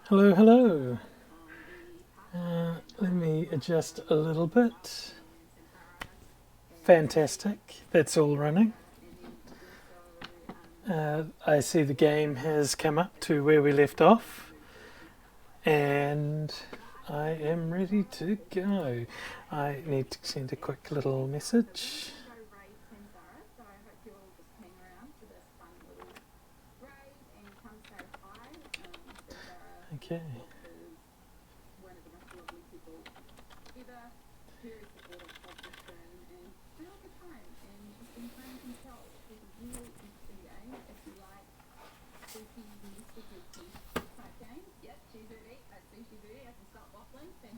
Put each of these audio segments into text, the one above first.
Hello, hello. Let me adjust a little bit. Fantastic. That's all running. I see the game has come up to where we left off. And I am ready to go. I need to send a quick little message. Okay.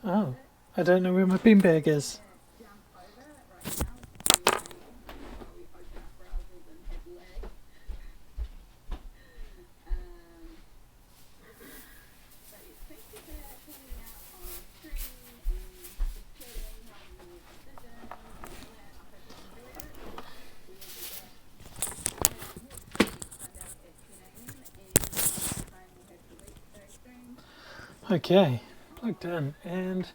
Oh, I don't know where my beanbag is. Okay, plugged in and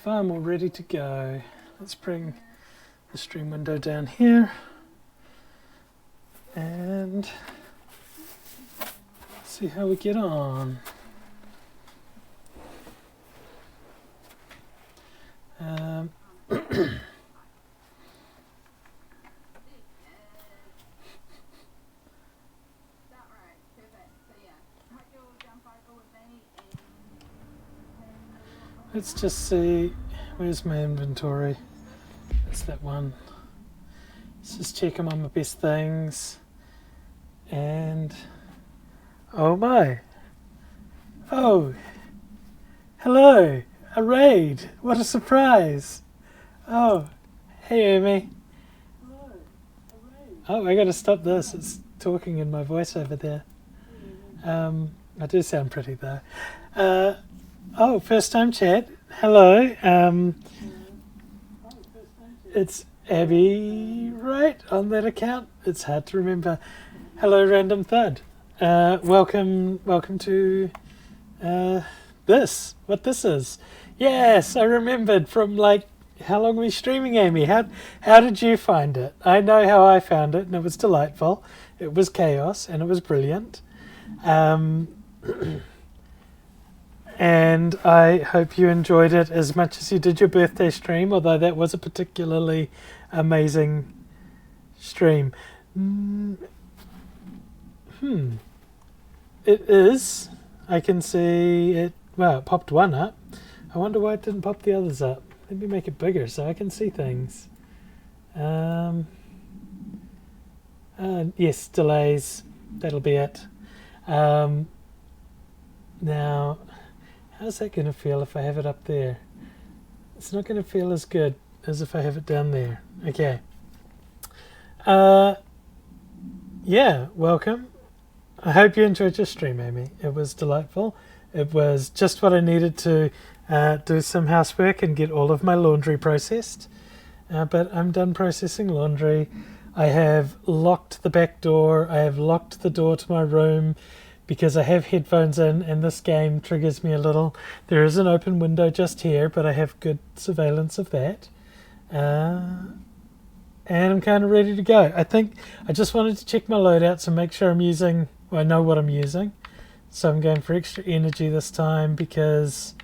far more ready to go. Let's bring the stream window down here and see how we get on. Let's just see, where's my inventory? That's that one. Let's just check them on my best things. And, oh my. Oh, hello, a raid. What a surprise. Oh, hey Amy. Hello, a raid. Oh, I gotta stop this. It's talking in my voice over there. I do sound pretty though. Oh, first time chat. Hello. It's Abby, right, on that account. It's hard to remember. Hello, Random Thud. Welcome to what this is. Yes, I remembered from like how long were we streaming, Amy? How did you find it? I know how I found it, and it was delightful. It was chaos, and it was brilliant. And I hope you enjoyed it as much as you did your birthday stream, although that was a particularly amazing stream. It is. I can see it. Well, it popped one up. I wonder why it didn't pop the others up. Let me make it bigger so I can see things. Yes, delays. That'll be it. Now, how's that going to feel if I have it up there? It's not going to feel as good as if I have it down there. Okay. Yeah, welcome. I hope you enjoyed your stream, Amy. It was delightful. It was just what I needed to do some housework and get all of my laundry processed. But I'm done processing laundry. I have locked the back door. I have locked the door to my room because I have headphones in and this game triggers me a little. There is an open window just here, but I have good surveillance of that. And I'm kind of ready to go. I think I just wanted to check my loadouts and make sure I know what I'm using. So I'm going for extra energy this time because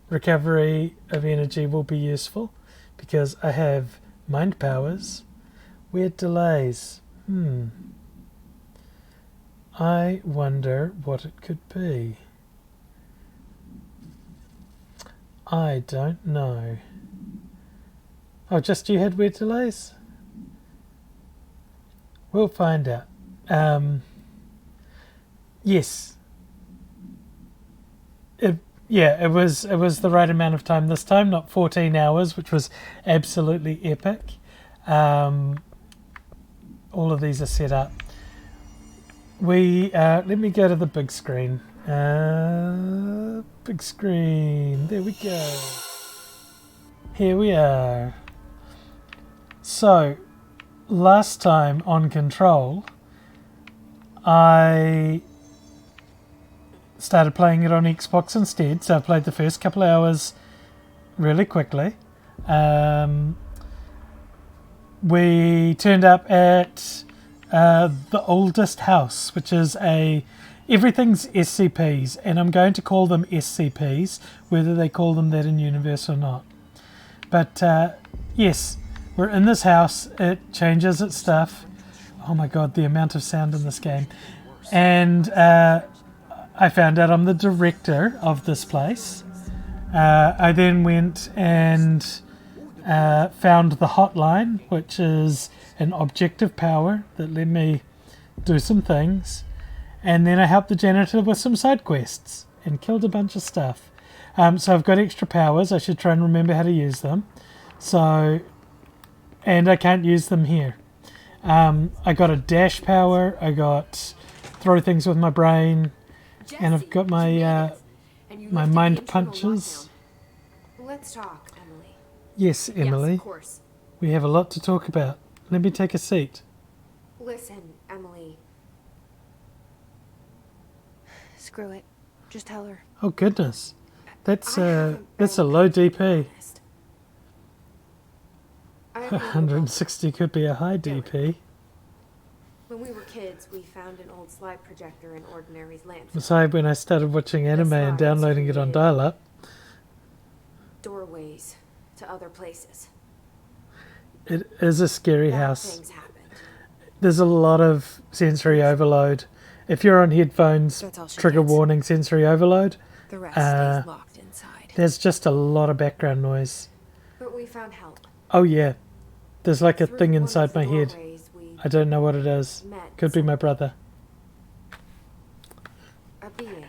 recovery of energy will be useful because I have mind powers. Weird delays. I wonder what it could be. I don't know. Oh, just you had weird delays? We'll find out. Yes. It was the right amount of time this time, not 14 hours, which was absolutely epic. All of these are set up. Let me go to the big screen. Big screen. There we go. Here we are. So, last time on Control, I started playing it on Xbox instead. So I played the first couple of hours really quickly. We turned up at the oldest house, which is everything's SCPs, and I'm going to call them SCPs, whether they call them that in universe or not. But yes, we're in this house. It changes its stuff. Oh my god, the amount of sound in this game. And I found out I'm the director of this place. I then went and found the hotline, which is an objective power that let me do some things. And then I helped the janitor with some side quests and killed a bunch of stuff. So I've got extra powers. I should try and remember how to use them. And I can't use them here. I got a dash power. I got throw things with my brain. And I've got my my mind punches. Let's talk, Emily. Yes, Emily. Yes, of course. We have a lot to talk about. Let me take a seat. Listen, Emily. Screw it. Just tell her. Oh goodness, that's a low DP. 160 could be a high DP. When we were kids, we found an old slide projector in Ordinary's landfill. Besides, when I started watching anime and downloading it on dial-up. Doorways to other places. It is a scary house. Things happened. There's a lot of sensory overload. If you're on headphones, trigger warning, sensory overload. The rest stays locked inside. There's just a lot of background noise. But we found help. Oh yeah, there's like a thing inside my head. I don't know what it is. Could be my brother. A being.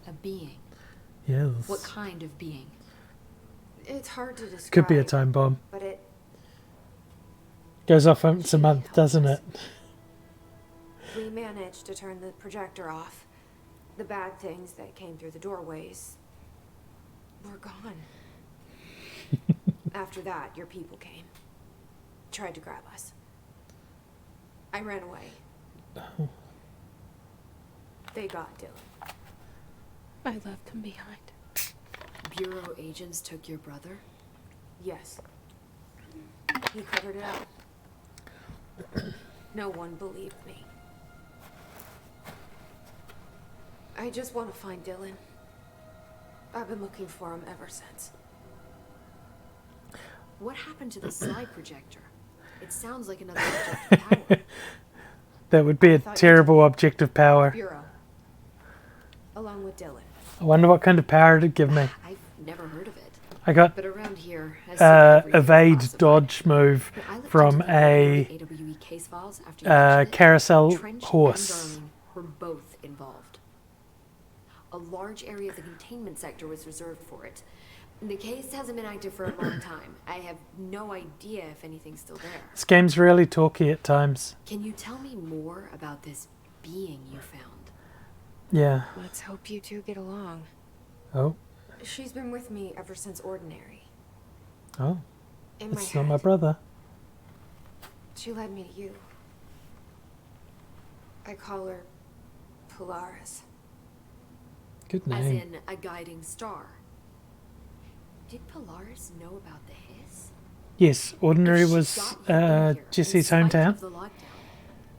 A being? Yes. What kind of being? It's hard to describe. Could be a time bomb. But it goes off once a month, doesn't it? We managed to turn the projector off. The bad things that came through the doorways were gone. After that, your people came. Tried to grab us. I ran away. Oh. They got Dylan. I left him behind. Bureau agents took your brother? Yes. He covered it up. No one believed me. I just want to find Dylan. I've been looking for him ever since. What happened to the slide projector? It sounds like another objective power. That would be a terrible objective power. Bureau. Along with Dylan. I wonder what kind of power it'd give me. I've never heard of it. I got But around here, evade dodge move from a AWE case files after carousel Trench horse. and Darling were both involved. A large area of the containment sector was reserved for it. The case hasn't been active for a long time. I have no idea if anything's still there. This game's really talky at times. Can you tell me more about this being you found? Yeah. Let's hope you two get along. Oh. She's been with me ever since Ordinary. Oh. In my It's head. not my brother. She led me to you. I call her Polaris. Good As name. in a guiding star. Did Polaris know about the hiss? Yes, Ordinary If she was got you in here Jesse's in spite hometown. of the lockdown,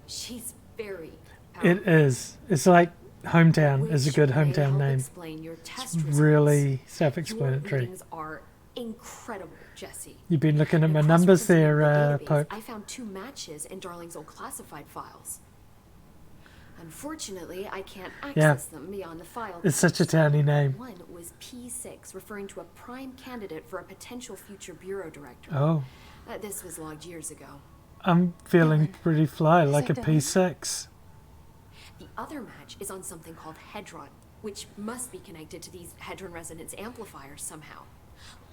she's very powerful. It is. It's like hometown is a good Which may hometown help name. explain your test It's results. really Your self-explanatory. readings are incredible, Jesse. You've been looking at In my a numbers cross-referencing there, the database, Pope. I found 2 matches in Darling's old classified files. Unfortunately, I can't access them beyond the file. It's such a towny name. One was P6, referring to a prime candidate for a potential future bureau director. Oh, This was logged years ago. I'm feeling pretty fly, like a it done? P6. The other match is on something called Hedron, which must be connected to these Hedron resonance amplifiers somehow.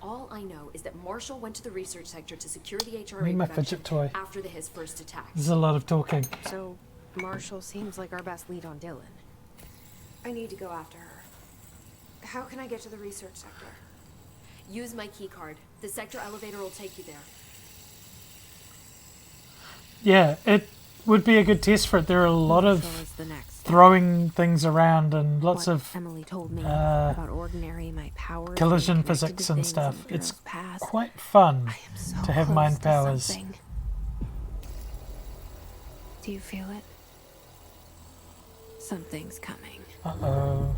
All I know is that Marshall went to the research sector to secure the HRA Need my production fidget toy. after his first attack. There's a lot of talking. So, Marshall seems like our best lead on Dylan. I need to go after her. How can I get to the research sector? Use my key card. The sector elevator will take you there. Yeah, it would be a good test for it. There are a lot So of is the next. throwing things around and lots What of Emily told me about ordinary, my powers, collision being connected physics to and things stuff. in the It's girl's past. quite fun I am so to have close mind to powers. something. Do you feel it? Something's coming. Uh-oh.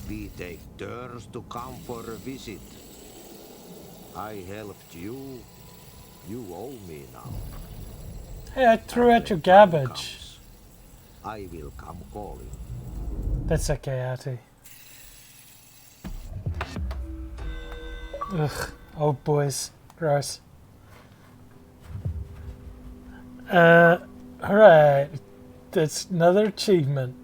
We take turns to come for a visit. I helped you. You owe me now. Hey, I threw And out your when time garbage. comes, I will come calling. That's okay, Artie. Ugh, old boys. Gross. Alright. That's another achievement.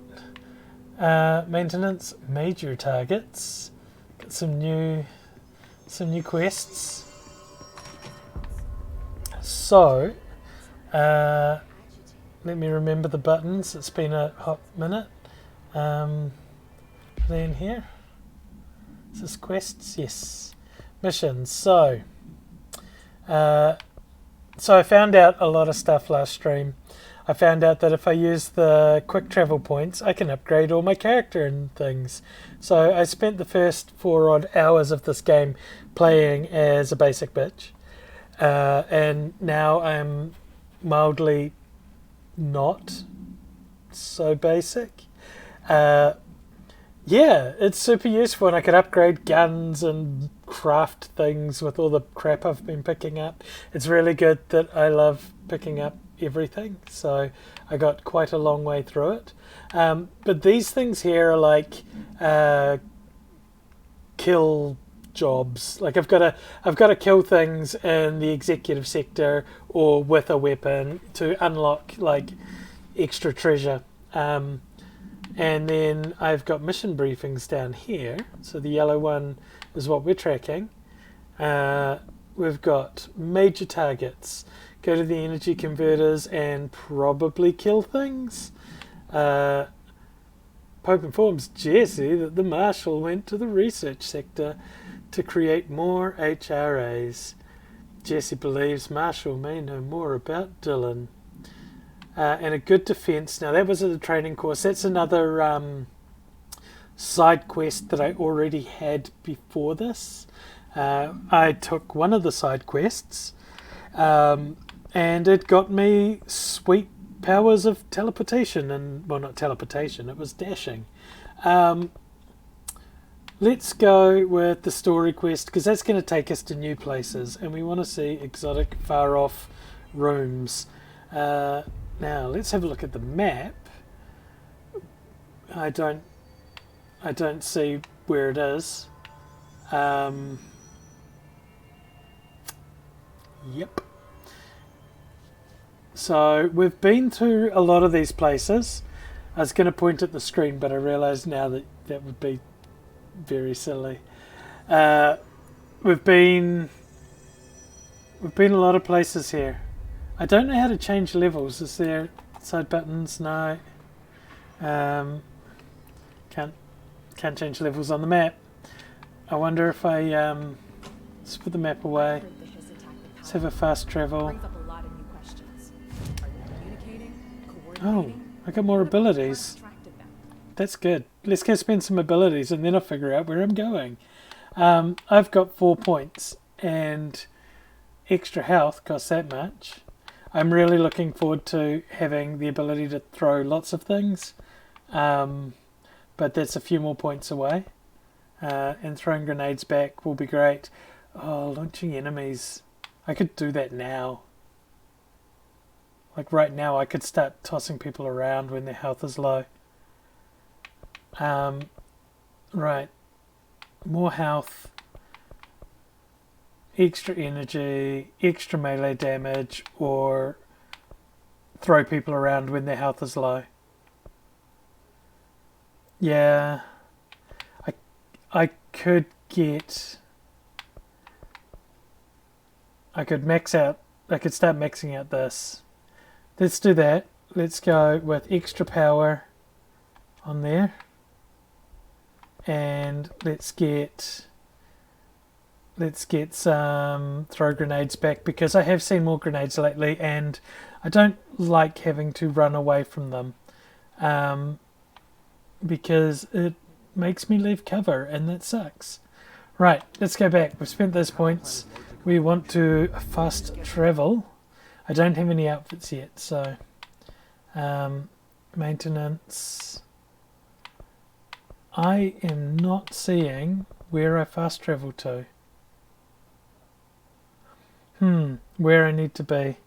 Maintenance major targets. Got some new quests. So, let me remember the buttons. It's been a hot minute. Are they in here? Is this quests? Yes. Missions. So I found out a lot of stuff last stream. I found out that if I use the quick travel points, I can upgrade all my character and things. So I spent the first 4 odd hours of this game playing as a basic bitch. And now I'm mildly not so basic. Yeah, it's super useful, and I could upgrade guns and craft things with all the crap I've been picking up. It's really good that I love picking up everything, so I got quite a long way through it. But these things here are like kill jobs. Like I've got to kill things in the executive sector or with a weapon to unlock like extra treasure. And then I've got mission briefings down here. So the yellow one is what we're tracking. We've got major targets. Go to the energy converters and probably kill things. Pope informs Jesse that the Marshal went to the research sector to create more HRAs. Jesse believes Marshal may know more about Dylan. And a good defense. Now that was at the training course. That's another side quest that I already had before this. I took one of the side quests, and it got me sweet powers of teleportation. And well, not teleportation. It was dashing. Let's go with the story quest because that's going to take us to new places, and we want to see exotic, far-off rooms. Now let's have a look at the map. I don't see where it is. Yep. So we've been to a lot of these places. I was going to point at the screen, but I realised now that that would be very silly. We've been a lot of places here. I don't know how to change levels. Is there side buttons? No. Can't change levels on the map. I wonder if I let's put the map away. Let's have a fast travel. Oh, I got more abilities. That's good. Let's go spend some abilities and then I'll figure out where I'm going. I've got 4 points and extra health costs that much. I'm really looking forward to having the ability to throw lots of things, but that's a few more points away. And throwing grenades back will be great. Oh, launching enemies. I could do that now. Like right now I could start tossing people around when their health is low. Right. More health. Extra energy, extra melee damage, or throw people around when their health is low. Yeah. I could max out. I could start maxing out this. Let's do that. Let's go with extra power on there. And let's get some throw grenades back because I have seen more grenades lately and I don't like having to run away from them, because it makes me leave cover, and that sucks. Right, let's go back. We've spent those points. We want to fast travel. I don't have any outfits yet, so maintenance. I am not seeing where I fast travel to. Where I need to be.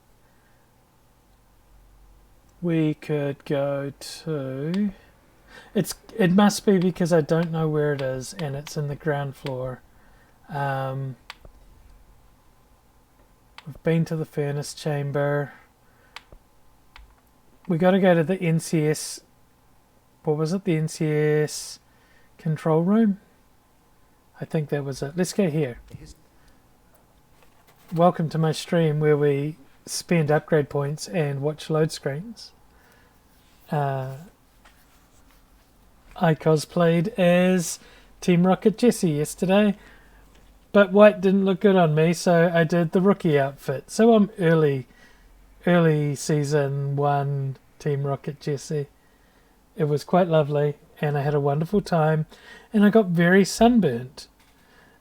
We could go to... It must be because I don't know where it is, and it's in the ground floor. We've been to the furnace chamber. We got to go to the NCS. What was it? The NCS control room? I think that was it. Let's go here. Welcome to my stream where we spend upgrade points and watch load screens. I cosplayed as Team Rocket Jesse yesterday, but white didn't look good on me, so I did the rookie outfit. So I'm early season 1 Team Rocket Jesse. It was quite lovely, and I had a wonderful time, and I got very sunburnt.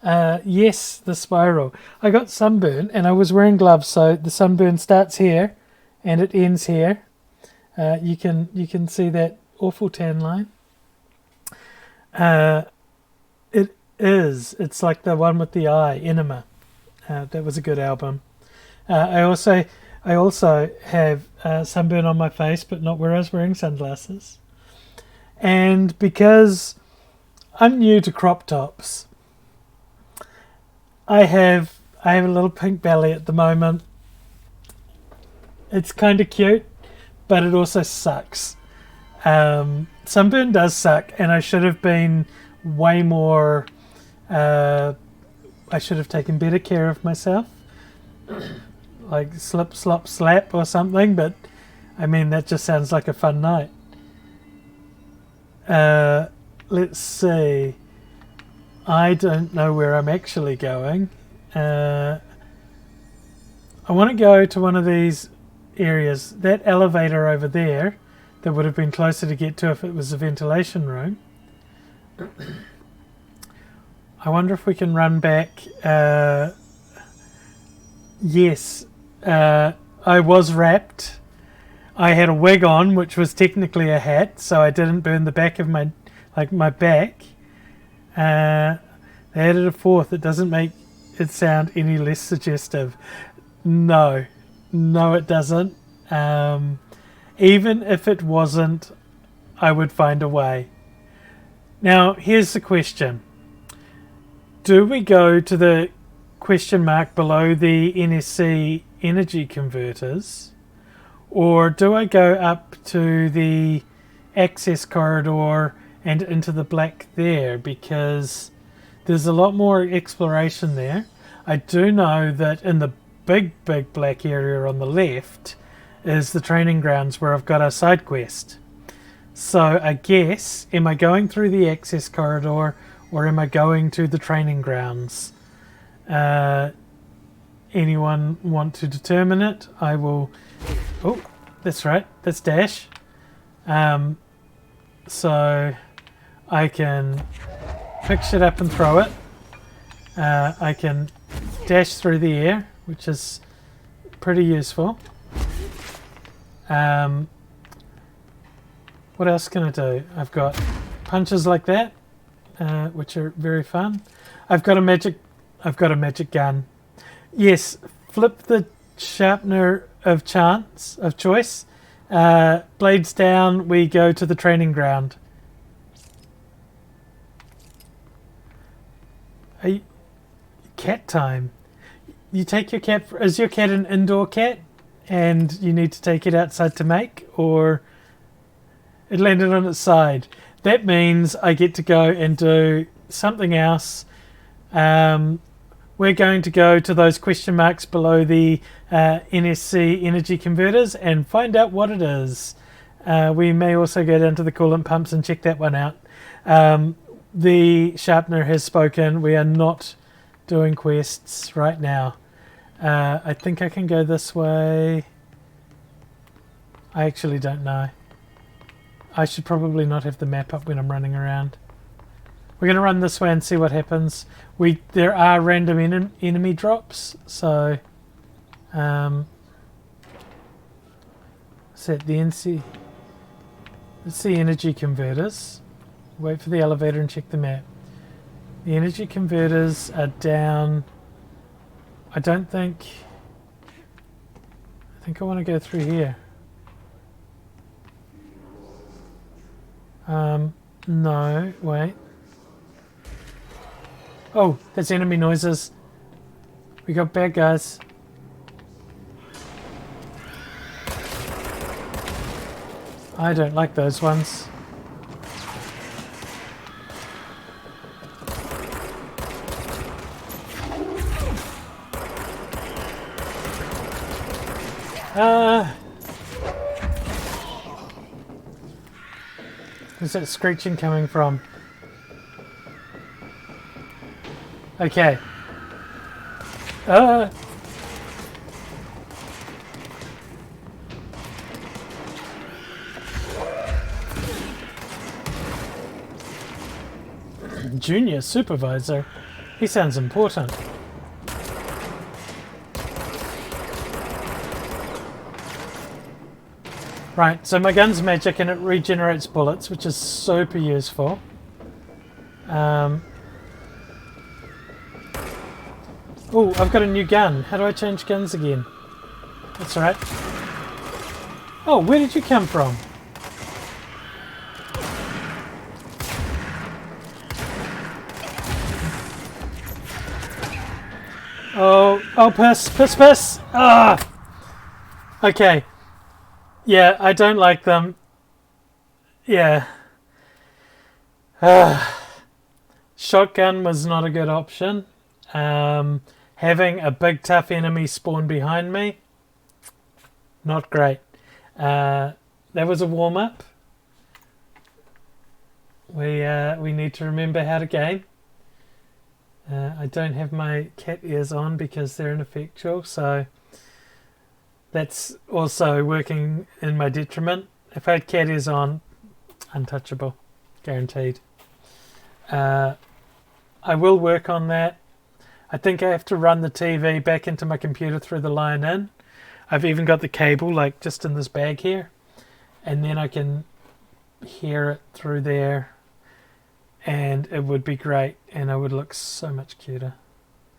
Yes, the spiral. I got sunburnt, and I was wearing gloves, so the sunburn starts here, and it ends here. You can see that awful tan line. It's like the one with the eye, Enema. That was a good album. I also have sunburn on my face, but not where I was wearing sunglasses. And because I'm new to crop tops, I have a little pink belly at the moment. It's kind of cute, but it also sucks. Sunburn does suck, and I should have been way more... I should have taken better care of myself. Like slip, slop, slap or something, but I mean, that just sounds like a fun night. Let's see. I don't know where I'm actually going. I want to go to one of these areas. That elevator over there, that would have been closer to get to if it was a ventilation room. I wonder if we can run back. Yes, I was wrapped. I had a wig on, which was technically a hat, so I didn't burn the back of my back. They added a fourth. It doesn't make it sound any less suggestive. No, it doesn't. Even if it wasn't, I would find a way. Now, here's the question. Do we go to the question mark below the NSC energy converters, or do I go up to the access corridor and into the black there, because there's a lot more exploration there. I do know that in the big black area on the left is the training grounds where I've got a side quest. So I guess, am I going through the access corridor or am I going to the training grounds? Anyone want to determine it? I will... Oh, that's right. That's dash. So I can pick shit up and throw it. I can dash through the air, which is pretty useful. What else can I do? I've got punches like that, which are very fun. I've got a magic gun. Yes, flip the sharpener of choice. Blades down, we go to the training ground. Cat time. You take your cat. Is your cat an indoor cat, and you need to take it outside to make, or it landed on its side? That means I get to go and do something else. We're going to go to those question marks below the NSC energy converters and find out what it is. We may also go down to the coolant pumps and check that one out. The sharpener has spoken. We are not doing quests right now. I think I can go this way. I actually don't know. I should probably not have the map up when I'm running around. We're going to run this way and see what happens. There are random enemy drops, so set the NC. Let's see energy converters. Wait for the elevator and check the map. The energy converters are down. I think I want to go through here. No, wait. Oh, that's enemy noises. We got bad guys. I don't like those ones. Where's that screeching coming from? Okay. Junior supervisor. He sounds important. Right, so my gun's magic and it regenerates bullets, which is super useful. Oh, I've got a new gun. How do I change guns again? That's right. Oh, where did you come from? Oh, piss. Ah! Okay. Yeah, I don't like them. Yeah. Shotgun was not a good option. Having a big tough enemy spawn behind me, not great. That was a warm-up. We need to remember how to game. I don't have my cat ears on because they're ineffectual, so that's also working in my detriment. If I had cat ears on, untouchable, guaranteed. I will work on that. I think I have to run the TV back into my computer through the line in. I've even got the cable like just in this bag here, and then I can hear it through there, and it would be great, and I would look so much cuter.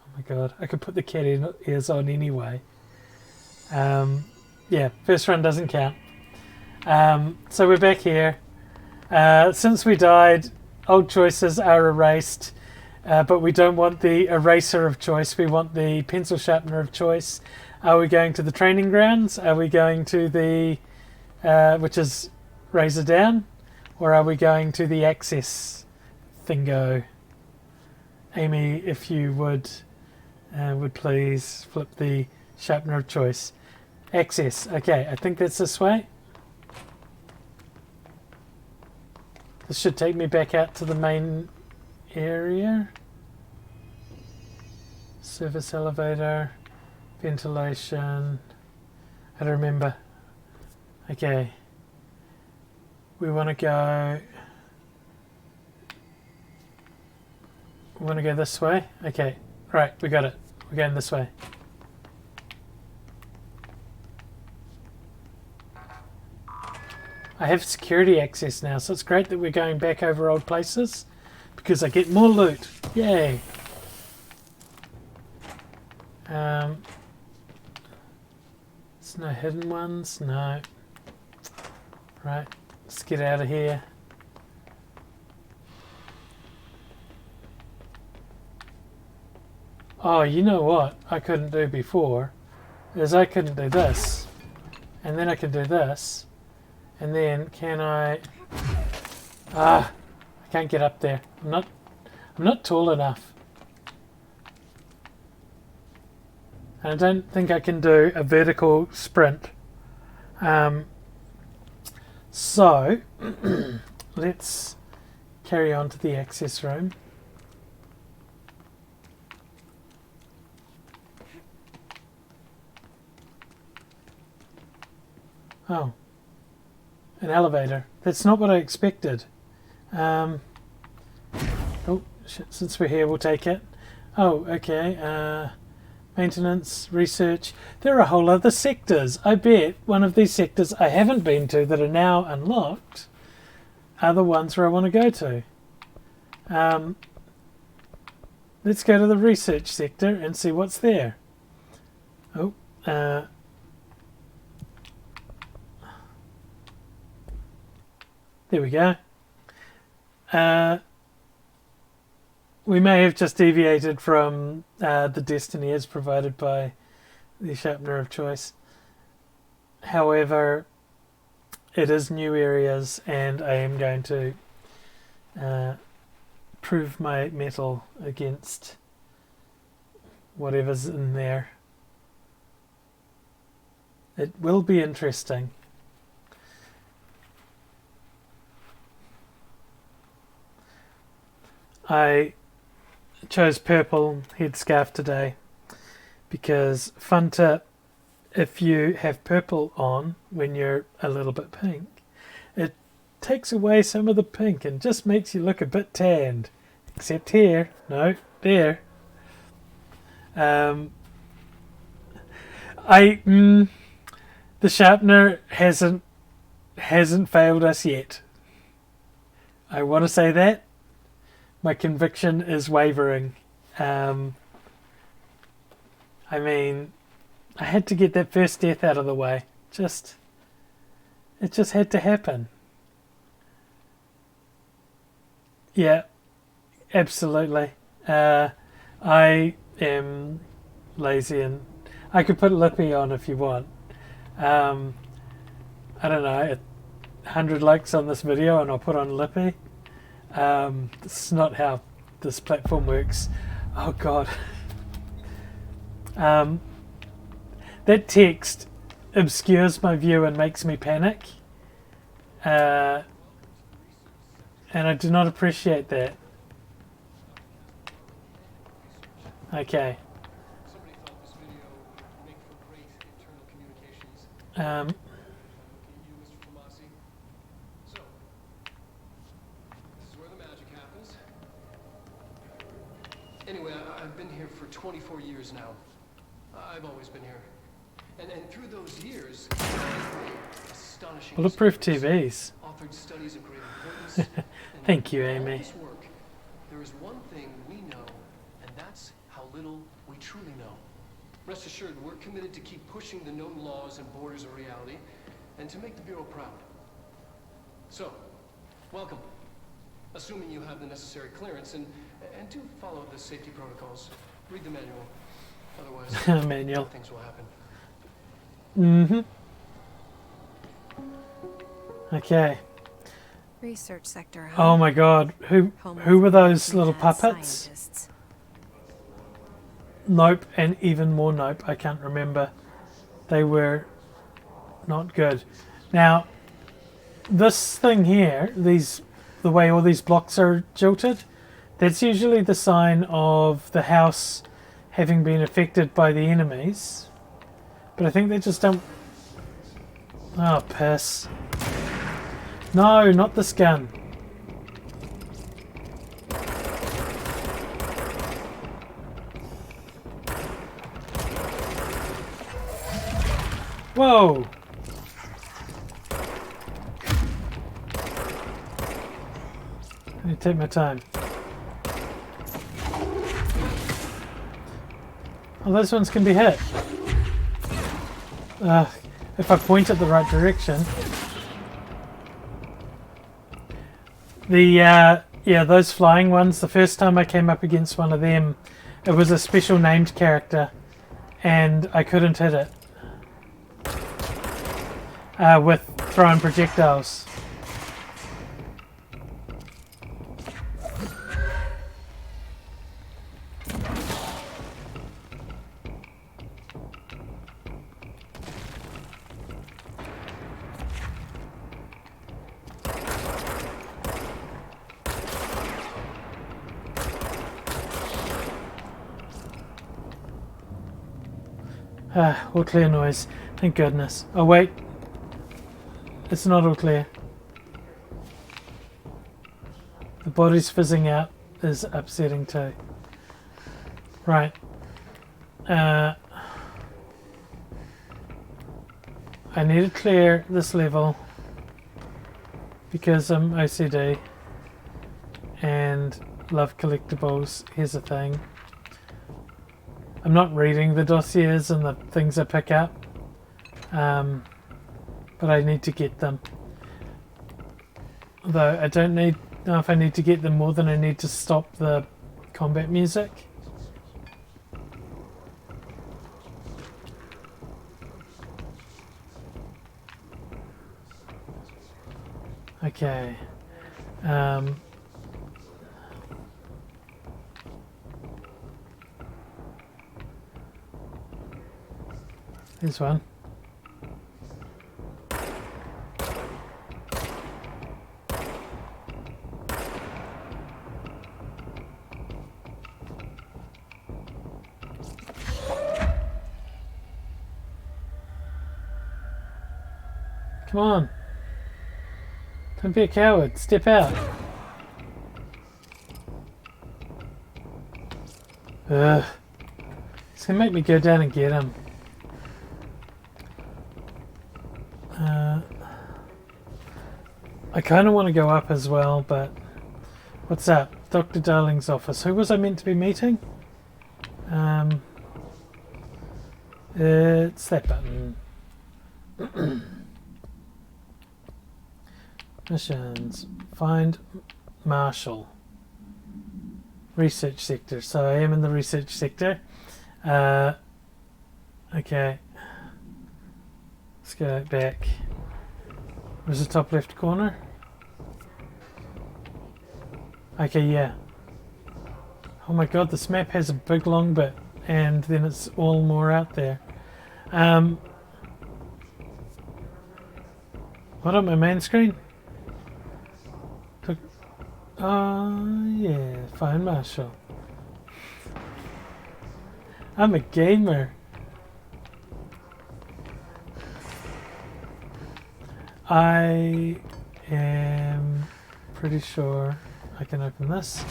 Oh my god, I could put the cat ears on anyway. Yeah, first run doesn't count. So we're back here. Since we died, old choices are erased, but we don't want the eraser of choice. We want the pencil sharpener of choice. Are we going to the training grounds? Are we going to the, which is razor down? Or are we going to the access thingo? Amy, if you would please flip the sharpener of choice. Access. Okay, I think that's this way. This should take me back out to the main area. Service elevator, ventilation. I don't remember. Okay. We want to go. We want to go this way. Okay. Right, we got it. We're going this way. I have security access now, so it's great that we're going back over old places because I get more loot. Yay! There's no hidden ones. No. Right, let's get out of here. Oh, you know what I couldn't do before is I couldn't do this, and then I can do this. And then can I? I can't get up there. I'm not tall enough. And I don't think I can do a vertical sprint. So let's carry on to the access room. Oh, An elevator. That's not what I expected. Oh, shit, since we're here, we'll take it. Oh, okay. Maintenance, research. There are whole other sectors. I bet one of these sectors I haven't been to that are now unlocked are the ones where I want to go to. Let's go to the research sector and see what's there. Oh, there we go. We may have just deviated from the destiny as provided by the sharpener of choice. However, it is new areas, and I am going to prove my mettle against whatever's in there. It will be interesting. I chose purple headscarf today because fun tip, if you have purple on when you're a little bit pink, it takes away some of the pink and just makes you look a bit tanned. Except here, no, there. The sharpener hasn't failed us yet. I want to say that. My conviction is wavering. I mean, I had to get that first death out of the way. It just had to happen. Yeah, absolutely. I am lazy, and I could put Lippy on if you want. I don't know, 100 likes on this video and I'll put on Lippy. This is not how this platform works. Oh god. That text obscures my view and makes me panic. And I do not appreciate that. Okay. Somebody thought this video would make for great internal communications. Um, You, Mr. Tomasi. So, this is where the magic happens. Anyway, I've been here for 24 years now. I've always been here. And through those years, astonishing Bulletproof discoveries, TVs. authored studies of great importance. Thank you, In all Amy. this work, there is one thing we know, and that's how little we truly know. Rest assured, we're committed to keep pushing the known laws and borders of reality, and to make the Bureau proud. So, welcome. Assuming you have the necessary clearance, and do follow the safety protocols. Read the manual. Otherwise, Manual. things will happen. Okay. Research sector, huh? Oh my god. Who were those little puppets? Scientists. Nope, and even more nope. I can't remember. They were not good. Now, this thing here, the way all these blocks are jilted, that's usually the sign of the house having been affected by the enemies. But I think they just don't... Oh, piss. No, not this gun. Whoa! I need to take my time. Oh, those ones can be hit. If I point it the right direction. Yeah, those flying ones, the first time I came up against one of them, it was a special named character, and I couldn't hit it. With throwing projectiles. All clear noise. Thank goodness. Oh wait. It's not all clear. The body's fizzing out is upsetting too. Right. I need to clear this level because I'm OCD and love collectibles. Here's the thing. I'm not reading the dossiers and the things I pick up, but I need to get them. Though I don't know if I need to get them more than I need to stop the combat music. Okay. Here's one. Come on. Don't be a coward. Step out. Ugh. It's gonna make me go down and get him. I kind of want to go up as well, but what's up? Dr. Darling's office. Who was I meant to be meeting? It's that button. Missions. Find Marshall. Research sector. So I am in the research sector. Okay. Let's go back. Where's the top left corner? Okay, yeah. Oh my god, this map has a big long bit and then it's all more out there. What on my main screen? Yeah, find Marshall. I'm a gamer. I am pretty sure I can open this.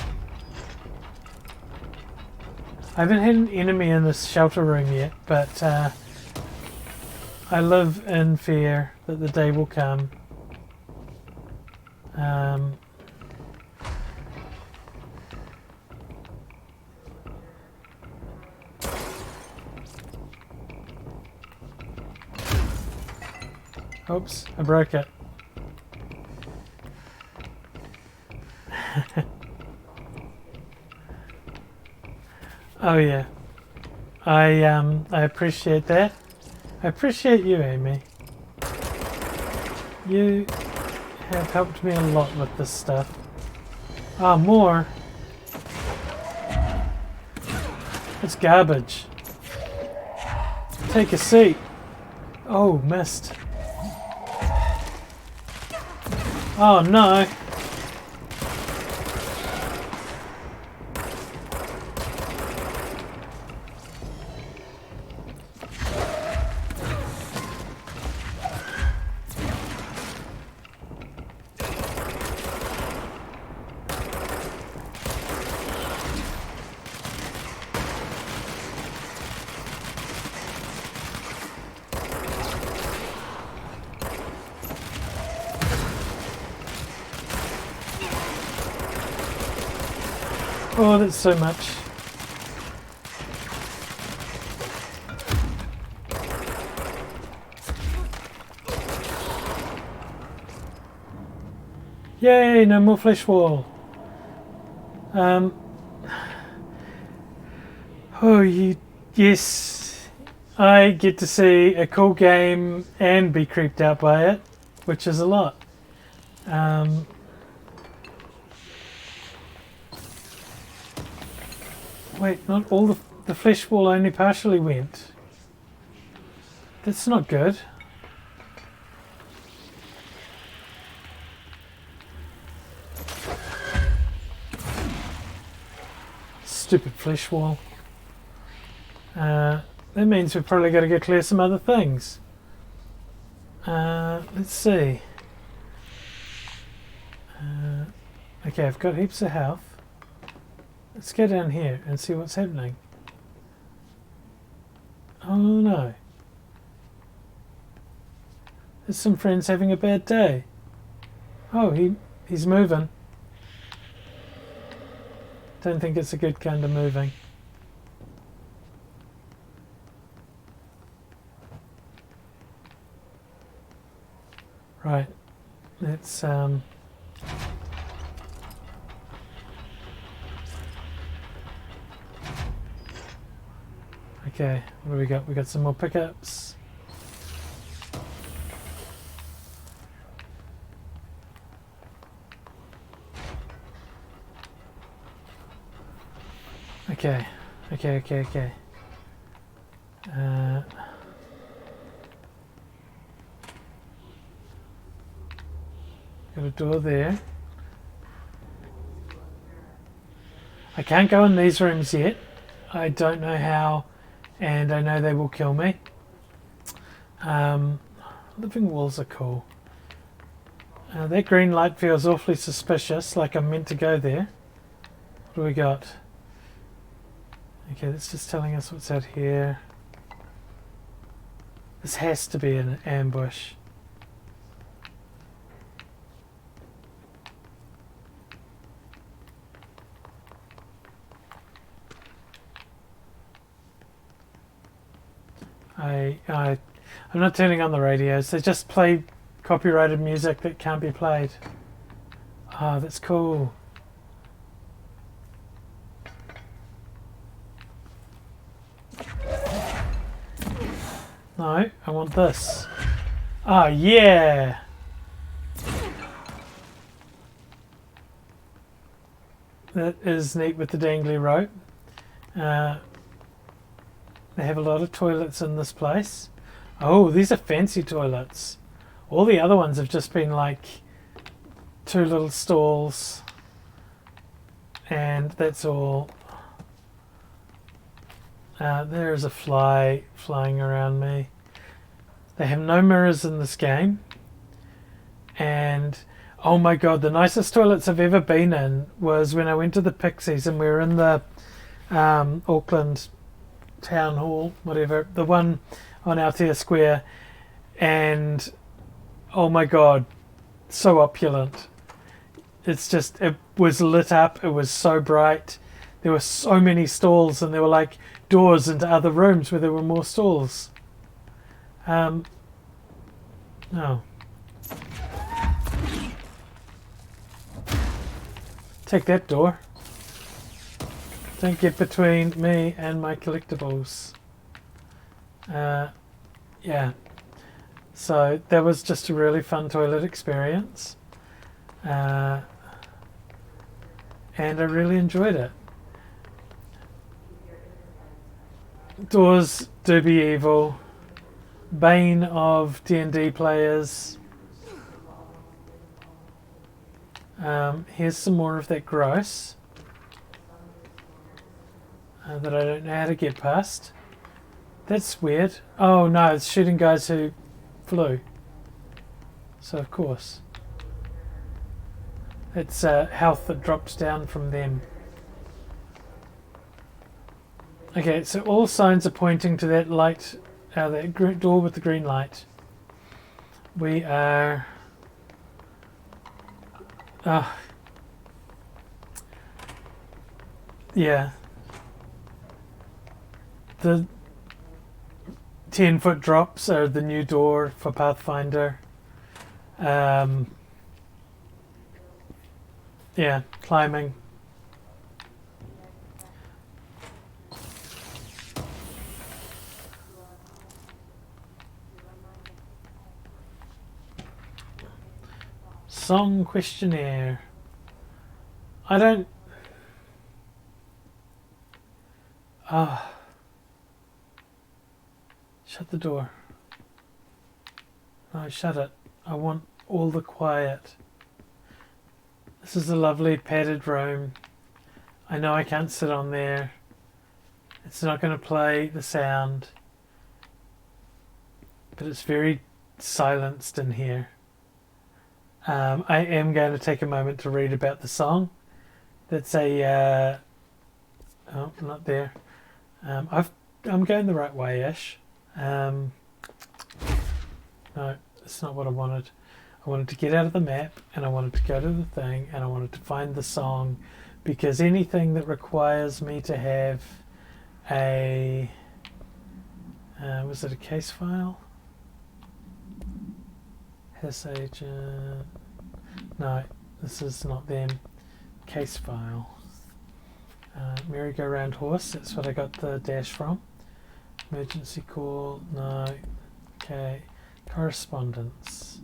I haven't had an enemy in this shelter room yet, but I live in fear that the day will come. Oops, I broke it. Oh yeah. I appreciate that. I appreciate you, Amy. You have helped me a lot with this stuff. Ah, more. It's garbage. Take a seat. Oh, missed. Oh no. Oh, that's so much. Yay, no more flesh wall. Yes, I get to see a cool game and be creeped out by it, which is a lot. Wait, not all the flesh wall only partially went. That's not good. Stupid flesh wall. That means we've probably got to go clear some other things. Let's see. Okay, I've got heaps of health. Let's go down here and see what's happening. Oh no. There's some friends having a bad day. Oh, he's moving. Don't think it's a good kind of moving. Right. Let's okay, what do we got? We got some more pickups. Okay. Got a door there. I can't go in these rooms yet. I don't know how, and I know they will kill me. Living walls are cool. That green light feels awfully suspicious, like I'm meant to go there. What do we got? Okay, that's just telling us what's out here. This has to be an ambush. I'm not turning on the radios. They just play copyrighted music that can't be played. Ah, that's cool. No, I want this. Ah, yeah! That is neat with the dangly rope. They have a lot of toilets in this place. Oh, these are fancy toilets. All the other ones have just been like 2 little stalls. And that's all. There is a fly flying around me. They have no mirrors in this game. And oh my god, the nicest toilets I've ever been in was when I went to the Pixies and we were in the Auckland Town Hall, whatever, the one on Aotea Square, and oh my god, so opulent. It's just, it was lit up, it was so bright, there were so many stalls, and there were like doors into other rooms where there were more stalls. No. Take that door. Don't get between me and my collectibles. Yeah. So that was just a really fun toilet experience. And I really enjoyed it. Doors do be evil. Bane of D&D players. Here's some more of that gross. That I don't know how to get past. That's weird. Oh no, it's shooting guys who flew. So of course. It's health that drops down from them. Okay, so all signs are pointing to that light, that door with the green light. We are... yeah. The 10-foot drops are the new door for Pathfinder. Yeah, climbing. Song questionnaire. I don't... Shut the door. No, shut it. I want all the quiet. This is a lovely padded room. I know I can't sit on there. It's not going to play the sound. But it's very silenced in here. I am going to take a moment to read about the song. That's a oh, not there. I'm going the right way-ish. No, that's not what I wanted. I wanted to get out of the map, and I wanted to go to the thing, and I wanted to find the song, because anything that requires me to have a was it a case file? His agent. No, this is not them. Case file. Merry-go-round horse. That's what I got the dash from. Emergency call. No. Okay. Correspondence.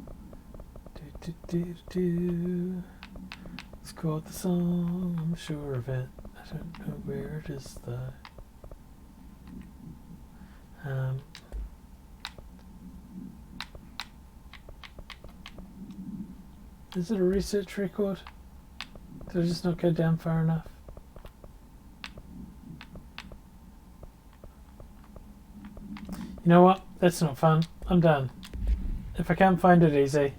It's called the song. I'm sure of it. I don't know where it is though. Is it a research record? Did I just not go down far enough? You know what? That's not fun. I'm done. If I can't find it easy,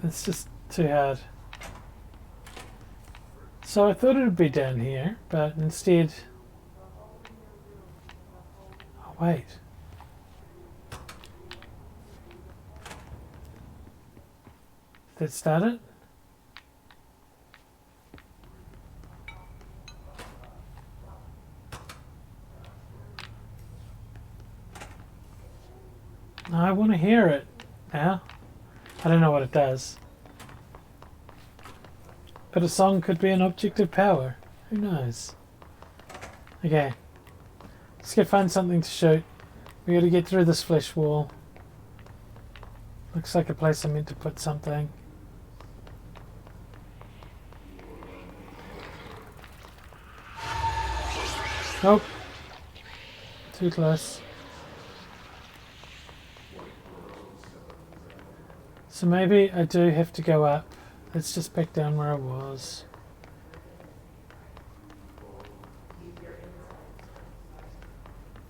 it's just too hard. So I thought it would be down here, but instead... Oh, wait. Did it start it? I want to hear it now. I don't know what it does. But a song could be an object of power. Who knows? Okay. Let's go find something to shoot. We gotta get through this flesh wall. Looks like a place I meant to put something. Nope. Too close. So maybe I do have to go up. Let's just back down where I was.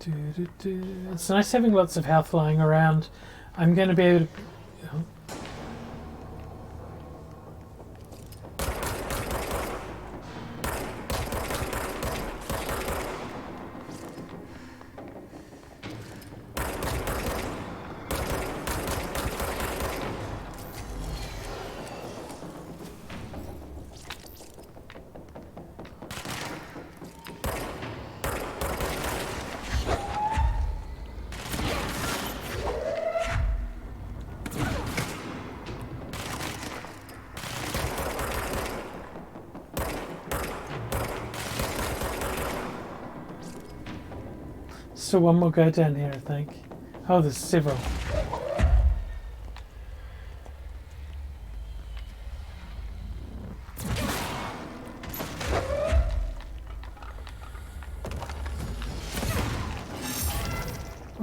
It's nice having lots of health lying around. I'm going to be able to... Oh. So one more go down here, I think. Oh, there's several.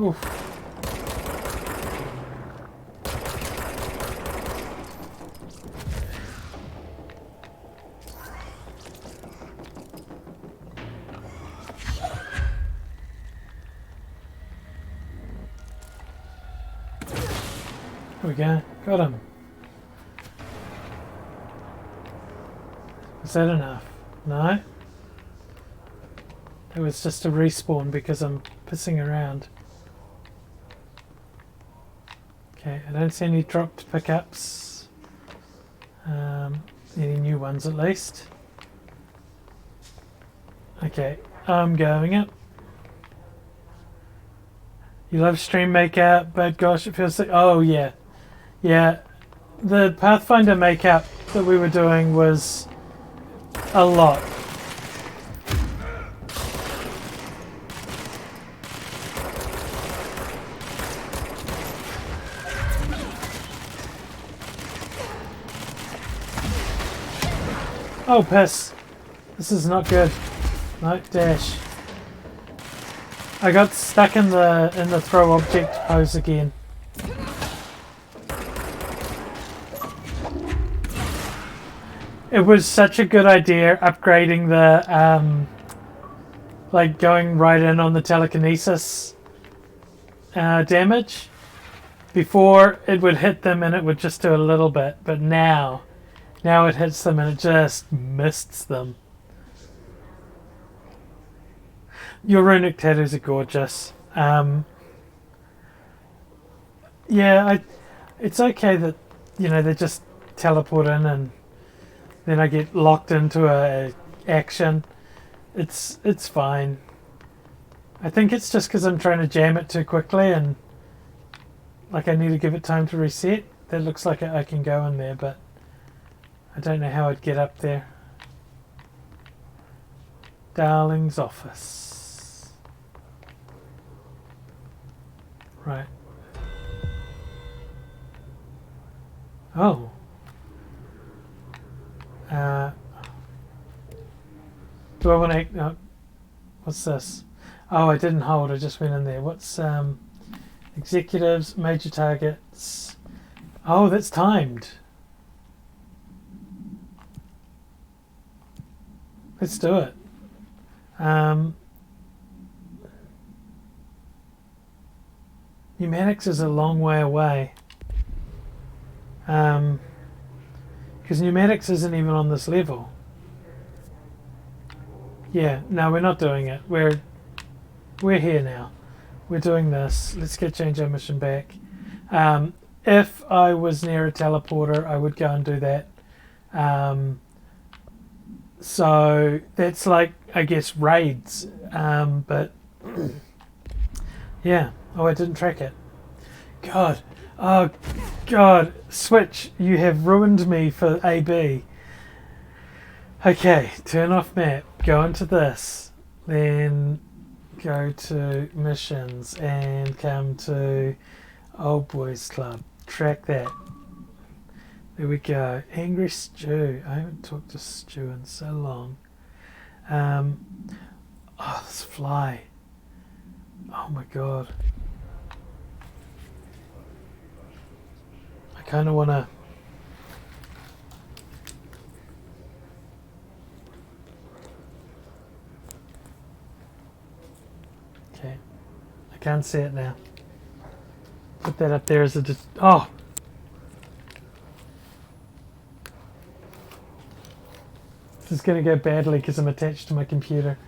Oof. There we go. Got him. Was that enough? No? It was just a respawn because I'm pissing around. Okay, I don't see any dropped pickups. Any new ones at least. Okay, I'm going up. You love stream makeup, but gosh, it feels like... Oh, yeah. Yeah, the Pathfinder makeup that we were doing was a lot. Oh, piss. This is not good. No, dash. I got stuck in the throw object pose again. It was such a good idea upgrading the like going right in on the telekinesis damage, Before it would hit them and it would just do a little bit, but now it hits them and it just mists them. Your runic tattoos are gorgeous. It's okay that they just teleport in and then I get locked into a action. It's fine. I think it's just because I'm trying to jam it too quickly and like I need to give it time to reset. That looks like I can go in there, but I don't know how I'd get up there. Darling's office. Right. Oh. Do I want to... No. What's this? Oh, I didn't hold. I just went in there. What's... executives, major targets. Oh, that's timed. Let's do it. Pneumatics is a long way away. Because pneumatics isn't even on this level. Yeah, no, we're not doing it. We're here now. We're doing this. Let's change our mission back. If I was near a teleporter, I would go and do that. So that's like, I guess, raids. But yeah. Oh, I didn't track it. God. Oh, God. Switch, you have ruined me for AB. Okay, turn off map. Go into this. Then go to missions and come to Old Boys Club. Track that. There we go. Angry Stew. I haven't talked to Stew in so long. Oh, this fly. Oh my God. I kind of want to... Okay. I can't see it now. Put that up there as a... Oh! This is going to go badly because I'm attached to my computer.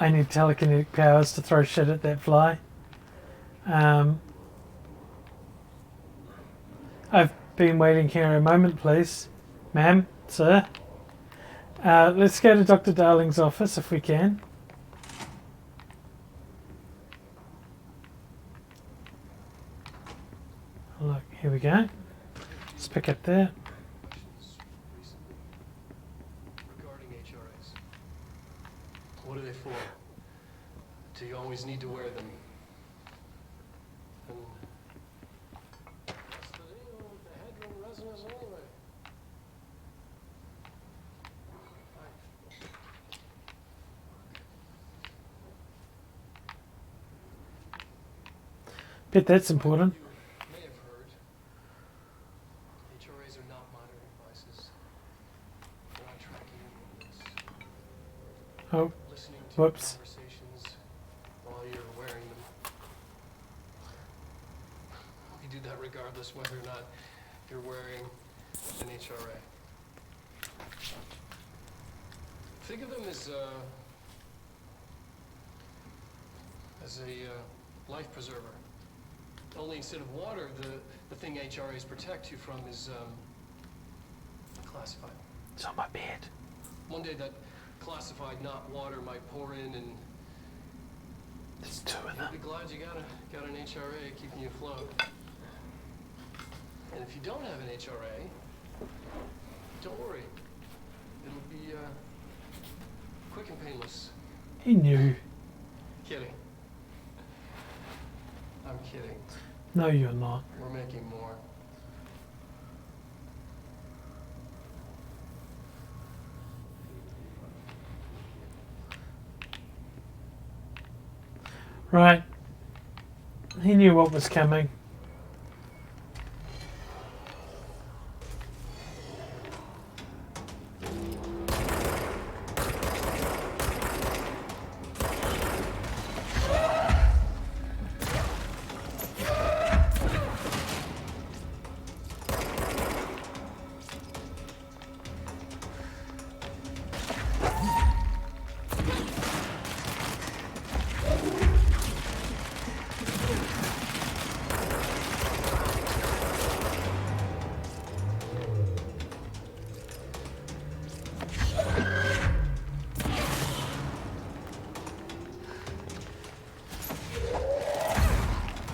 I need telekinetic powers to throw shit at that fly. I've been waiting here a moment, please. Ma'am, sir. Let's go to Dr. Darling's office if we can. Look, here we go. Let's pick up that. Regarding HRAs. What are they for? Do you always need to wear them? And what's the deal with the Hedron resonance anyway? Bet that's important. You may have heard, HRAs are not monitoring devices. They're not tracking your movements. Oh, Listening to whoops. conversations while you're wearing them. We do that regardless whether or not you're wearing an HRA. Think of them as a life preserver. Only instead of water, the thing HRAs protect you from is classified. It's on my bed. One day that classified, not water, might pour in, and There's two of you'll them. be glad you got an HRA keeping you afloat. And if you don't have an HRA, don't worry. It'll be quick and painless. He knew. Kidding. I'm kidding. No, you're not. We're making more. Right. He knew what was coming.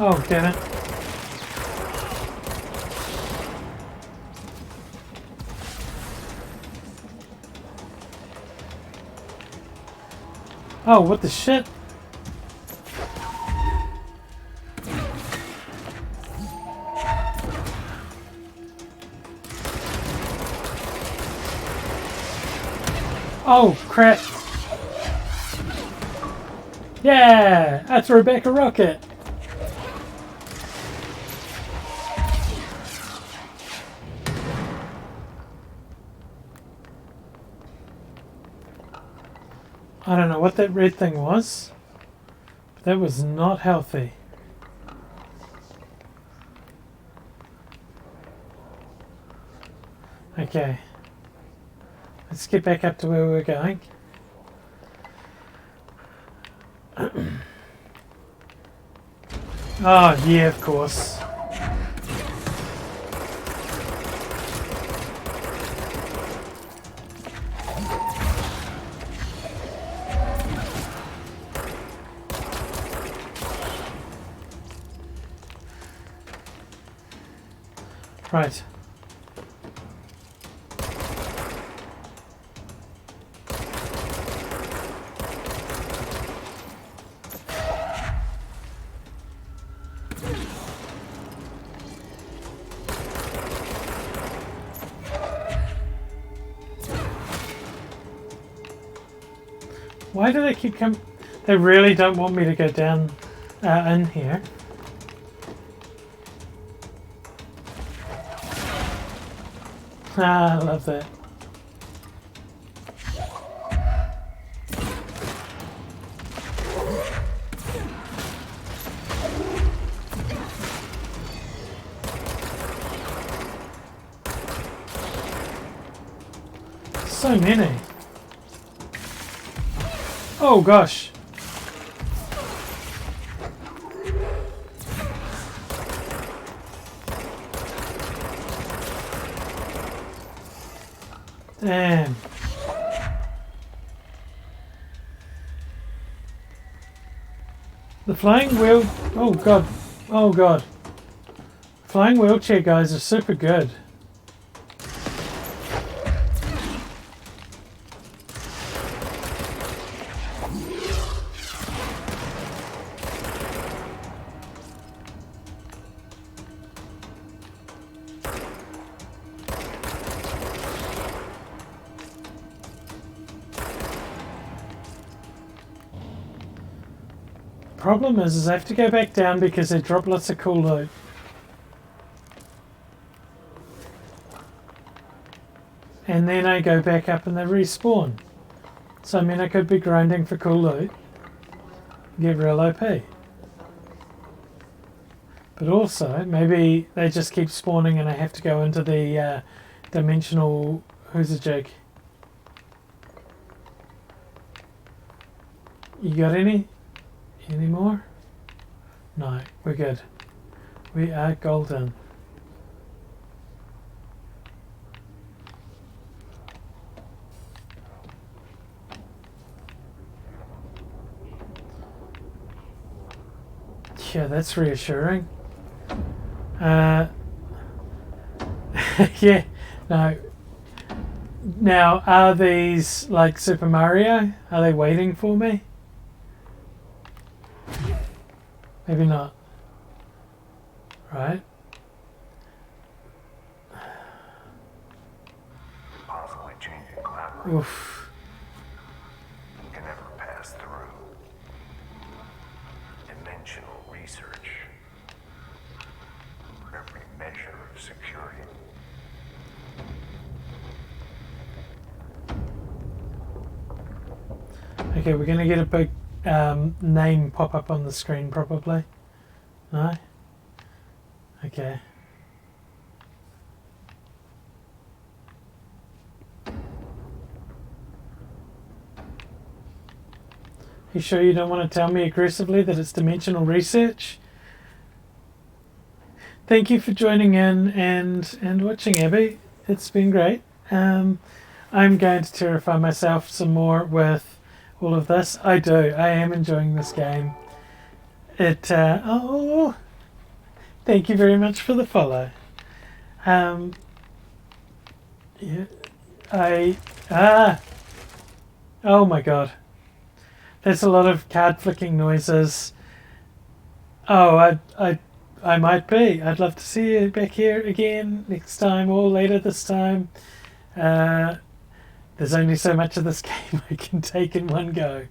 Oh, damn it. Oh, what the shit? Oh, crap. Yeah, that's Rebecca Rocket. I don't know what that red thing was, but that was not healthy. Okay. Let's get back up to where we were going. Oh, yeah, of course. Right. Why do they keep coming? They really don't want me to go down in here. Ah, I love that. So many. Oh gosh. Damn. The flying wheel... Oh god. Oh god. Flying wheelchair guys are super good. Problem is I have to go back down because they drop lots of cool loot. And then I go back up and they respawn. So I mean I could be grinding for cool loot. Get real OP. But also, maybe they just keep spawning and I have to go into the dimensional... Who's a jig? You got any? Any more? No, we're good. We are golden. Yeah, that's reassuring. Yeah, no. Now, are these like Super Mario? Are they waiting for me? Maybe not. Right? Possibly changing collaboration Oof. can never pass through. Dimensional research. For every measure of security. Okay, we're gonna get a big name pop up on the screen probably. No? Okay. You sure you don't want to tell me aggressively that it's dimensional research? Thank you for joining in and watching, Abby. It's been great. I'm going to terrify myself some more with all of this. I do. I am enjoying this game. Oh, Thank you very much for the follow. Yeah, oh my god. There's a lot of card flicking noises. Oh, I might be. I'd love to see you back here again next time or later this time. There's only so much of this game I can take in one go.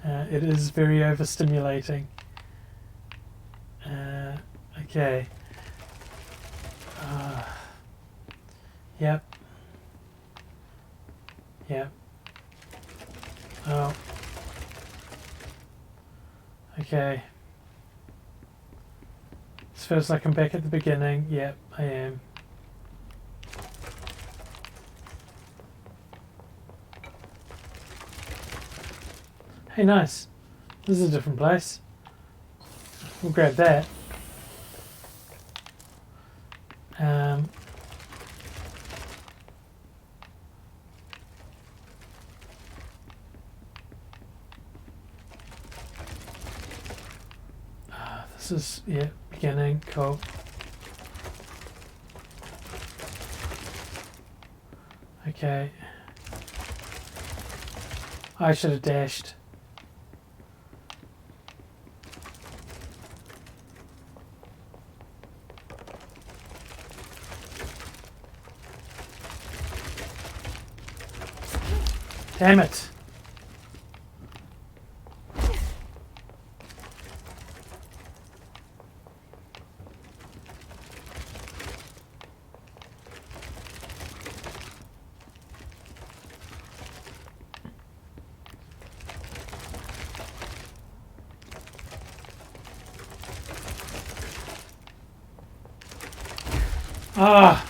It is very overstimulating. Okay. Yep. Yep. Oh. Okay. This feels like I'm back at the beginning. Yep, I am. Hey, nice. This is a different place. We'll grab that. This is, yeah, beginning. Cool. Okay. I should have dashed. Damn it. Ah.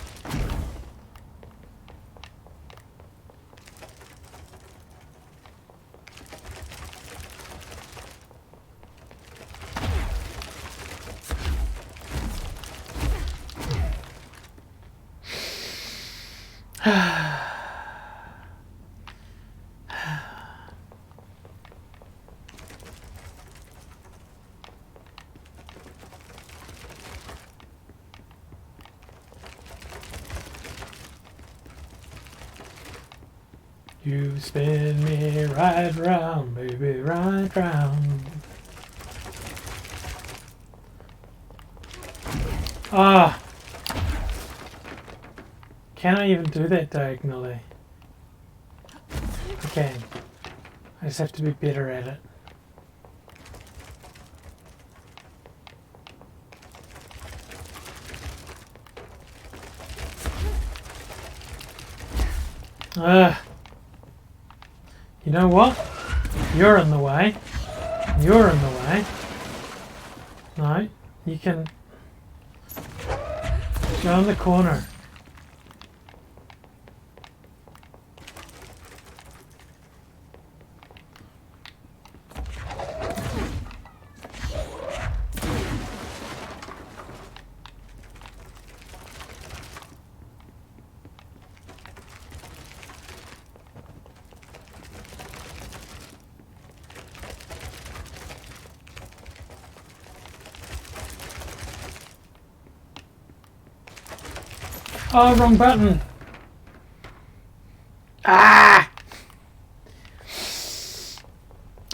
You spin me right round, baby, right round. Ah! Can I even do that diagonally? I can. I just have to be better at it. You know what? You're in the way. You're in the way. No, you can go in the corner. Oh, wrong button. Ah!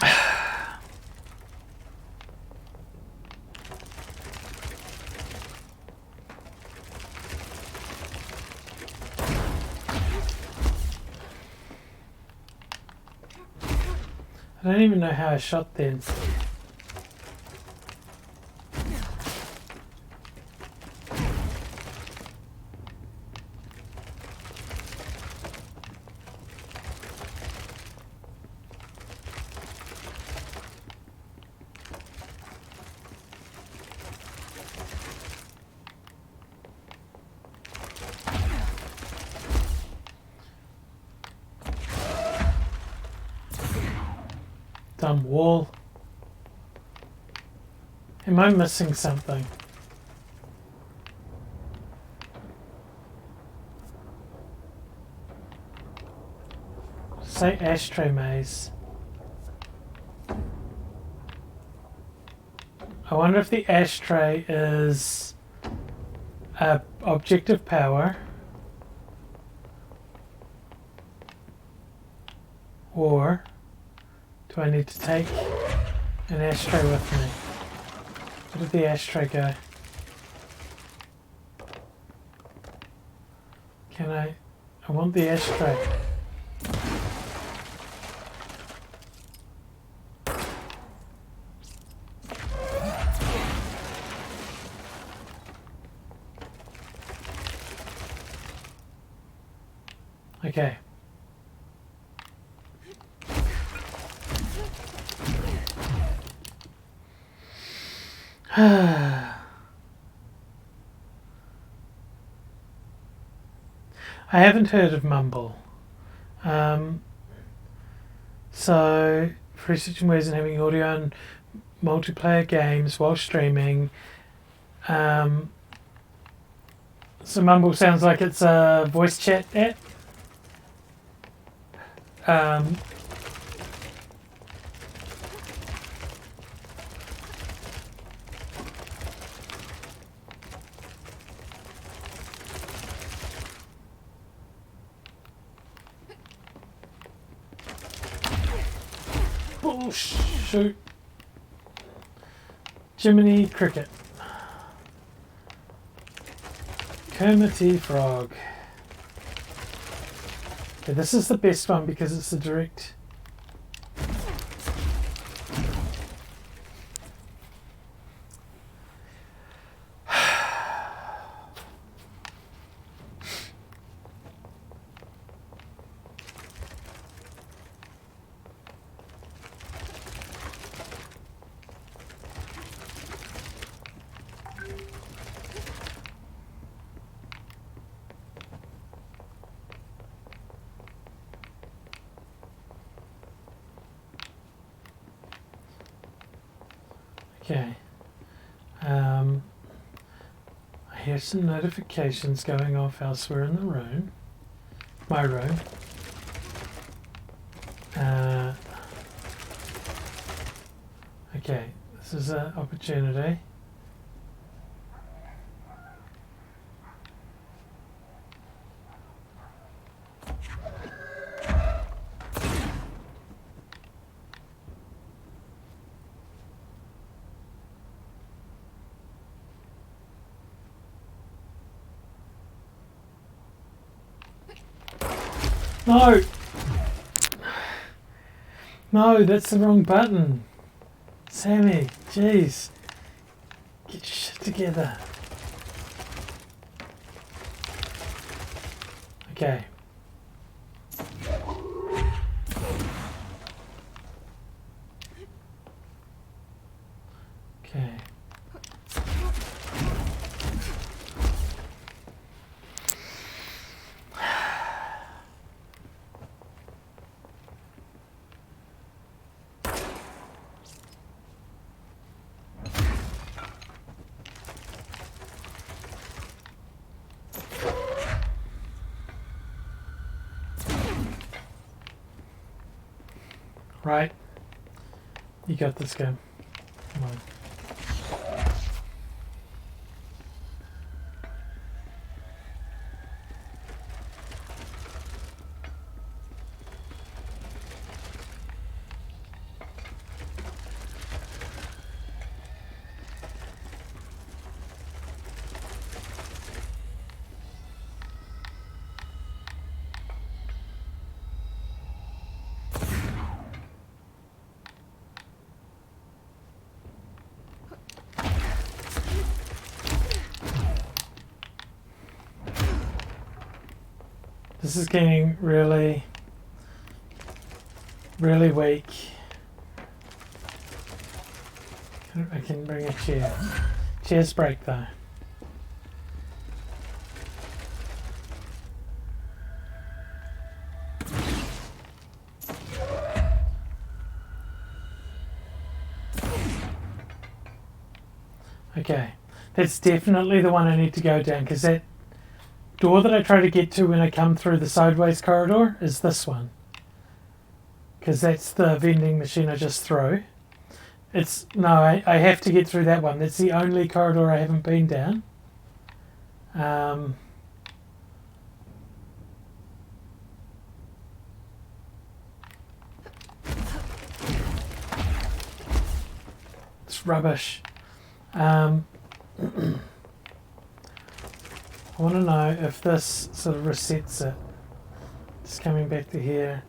I don't even know how I shot then. Dumb wall. Am I missing something? Say ashtray maze. I wonder if the ashtray is object of power, or do I need to take an ashtray with me? Where did the ashtray go? Can I want the ashtray. Okay. I haven't heard of Mumble. So, for researching ways and having audio and multiplayer games while streaming. So Mumble sounds like it's a voice chat app. Oh, shoot. Jiminy Cricket. Kermity Frog. Okay, this is the best one because it's the direct. Okay. I hear some notifications going off elsewhere in the room. My room. Okay, this is an opportunity. No! No, that's the wrong button. Sammy, jeez. Get your shit together. Okay. Okay. Right. You got this game. Come on. This is getting really, really weak. I can bring a chair. Chairs break though. Okay, that's definitely the one I need to go down because that door that I try to get to when I come through the sideways corridor is this one. Because that's the vending machine I just threw. I have to get through that one. That's the only corridor I haven't been down. It's rubbish. I want to know if this sort of resets it. Just coming back to here.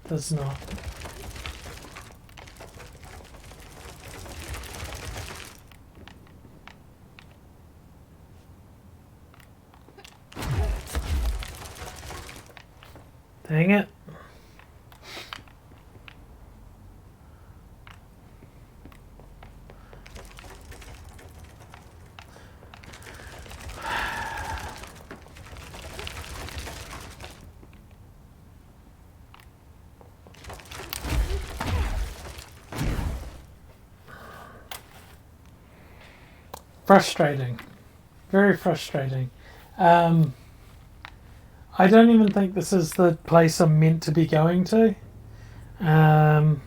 Does not. Dang it. Frustrating. Very frustrating. I don't even think this is the place I'm meant to be going to. I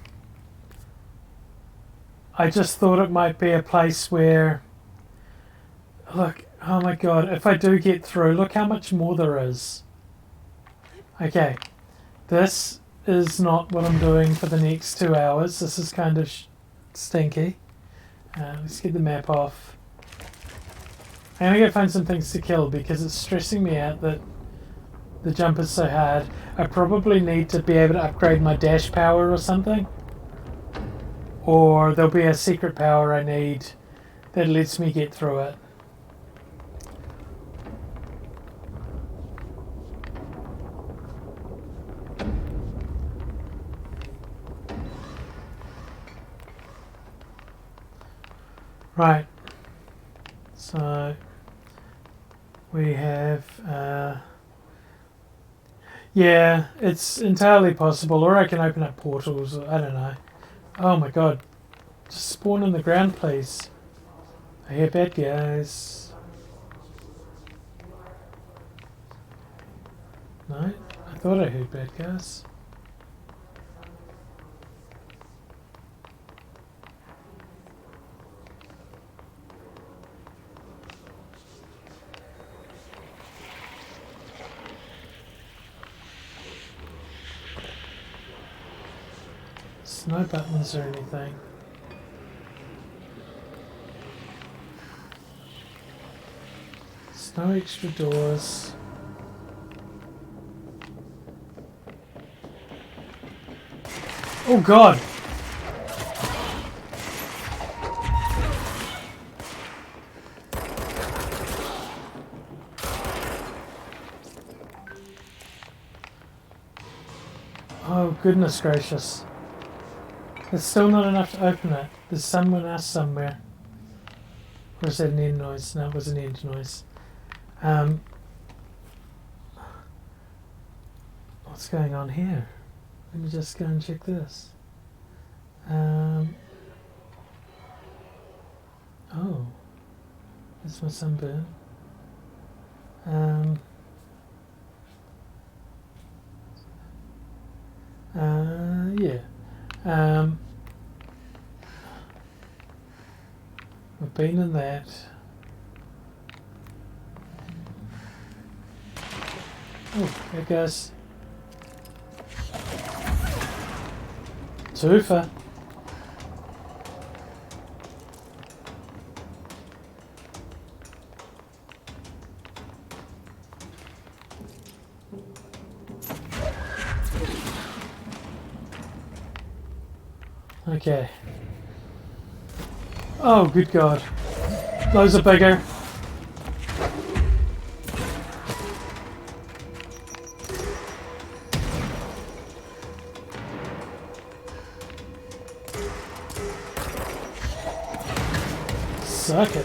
just thought it might be a place where... Look, oh my god, if I do get through, look how much more there is. Okay, this is not what I'm doing for the next 2 hours. This is kind of stinky. Let's get the map off. I'm gonna go find some things to kill because it's stressing me out that the jump is so hard. I probably need to be able to upgrade my dash power or something. Or there'll be a secret power I need that lets me get through it. Right. So we have, yeah, it's entirely possible, or I can open up portals, or I don't know. Oh my god, just spawn in the ground, please. I hear bad guys. No, I thought I heard bad guys. No buttons or anything. There's no extra doors. Oh god! Oh goodness gracious. There's still not enough to open it. There's someone else somewhere. Or is that an end noise? No, it was an end noise. What's going on here? Let me just go and check this. Oh. That's my sunburn. Yeah. We've been in that. Oh, there goes. Twofer. Okay. Oh, good God. Those are bigger. Suck it.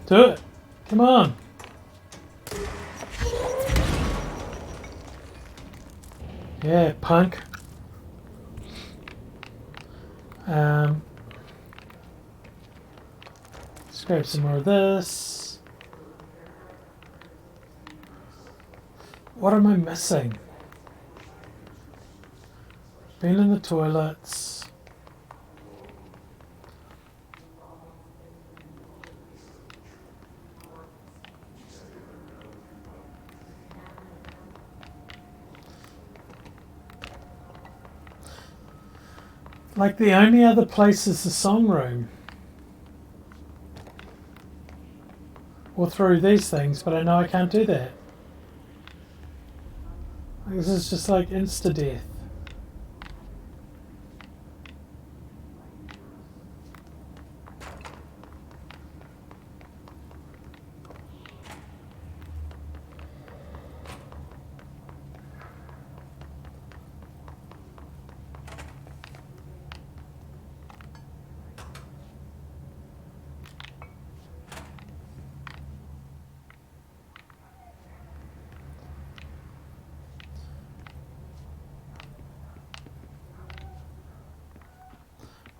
Do it. Come on. Yeah, punk. Let's grab some more of this. What am I missing? Been in the toilets. Like the only other place is the song room. Or through these things, but I know I can't do that. This is just like insta-death.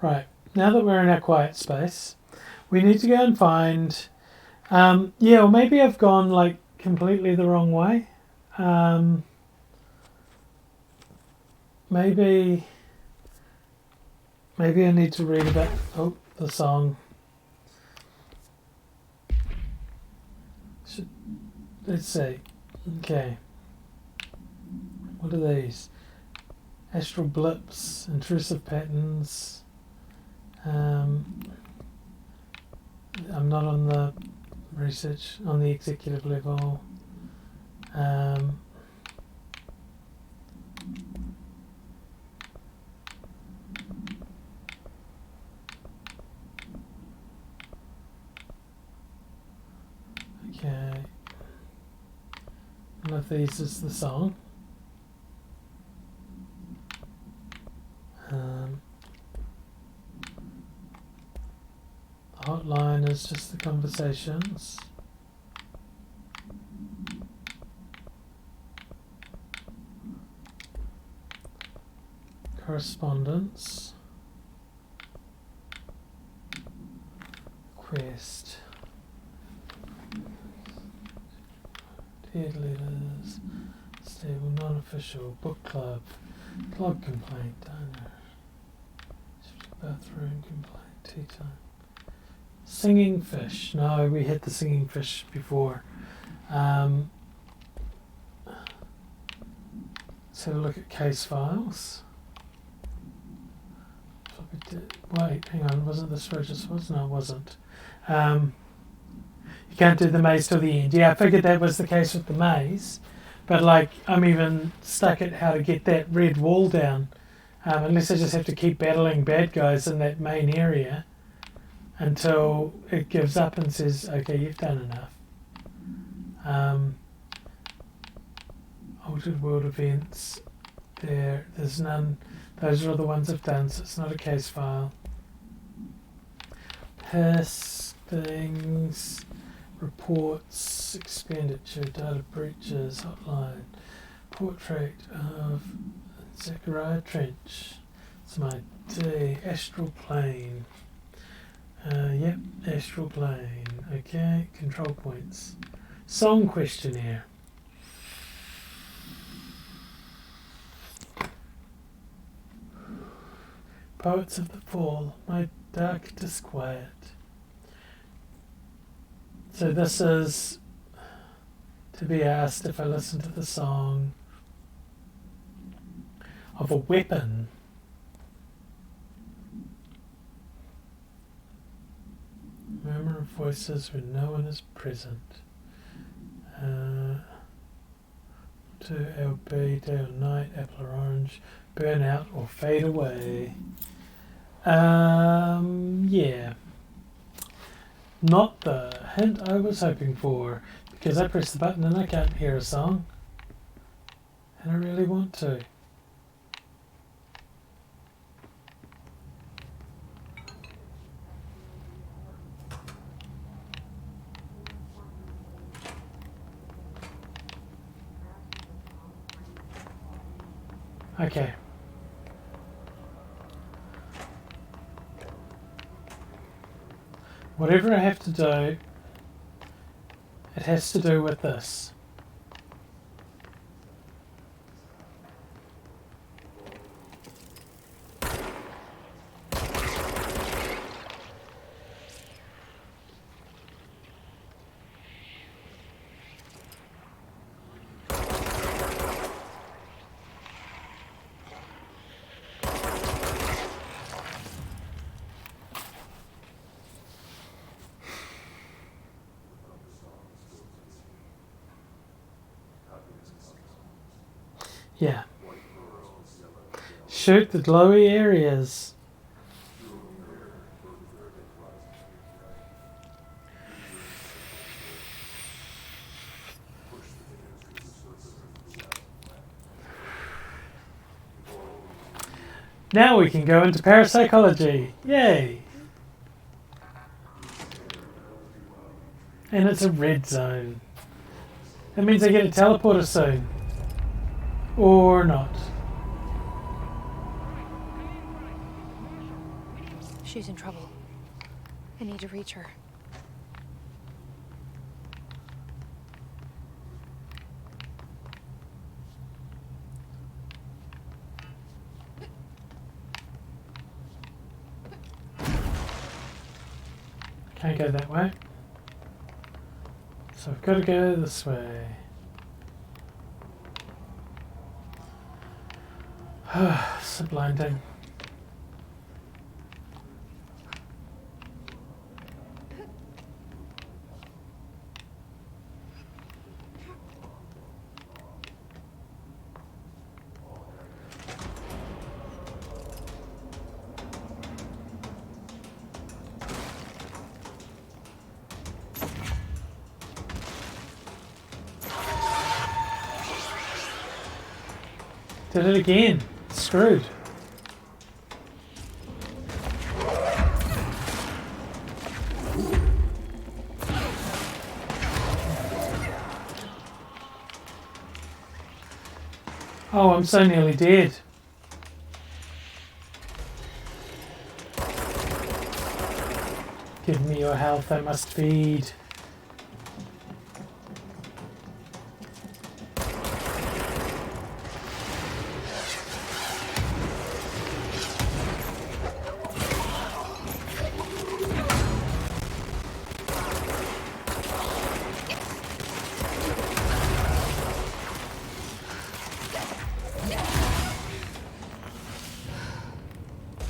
Right, now that we're in our quiet space, we need to go and find... yeah, or maybe I've gone like completely the wrong way. Maybe I need to read about the song. Let's see. Okay. What are these? Astral blips, intrusive patterns. I'm not on the research, on the executive level. Okay. One of these is the song. The hotline is just the conversations. Correspondence. Quest. Dead letters. Stable, non-official. Book club. Blog complaint. Donor. Bathroom complaint. Tea time. Singing fish. No, we had the singing fish before. Let's have a look at case files. Wait, hang on. Wasn't this where it just was? No, it wasn't. You can't do the maze till the end. Yeah, I figured that was the case with the maze. But like, I'm even stuck at how to get that red wall down. Unless I just have to keep battling bad guys in that main area until it gives up and says, okay, you've done enough. Altered world events. There's none. Those are the ones I've done, so it's not a case file. Hiss, things, reports, expenditure, data breaches, hotline, portrait of Zachariah Trench. It's my D, astral plane. Yep, astral plane. Okay, control points. Song questionnaire. Poets of the Fall, my dark disquiet. So this is to be asked if I listen to the song of a weapon. Murmur of voices when no one is present. To LB, day or night, apple or orange, burn out or fade away. Yeah. Not the hint I was hoping for, because I press the button and I can't hear a song. And I really want to. Okay. Whatever I have to do, it has to do with this. Yeah. Shoot the glowy areas. Now we can go into parapsychology. Yay! And it's a red zone. That means I get a teleporter soon. Or not. She's in trouble. I need to reach her. Can't go that way. So I've got to go this way. So blinding. Did it again. Screwed. Oh, I'm so nearly dead. Give me your health, I must feed.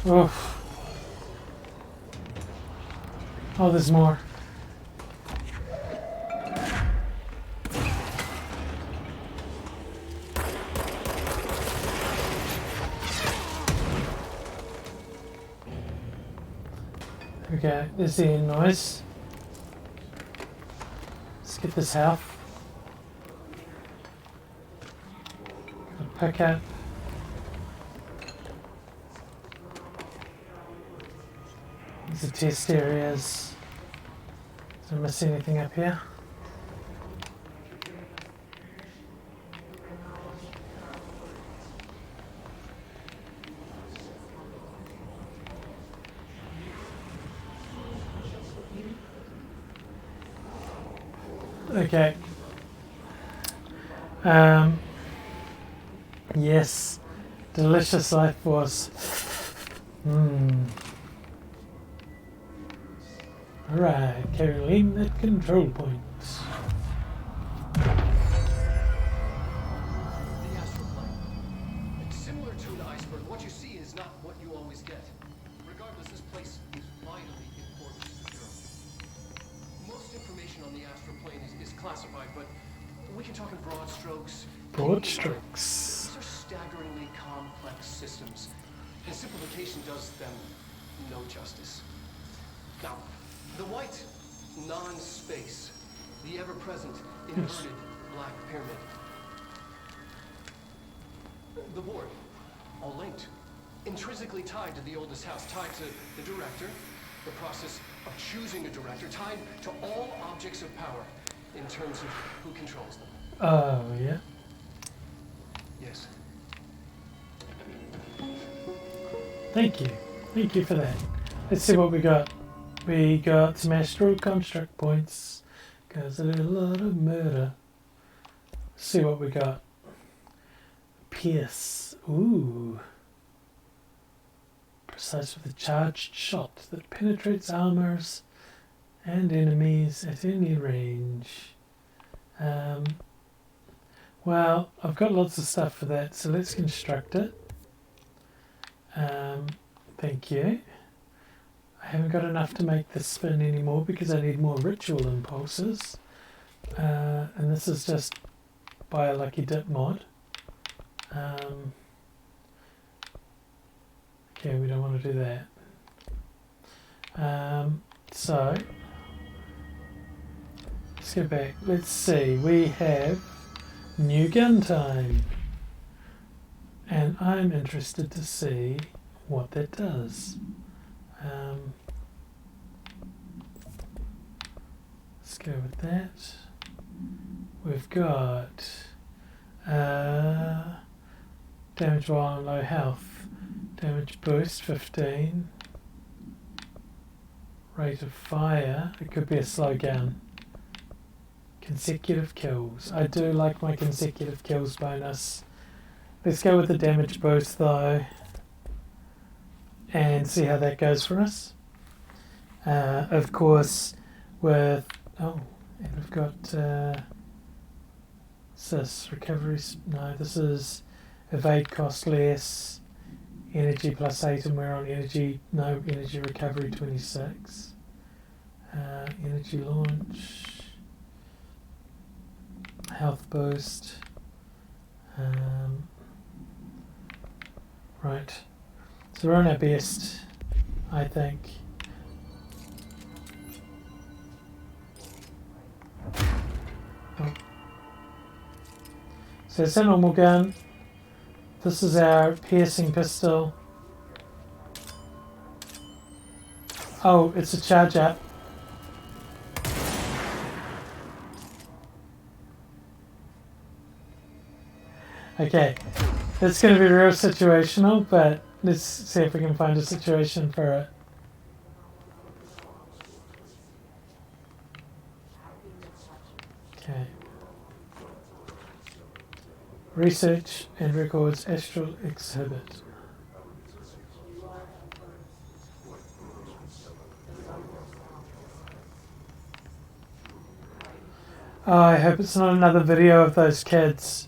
Oh. Oh, there's more. Okay, there's the noise. Let's get this health. Pick up. These are test areas. Did I miss anything up here? Okay. Yes. Delicious life force. Alright, Caroline at control point. The astral plane. It's similar to an iceberg. What you see is not what you always get. Regardless, this place is vitally important to the Bureau. Most information on the astral plane is classified, but we can talk in broad strokes. Broad strokes. These are staggeringly complex systems, and simplification does them no justice. Now, the white non-space, the ever-present inverted black pyramid. The board, all linked, intrinsically tied to the oldest house, tied to the director, the process of choosing a director, tied to all objects of power in terms of who controls them. Oh, yeah. Yes. Thank you. Thank you for that. Let's see what we got. We got some astral construct points. Cause a lot of murder. Let's see what we got. Pierce. Ooh. Precise with a charged shot that penetrates armors and enemies at any range. Well, I've got lots of stuff for that, so let's construct it. Thank you. I haven't got enough to make this spin anymore because I need more ritual impulses. And this is just by a lucky dip mod. Okay, we don't want to do that. So, let's go back. Let's see, we have new gun time. And I'm interested to see what that does. Let's go with that. We've got damage while on low health. Damage boost 15. Rate of fire. It could be a slow gun. Consecutive kills. I do like my consecutive kills bonus. Let's go with the damage boost though. And see how that goes for us. Of course, with... Oh, and we've got... what's this? Recovery... No, this is evade cost less. Energy plus 8 and we're on energy... No, energy recovery 26. Energy launch. Health boost. Right. So we're on our best, I think. Oh. So it's a normal gun. This is our piercing pistol. Oh, it's a charge up. Okay, it's going to be real situational, but let's see if we can find a situation for it. Okay. Research and records astral exhibit. Oh, I hope it's not another video of those kids.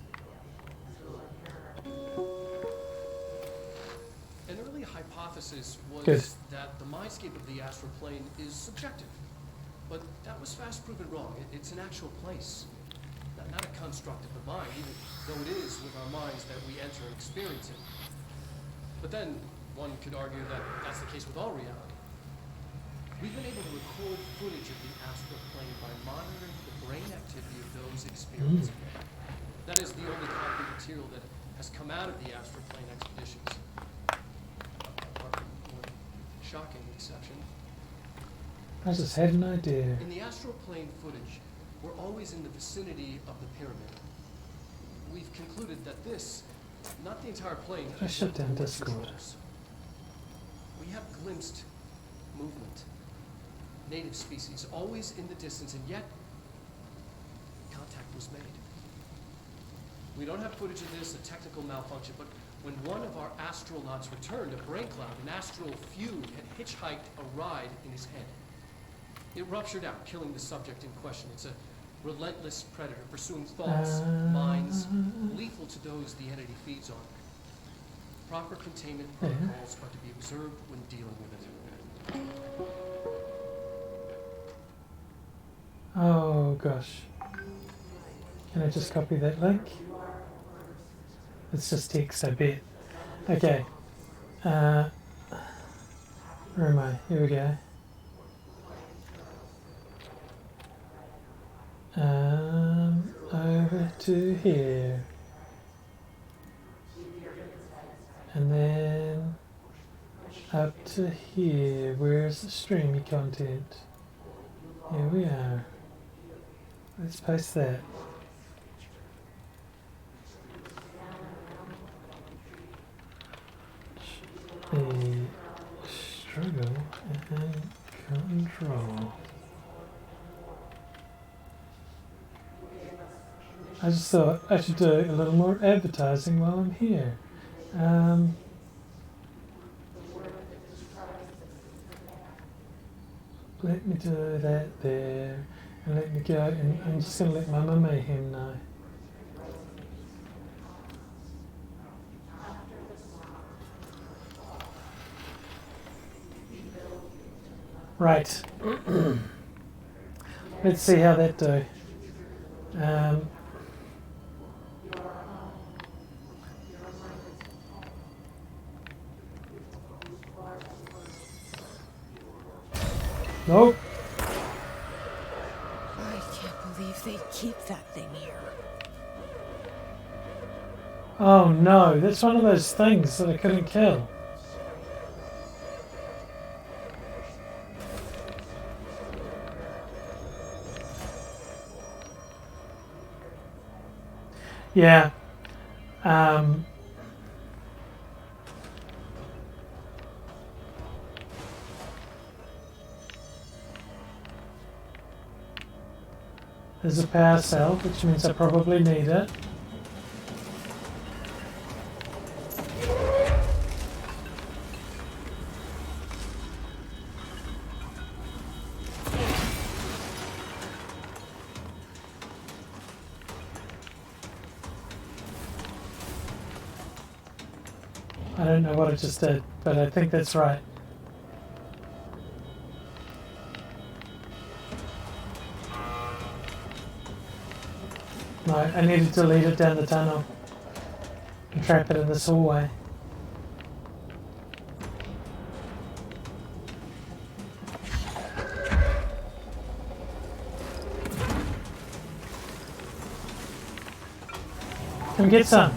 An early hypothesis was Good. that the mindscape of the astral plane is subjective. But that was fast proven wrong. It's an actual place. Not a construct of the mind, even though it is with our minds that we enter and experience it. But then, one could argue that that's the case with all reality. We've been able to record footage of the astral plane by monitoring the brain activity of those experiencing it. That is the only concrete material that has come out of the astral plane expeditions. Apart from one shocking exception. I just had an idea. In the astral plane footage, we're always in the vicinity of the pyramid. We've concluded that this, not the entire plane, I shut down what Discord. controls. We have glimpsed movement, native species, always in the distance, and yet contact was made. We don't have footage of this, a technical malfunction, but when one of our astronauts returned, a brain cloud, an astral feud, had hitchhiked a ride in his head. It ruptured out, killing the subject in question. It's a relentless predator, pursuing thoughts, minds, lethal to those the entity feeds on. Proper containment protocols are to be observed when dealing with it. Oh gosh. Can I just copy that link? It's just text, I bet. Okay. Where am I? Here we go. Over to here. And then up to here. Where's the streamy content? Here we are. Let's post that. I just thought I should do a little more advertising while I'm here. Let me do that there, and let me go, and I'm just going to let Mama Mayhem know. Right. Let's see how that do. Nope. I can't believe they keep that thing here. Oh no, that's one of those things that I couldn't kill. Yeah. There's a power cell, which means I probably need it. I don't know what I just did, but I think that's right. No, I needed to lead it down the tunnel and trap it in this hallway. Come get some.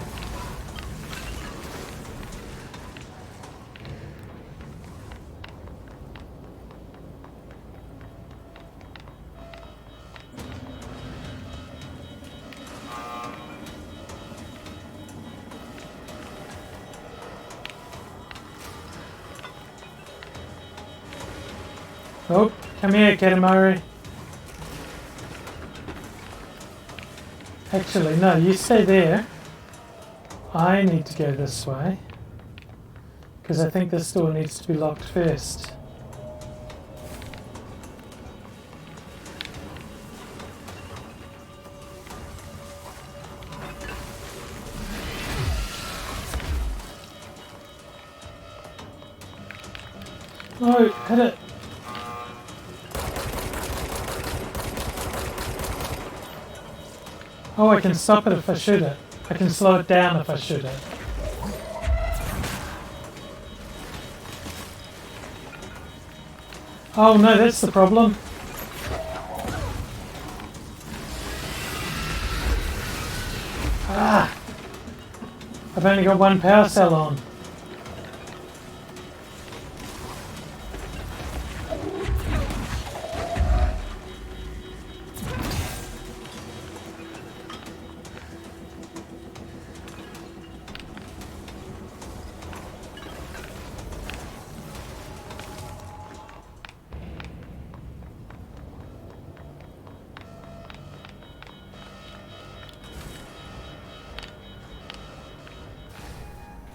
Oh, come here, Katamari. Actually, no, you stay there. I need to go this way. Because I think this door needs to be locked first. No, hit it. Oh, I can stop it if I shoot it. I can slow it down if I shoot it. Oh no, that's the problem. Ah! I've only got one power cell on.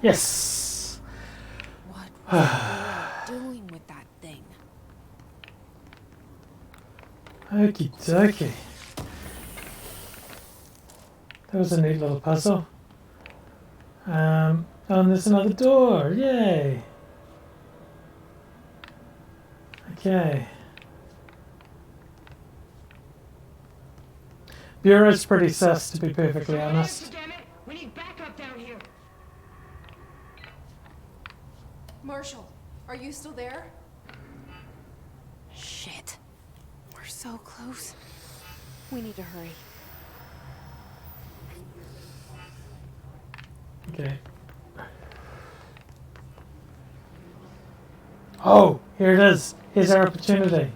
Yes! What was they doing with that thing? Okie dokie. That was a neat little puzzle. And there's another door. Yay! Okay. Bureau's pretty sus, to be perfectly honest. Damn it! We need backup down here. Marshall, are you still there? Shit. We're so close. We need to hurry. Okay. Oh, here it is. Here's our opportunity.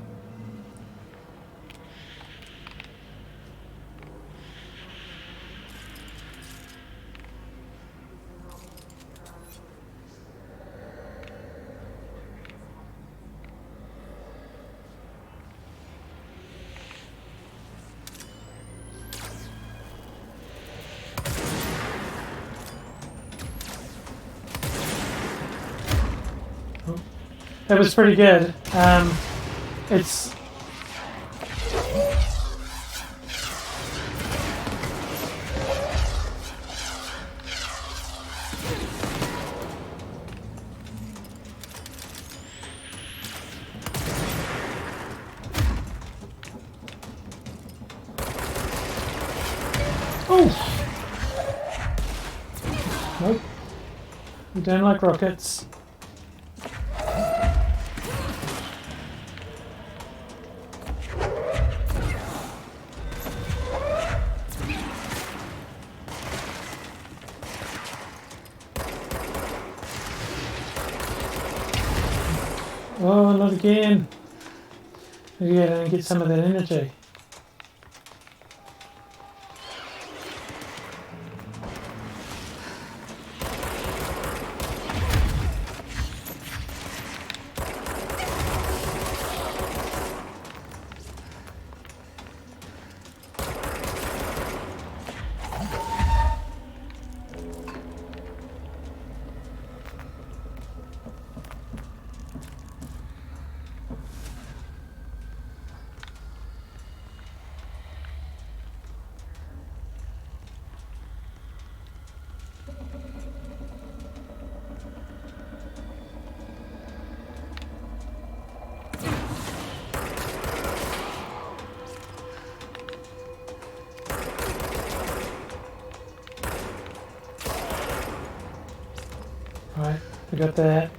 It was pretty good. It's... Oh! Nope. We don't like rockets. Oh, not again. Maybe I don't get some of that energy. Right, we got that.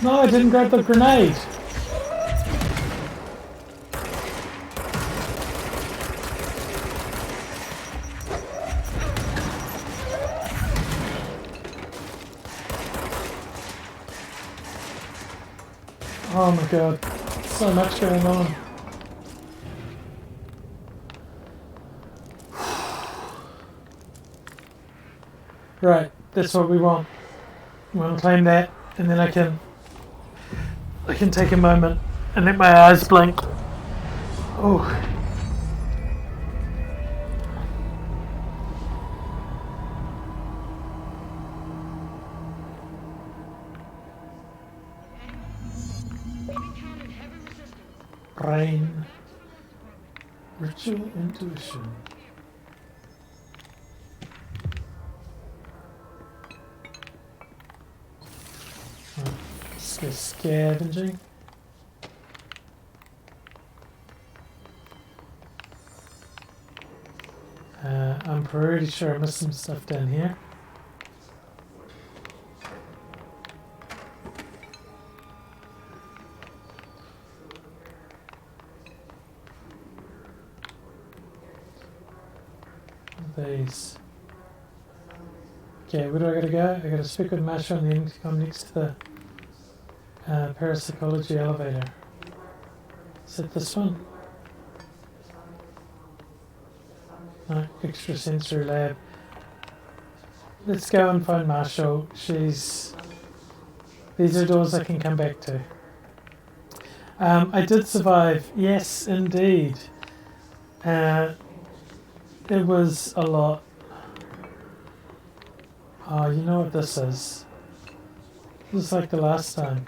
No, I didn't grab the grenade. Oh my god, so much going on. Right, that's what we want. We want to claim that, and then I can take a moment and let my eyes blink. Oh. Brain. Ritual intuition. Right, let's go scavenging. I'm pretty sure I missed some stuff down here. These. Okay, where do I gotta go? I gotta speak with Masha on the intercom next to the parapsychology elevator. Is it this one? No, extrasensory lab. Let's go and find Marshall. These are doors I can come back to. I did survive. Yes, indeed. It was a lot. Oh, you know what this is? This is like the last time.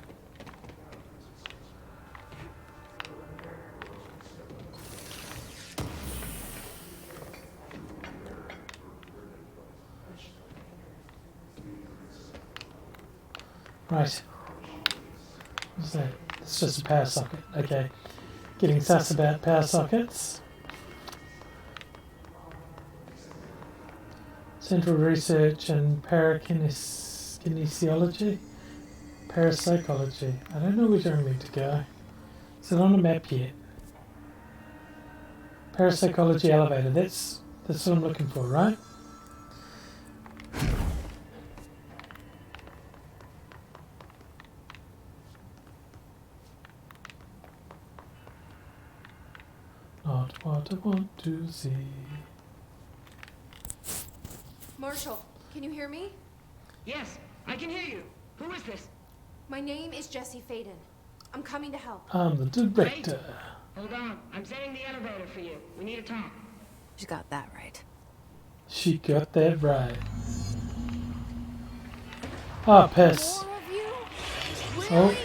Right. What's that? It's just a power socket. Okay. Getting sus about power sockets. Central research and parakinesiology. Parapsychology. I don't know which I need to go. Is it on a map yet? Parapsychology elevator. That's what I'm looking for, right? Not what I want to see. Marshall, can you hear me? Yes, I can hear you. Who is this? My name is Jessie Faden. I'm coming to help. I'm the director. Hold on. I'm setting the elevator for you. We need to talk. She's got that right. She got that right. Oh, piss. More of you? Oh.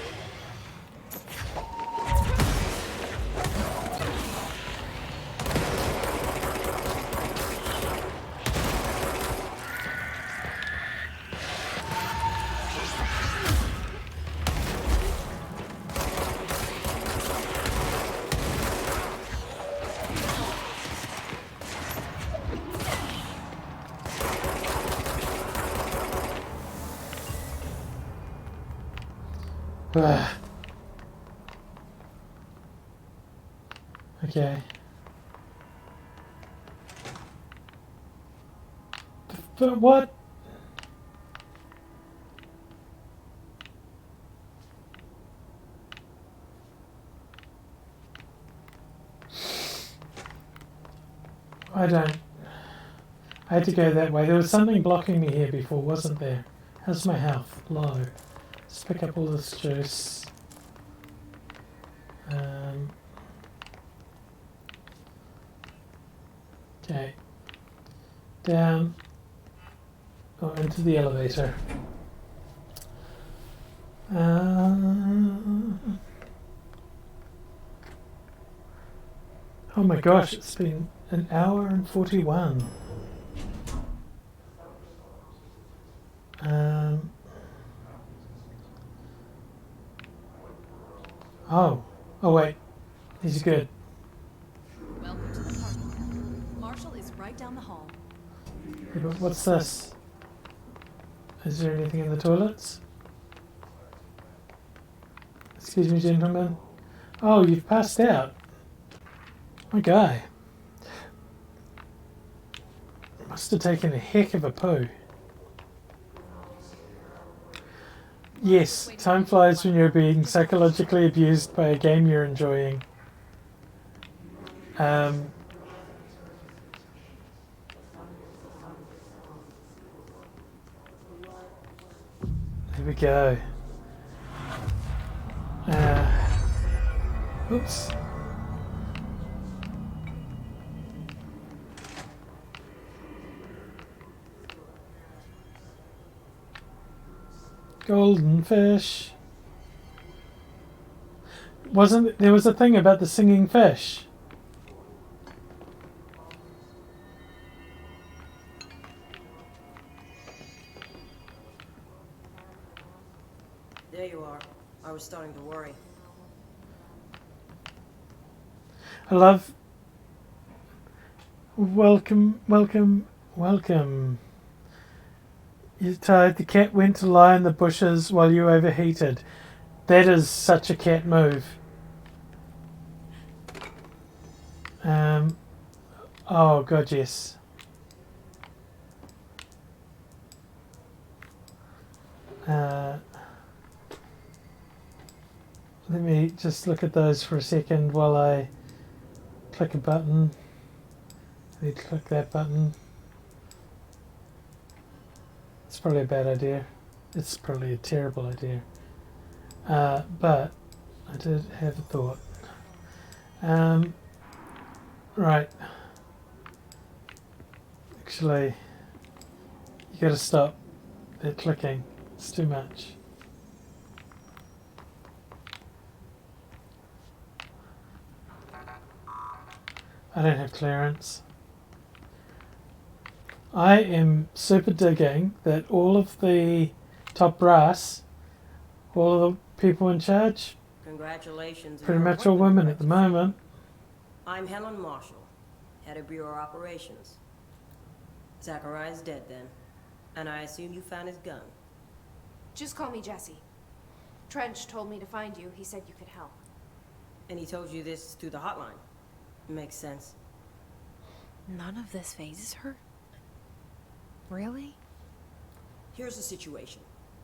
Really? Okay. But what? I had to go that way. There was something blocking me here before, wasn't there? How's my health? Low. Let's pick up all this juice. Okay. Down. Or into the elevator. Oh my gosh, it's been an hour and 41. Oh wait, he's good. Welcome to the party. Marshall is right down the hall. Yeah, but what's this? Is there anything in the toilets? Excuse me, gentlemen. Oh, you've passed out. My guy. Must have taken a heck of a poo. Yes, time flies when you're being psychologically abused by a game you're enjoying. There we go. Oops. Golden fish. There was a thing about the singing fish? There you are. I was starting to worry. I love... Welcome, welcome, welcome. You're tired. The cat went to lie in the bushes while you overheated. That is such a cat move. Oh god, yes. Let me just look at those for a second while I click a button. I need to click that button. It's probably a bad idea. It's probably a terrible idea. But I did have a thought. Right. Actually, you gotta stop that clicking. It's too much. I don't have clearance. I am super digging that all of the top brass, all of the people in charge, Congratulations. pretty much all women at the moment. I'm Helen Marshall, head of Bureau Operations. Zachariah's dead then, and I assume you found his gun. Just call me Jessie. Trench told me to find you. He said you could help. And he told you this through the hotline. Makes sense. None of this phases her? Really? Here's the situation.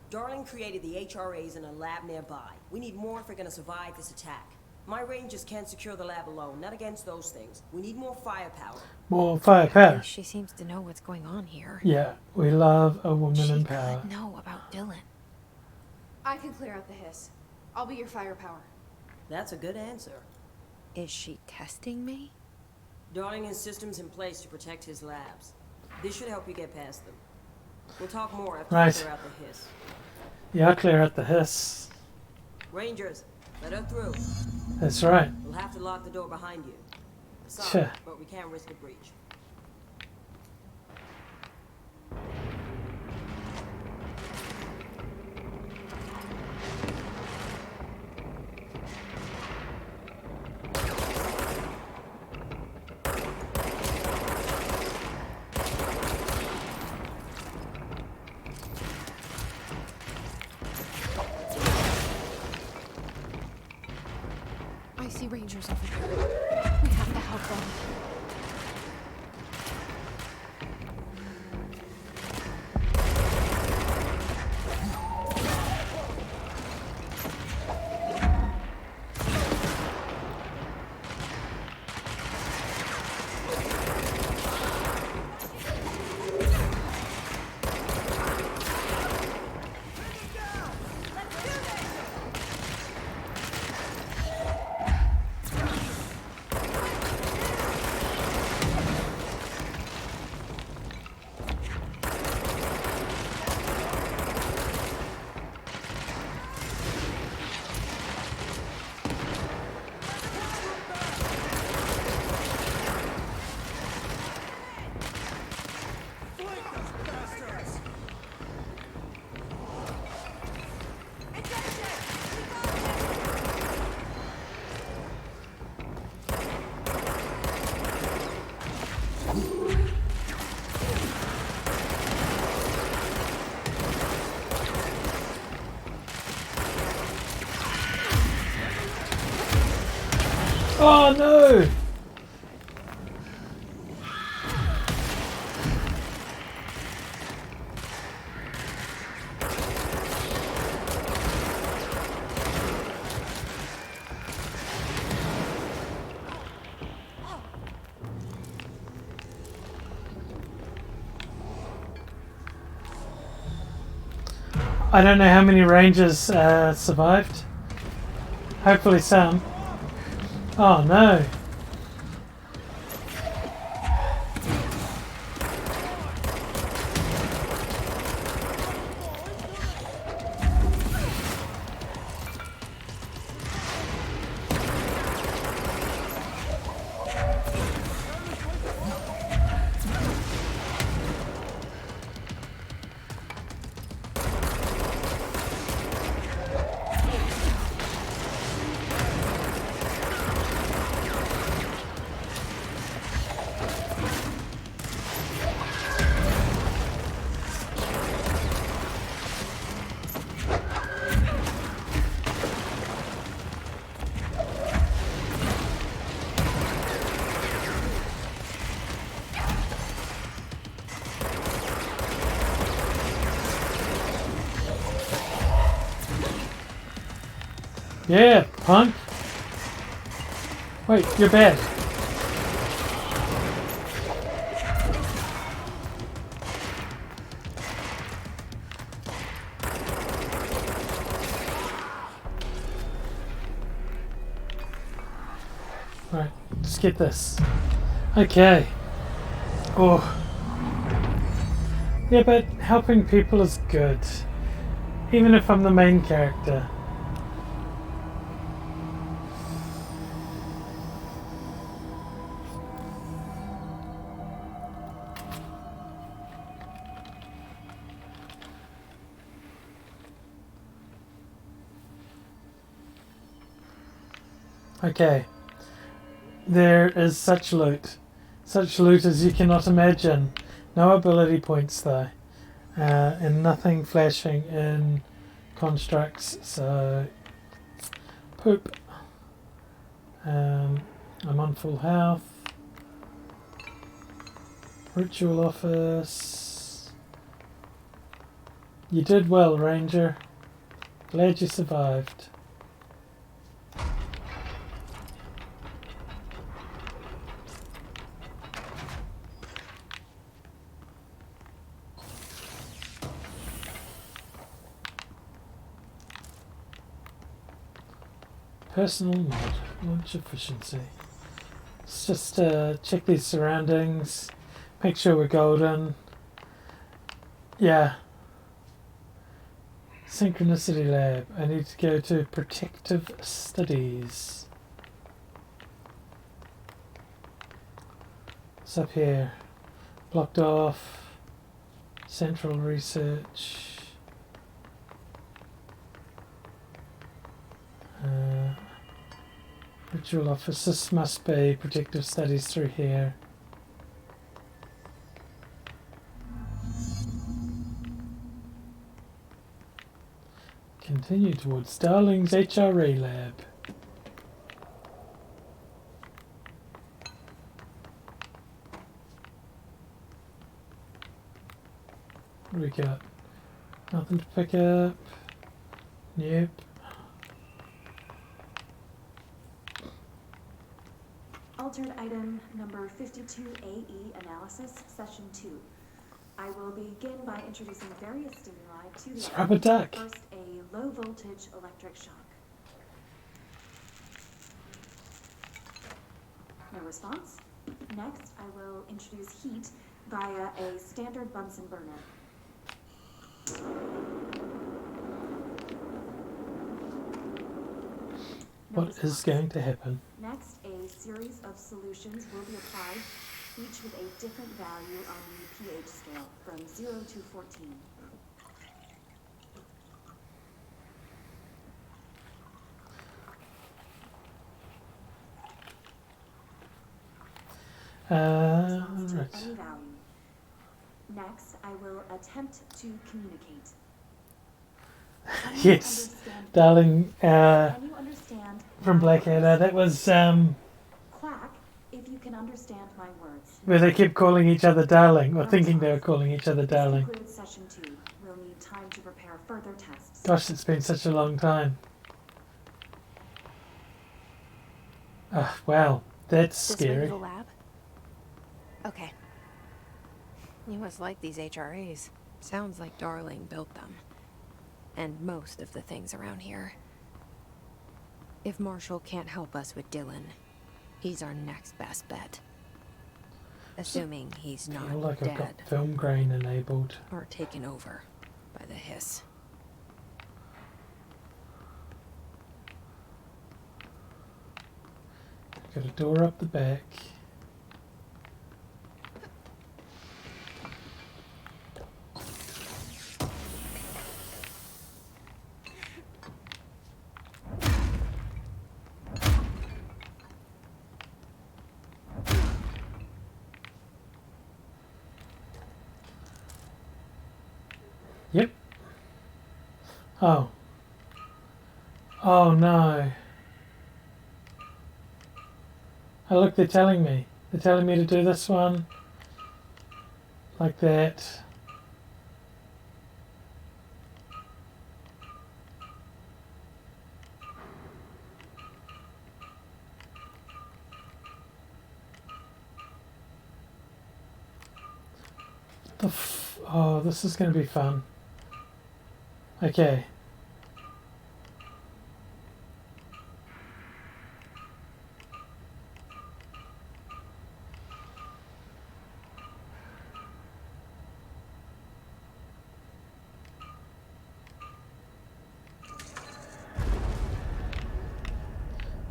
Darling created the HRAs in a lab nearby. We need more if we're gonna survive this attack. My rangers can't secure the lab alone, not against those things. We need more firepower. More firepower. She seems to know what's going on here. Yeah, we love a woman She in power. could know about Dylan. I can clear out the hiss. I'll be your firepower. That's a good answer. Is she testing me? Darling has systems in place to protect his labs. This should help you get past them. We'll talk more after we clear out the hiss. Yeah, I'll clear out the hiss. Rangers, let her through. That's right. We'll have to lock the door behind you. Sorry, Sure. but we can't risk a breach. I see rangers over there. We have to help them. Oh no! I don't know how many rangers survived. Hopefully some. Oh no. Yeah, punk. Wait, you're bad. Right, let's get this. Okay. Oh. Yeah, but helping people is good. Even if I'm the main character. Okay. There is such loot. Such loot as you cannot imagine. No ability points though. And nothing flashing in constructs, so poop. I'm on full health. Ritual office. You did well, Ranger. Glad you survived. Personal mod, launch efficiency. Let's just check these surroundings, make sure we're golden. Yeah. Synchronicity lab. I need to go to protective studies. What's up here? Blocked off. Central research. Ritual office. This must be protective studies through here. Continue towards Starling's HRA lab. What do we got? Nothing to pick up. Nope. Altered item number 52AE analysis, session 2. I will begin by introducing various stimuli to the Rubber duck. First, a low voltage electric shock. No response. Next, I will introduce heat via a standard Bunsen burner. What is going to happen? Next, a series of solutions will be applied, each with a different value on the pH scale, from 0 to 14. Right. Any value. Next, I will attempt to communicate. Yes, darling. Can you understand From Blackadder. That was quack if you can understand my words. where they kept calling each other darling, or thinking they were calling each other darling. This concludes session 2. We'll need time to prepare further tests. Gosh, it's been such a long time. Wow, that's This way to scary. the lab? Okay. You must like these HRAs. Sounds like Darling built them. And most of the things around here. If Marshall can't help us with Dylan, he's our next best bet. Assuming he's I not feel like I've dead got film grain enabled. or taken over by the hiss. Got a door up the back. Yep. Oh. Oh no. Oh look, they're telling me. They're telling me to do this one. Like that. Oh, this is going to be fun. Okay.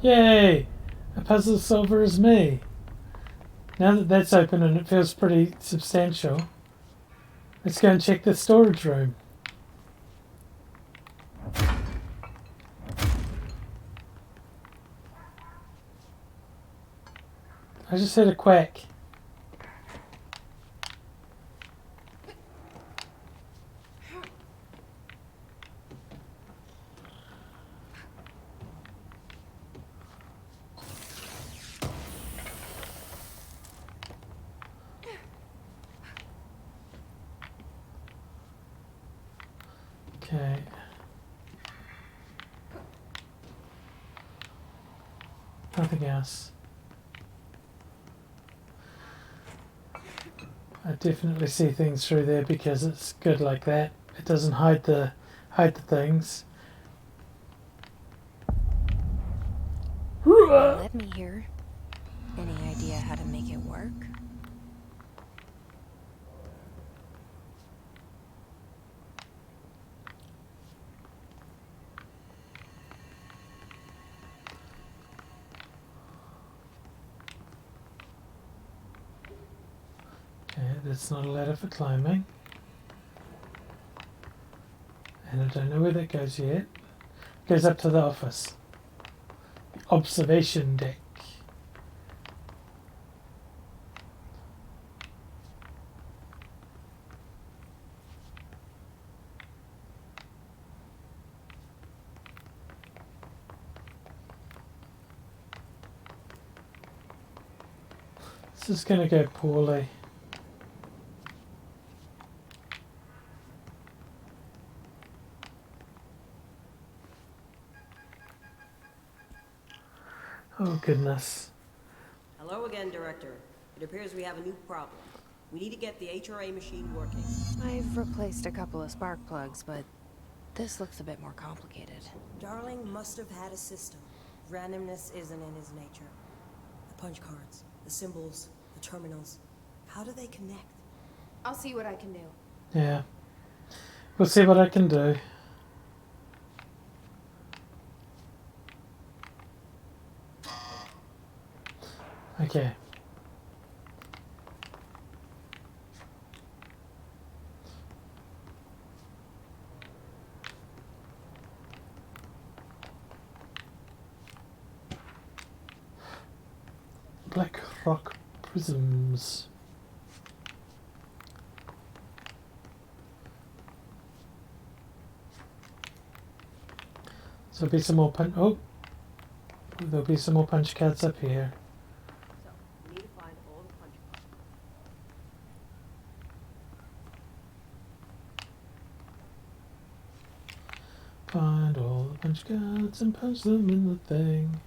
Yay! A puzzle solver is me. Now that that's open and it feels pretty substantial, let's go and check the storage room. I just heard a quack. Okay. Nothing else. I definitely see things through there because it's good like that. It doesn't hide the things. Let me hear. Any idea how to make it work? Okay, that's not a ladder for climbing. And I don't know where that goes yet. It goes up to the office. Observation deck. This is going to go poorly. Oh goodness. Hello again, Director. It appears we have a new problem. We need to get the HRA machine working. I've replaced a couple of spark plugs, but this looks a bit more complicated. Darling must have had a system. Randomness isn't in his nature. The punch cards, the symbols, the terminals. How do they connect? I'll see what I can do. Yeah. We'll see what I can do. Okay. Black rock prisms. So there'll be some more punch. Oh, there'll be some more punch cards up here. So, we need to find all the punch cards. Find all the punch cards and punch them in the thing.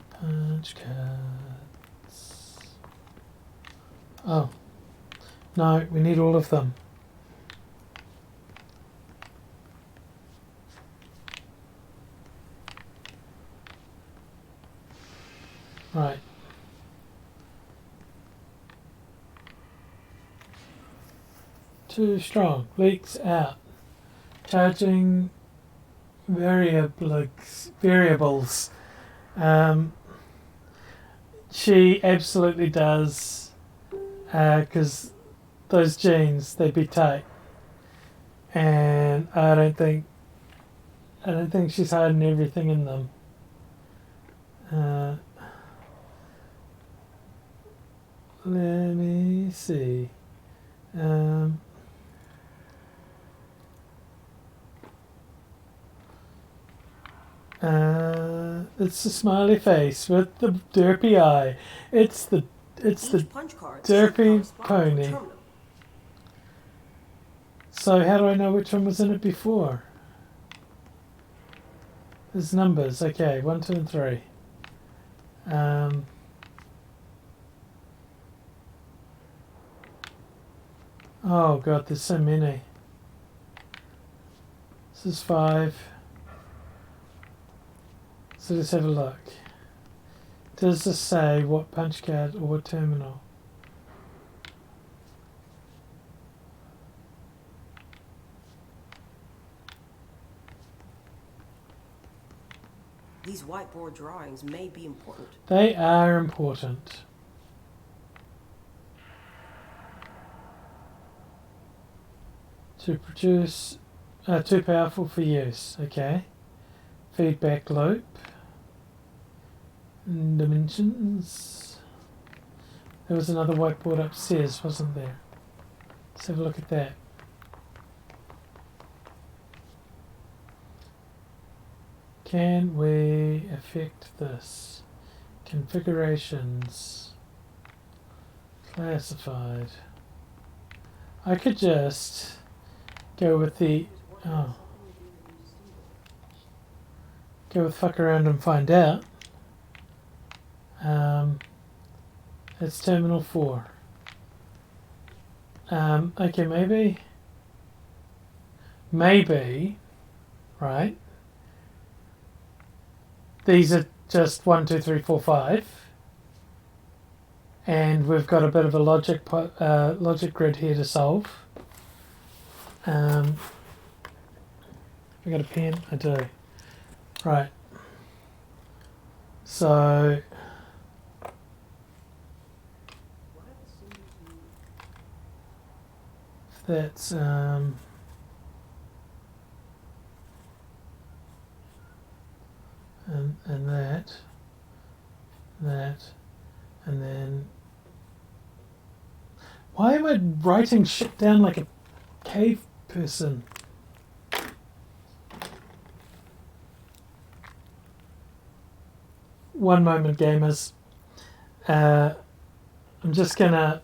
Punch cards. Oh. No, we need all of them. Right. Too strong. Leaks out. Charging variables. She absolutely does. Because those jeans, they'd be tight. And I don't think she's hiding everything in them. Let me see. It's the smiley face with the derpy eye. It's the punch card derpy pony. So how do I know which one was in it before? There's numbers. Okay, 1, 2, and 3. Oh god, there's so many. This is 5. So let's have a look. Does this say what punch card or what terminal? These whiteboard drawings may be important. They are important. To produce, too powerful for use. Okay. Feedback loop. Dimensions. There was another whiteboard upstairs, wasn't there? Let's have a look at that. Can we affect this? Configurations. Classified. I could just go with the... Oh. Go with fuck around and find out. It's Terminal 4. Okay, maybe, right? These are just 1, 2, 3, 4, 5. And we've got a bit of a logic grid here to solve. I got a pen? I do. Right. So that's and that, and then why am I writing shit down like a cave person? One moment, gamers. I'm just gonna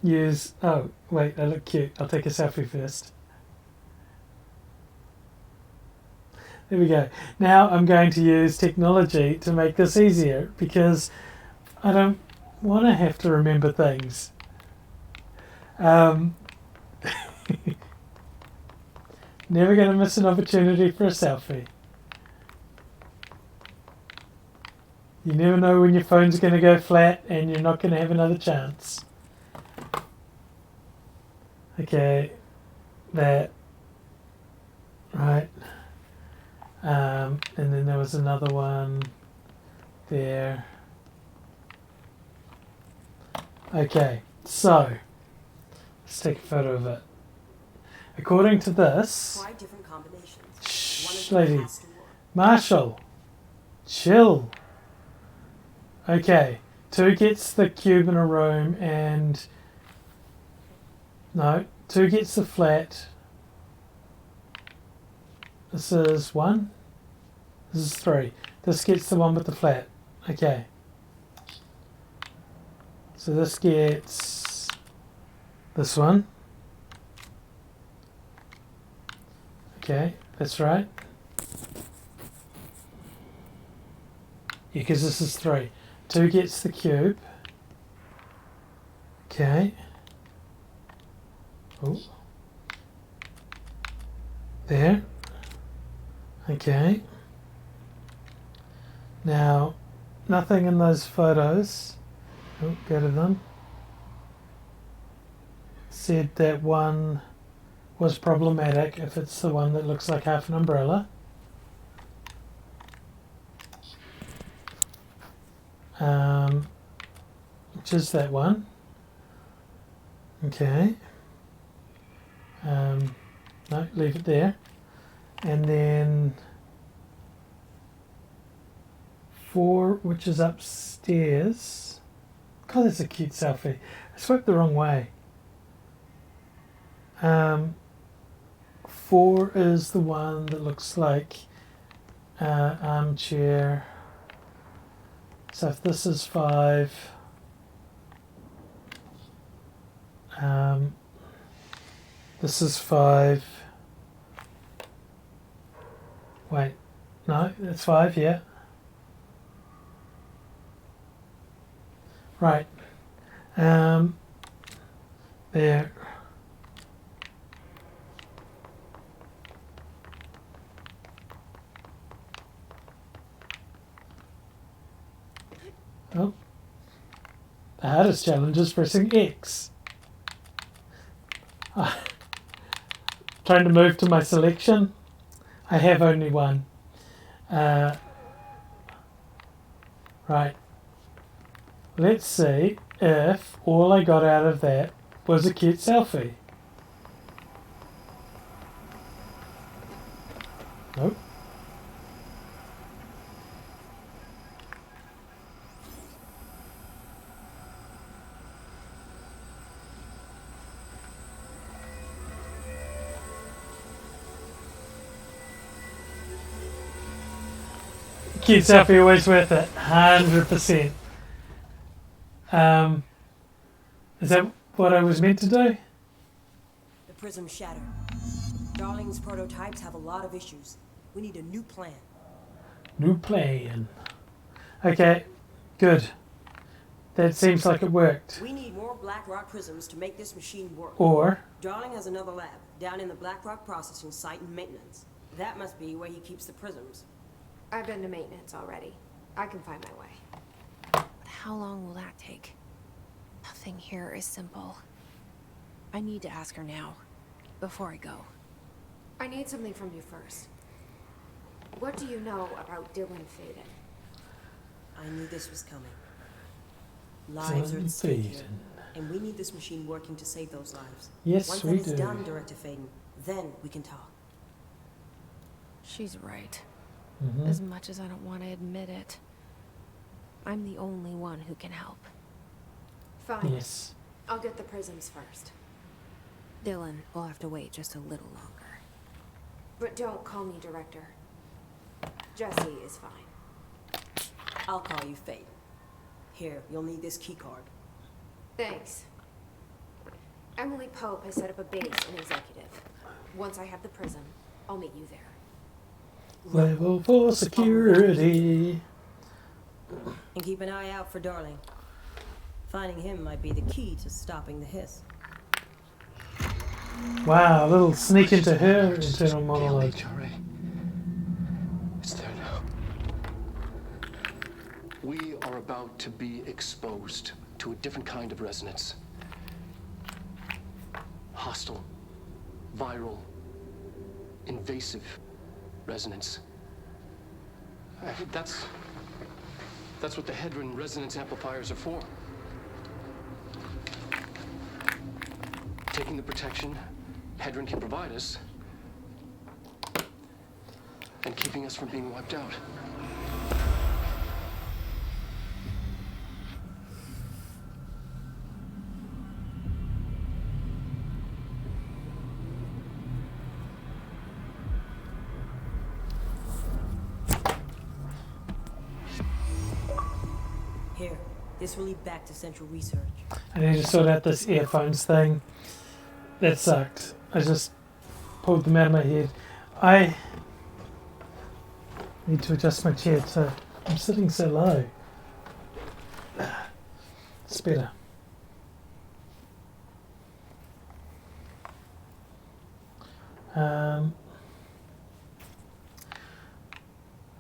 use... Oh, wait, I look cute. I'll take a selfie first. There we go. Now I'm going to use technology to make this easier because I don't want to have to remember things. Never going to miss an opportunity for a selfie. You never know when your phone's going to go flat and you're not going to have another chance. Okay, that, right. And then there was another one there. Okay, so let's take a photo of it. According to this, Try different combinations. shh, lady, Marshall, chill. Okay, 2 gets the cube in a room and... No, 2 gets the flat. This is 1. This is 3. This gets the one with the flat. Okay. So this gets this one. Okay, that's right. Yeah, because this is 3. 2 gets the cube. Okay. Oh. There. Okay. Now, nothing in those photos. Oh, go to them. Said that one was problematic if it's the one that looks like half an umbrella. Which is that one. Okay. No, leave it there. And then 4, which is upstairs. God, that's a cute selfie. I swiped the wrong way. 4 is the one that looks like armchair. So if this is 5, this is 5. Wait, no, that's 5, yeah. Right. There. Oh. The hardest challenge is pressing X. Trying to move to my selection. I have only one. Right. Let's see if all I got out of that was a cute selfie. Nope. Cute selfie, always worth it. 100%. Is that what I was meant to do? prism shattered. Darling's prototypes have a lot of issues. We need a new plan. New plan. Okay, good. That seems like it worked. We need more Blackrock prisms to make this machine work. Or, Darling has another lab, down in the Blackrock processing site in maintenance. That must be where he keeps the prisms. I've been to maintenance already. I can find my way. But how long will that take? Nothing here is simple. I need to ask her now, before I go. I need something from you first. What do you know about Dylan Faden? I knew this was coming. Lives are at stake here, Faden. and we need this machine working to save those lives. Yes, Once we that is do. done, Director Faden, then we can talk. She's right. Mhm. As much as I don't want to admit it, I'm the only one who can help. Fine. Yes. I'll get the prisms first. Dylan will have to wait just a little longer. But don't call me Director. Jesse is fine. I'll call you Faden. Here, you'll need this keycard. Thanks. Emily Pope has set up a base in Executive. Once I have the prism, I'll meet you there. Level 4 security. And keep an eye out for Darling. Finding him might be the key to stopping the hiss. Wow, a little sneak into her internal monologue. HRA. It's there now. We are about to be exposed to a different kind of resonance. Hostile, viral, invasive resonance. That's what the Hedron resonance amplifiers are for. Taking the protection Hedron can provide us and keeping us from being wiped out. Here, this will lead back to Central Research. I need to sort out this earphones thing. That sucked. I just pulled them out of my head. I need to adjust my chair so I'm sitting so low. It's better.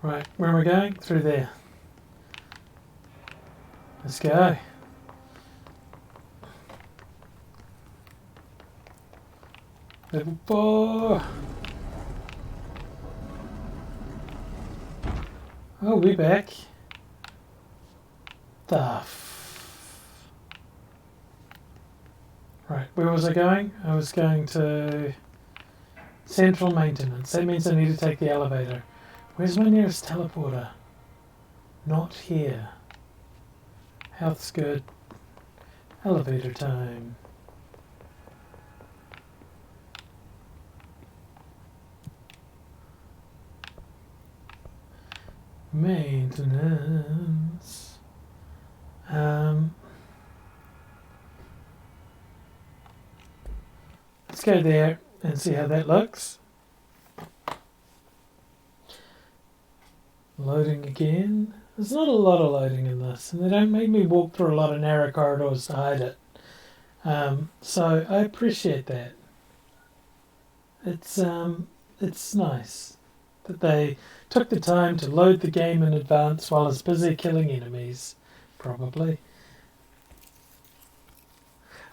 Right, where am I going? Through there. Let's go. Level 4. Oh, we're back. Right, where was I going? I was going to central maintenance. That means I need to take the elevator. Where's my nearest teleporter? Not here. Health's good. Elevator time. Maintenance. Let's go there and see how that looks. Loading again. There's not a lot of loading in this, and they don't make me walk through a lot of narrow corridors to hide it. So I appreciate that. It's nice that they took the time to load the game in advance while it's busy killing enemies, probably.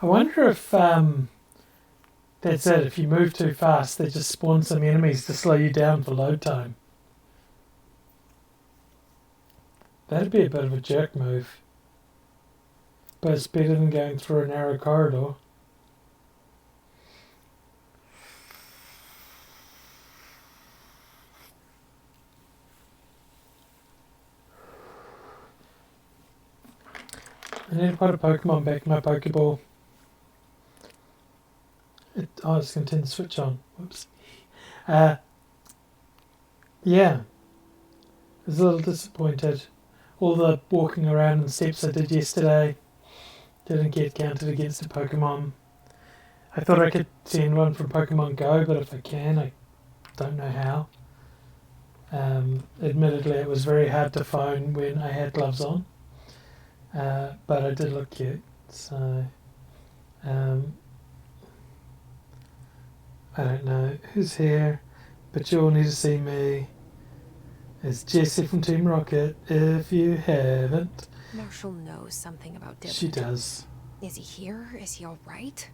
I wonder if that's it. If you move too fast, they just spawn some enemies to slow you down for load time. That'd be a bit of a jerk move. But it's better than going through a narrow corridor. I need to put a Pokemon back in my Pokeball. It's going to turn the switch on. Whoops. Yeah. I was a little disappointed. All the walking around and steps I did yesterday didn't get counted against a Pokemon. I thought I could send one from Pokemon Go, but if I can, I don't know how. Admittedly, it was very hard to phone when I had gloves on, but I did look cute, so I don't know who's here, but you all need to see me. It's Jessie from Team Rocket, if you haven't. Marshall knows something about Dylan. She does. Is he here? Is he alright?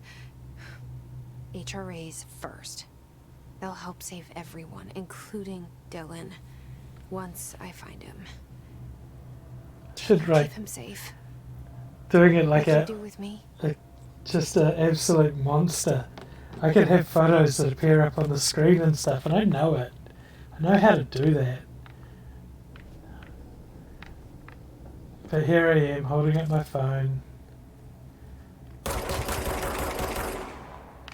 HRAs first. They'll help save everyone, including Dylan, once I find him. Should right. Keep him safe. Doing it like What do you do with me? just an absolute monster. I could have photos that appear up on the screen and stuff, and I know it. I know how to do that. But here I am, holding up my phone.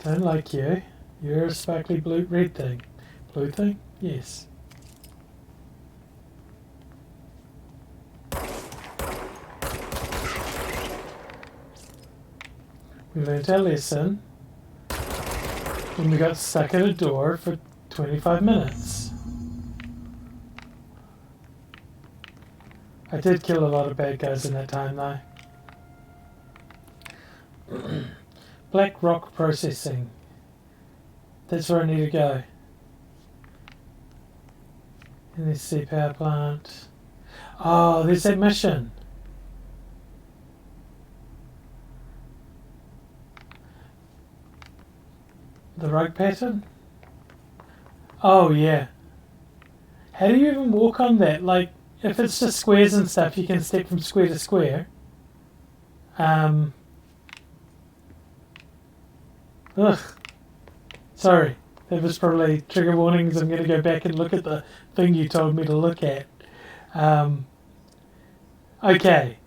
Don't like you. You're a sparkly blue red thing. Blue thing? Yes. We learnt our lesson when we got stuck at a door for 25 minutes. I did kill a lot of bad guys in that time though. Black rock processing. That's where I need to go. NSC power plant. Oh, there's that mission. The rug pattern? Oh yeah. How do you even walk on that? Like, if it's just squares and stuff, you can step from square to square. Ugh. Sorry. That was probably trigger warnings. I'm going to go back and look at the thing you told me to look at. Okay.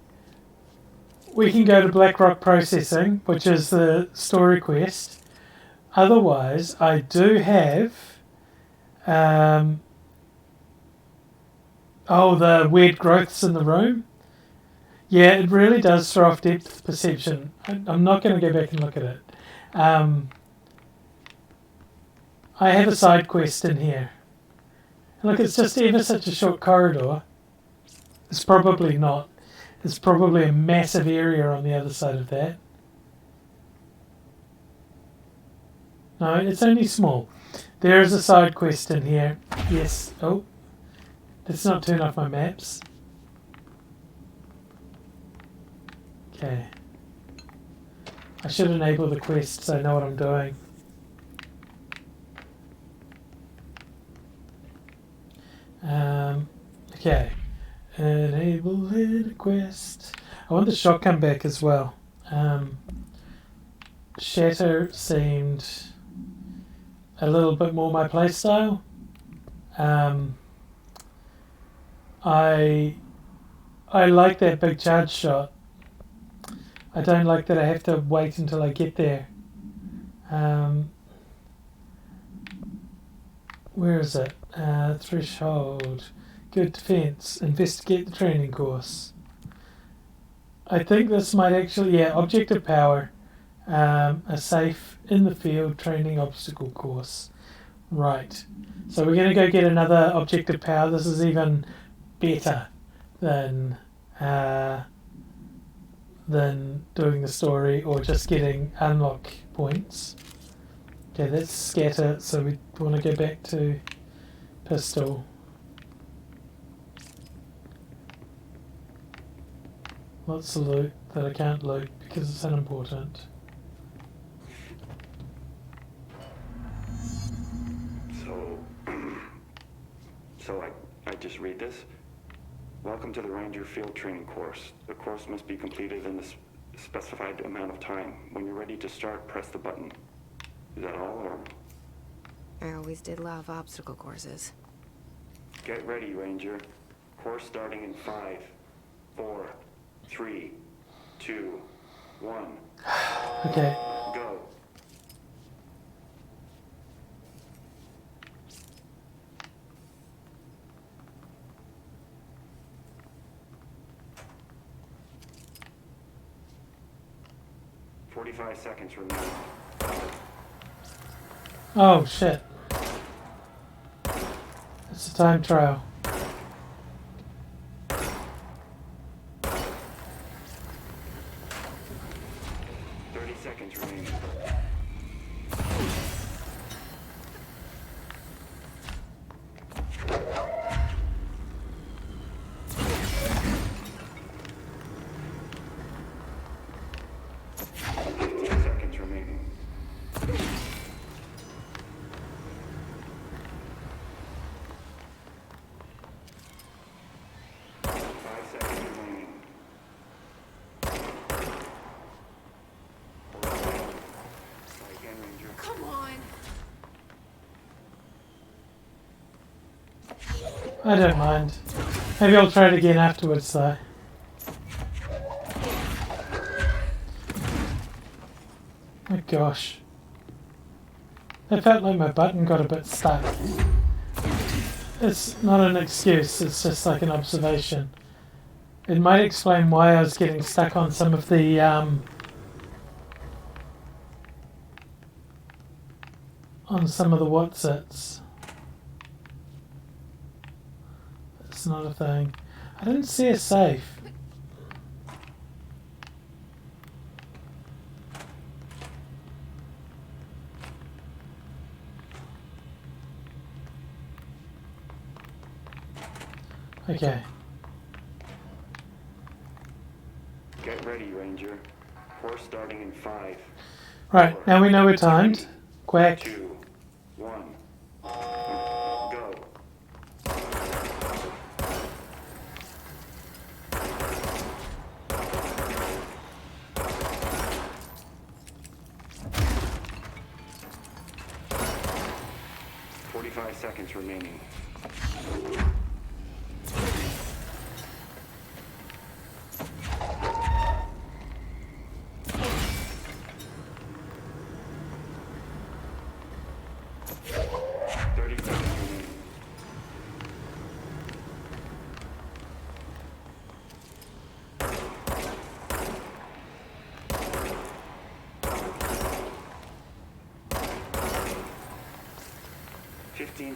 We can go to Black Rock Processing, which is the story quest. Otherwise, I do have... the weird growths in the room. Yeah, it really does throw off depth perception. I'm not going to go back and look at it. I have a side quest in here. Look, it's just ever such a short corridor. It's probably not. It's probably a massive area on the other side of that. No, it's only small. There is a side quest in here. Yes. Oh. Let's not turn off my maps. Okay. I should enable the quest so I know what I'm doing. Okay. Enable the quest. I want the shotgun back as well. Shatter seemed a little bit more my playstyle. I like that big charge shot. I don't like that I have to wait until I get there. Where is it? Threshold. Good defense. Investigate the training course. I think this might actually... Yeah, objective power. A safe in the field training obstacle course. Right. So we're going to go get another objective power. This is even better than doing the story or just getting unlock points. Okay, that's scatter, so we want to go back to pistol. Lots of loot that I can't loot because it's unimportant. So I just read this. Welcome to the Ranger Field Training course. The course must be completed in the specified amount of time. When you're ready to start, press the button. Is that all, or? I always did love obstacle courses. Get ready, Ranger. Course starting in 5, 4, 3, 2, 1. Okay. Go. "45 seconds remain." Oh shit. It's a time trial. Seconds remaining. Seconds remaining. 5 seconds remaining. Come on. I don't mind. Maybe I'll try it again afterwards though. Oh gosh. It felt like my button got a bit stuck. It's not an excuse, it's just like an observation. It might explain why I was getting stuck on some of the what's-its. It's not a thing. I didn't see a safe. Okay. Get ready, Ranger. Course starting in 5. Right, now we know we're timed. Quick. 2, 1. Go. "45 seconds remaining.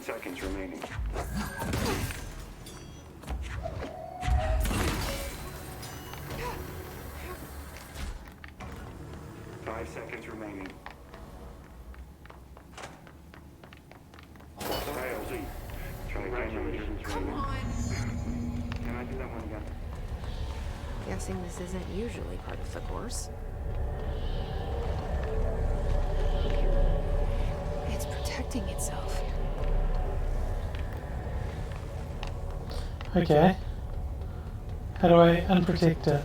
Seconds remaining. 5 seconds remaining. Failed. Try again. Come on. Can I do that one again? Guessing this isn't usually part of the course. It's protecting itself. Okay. How do I unprotect it?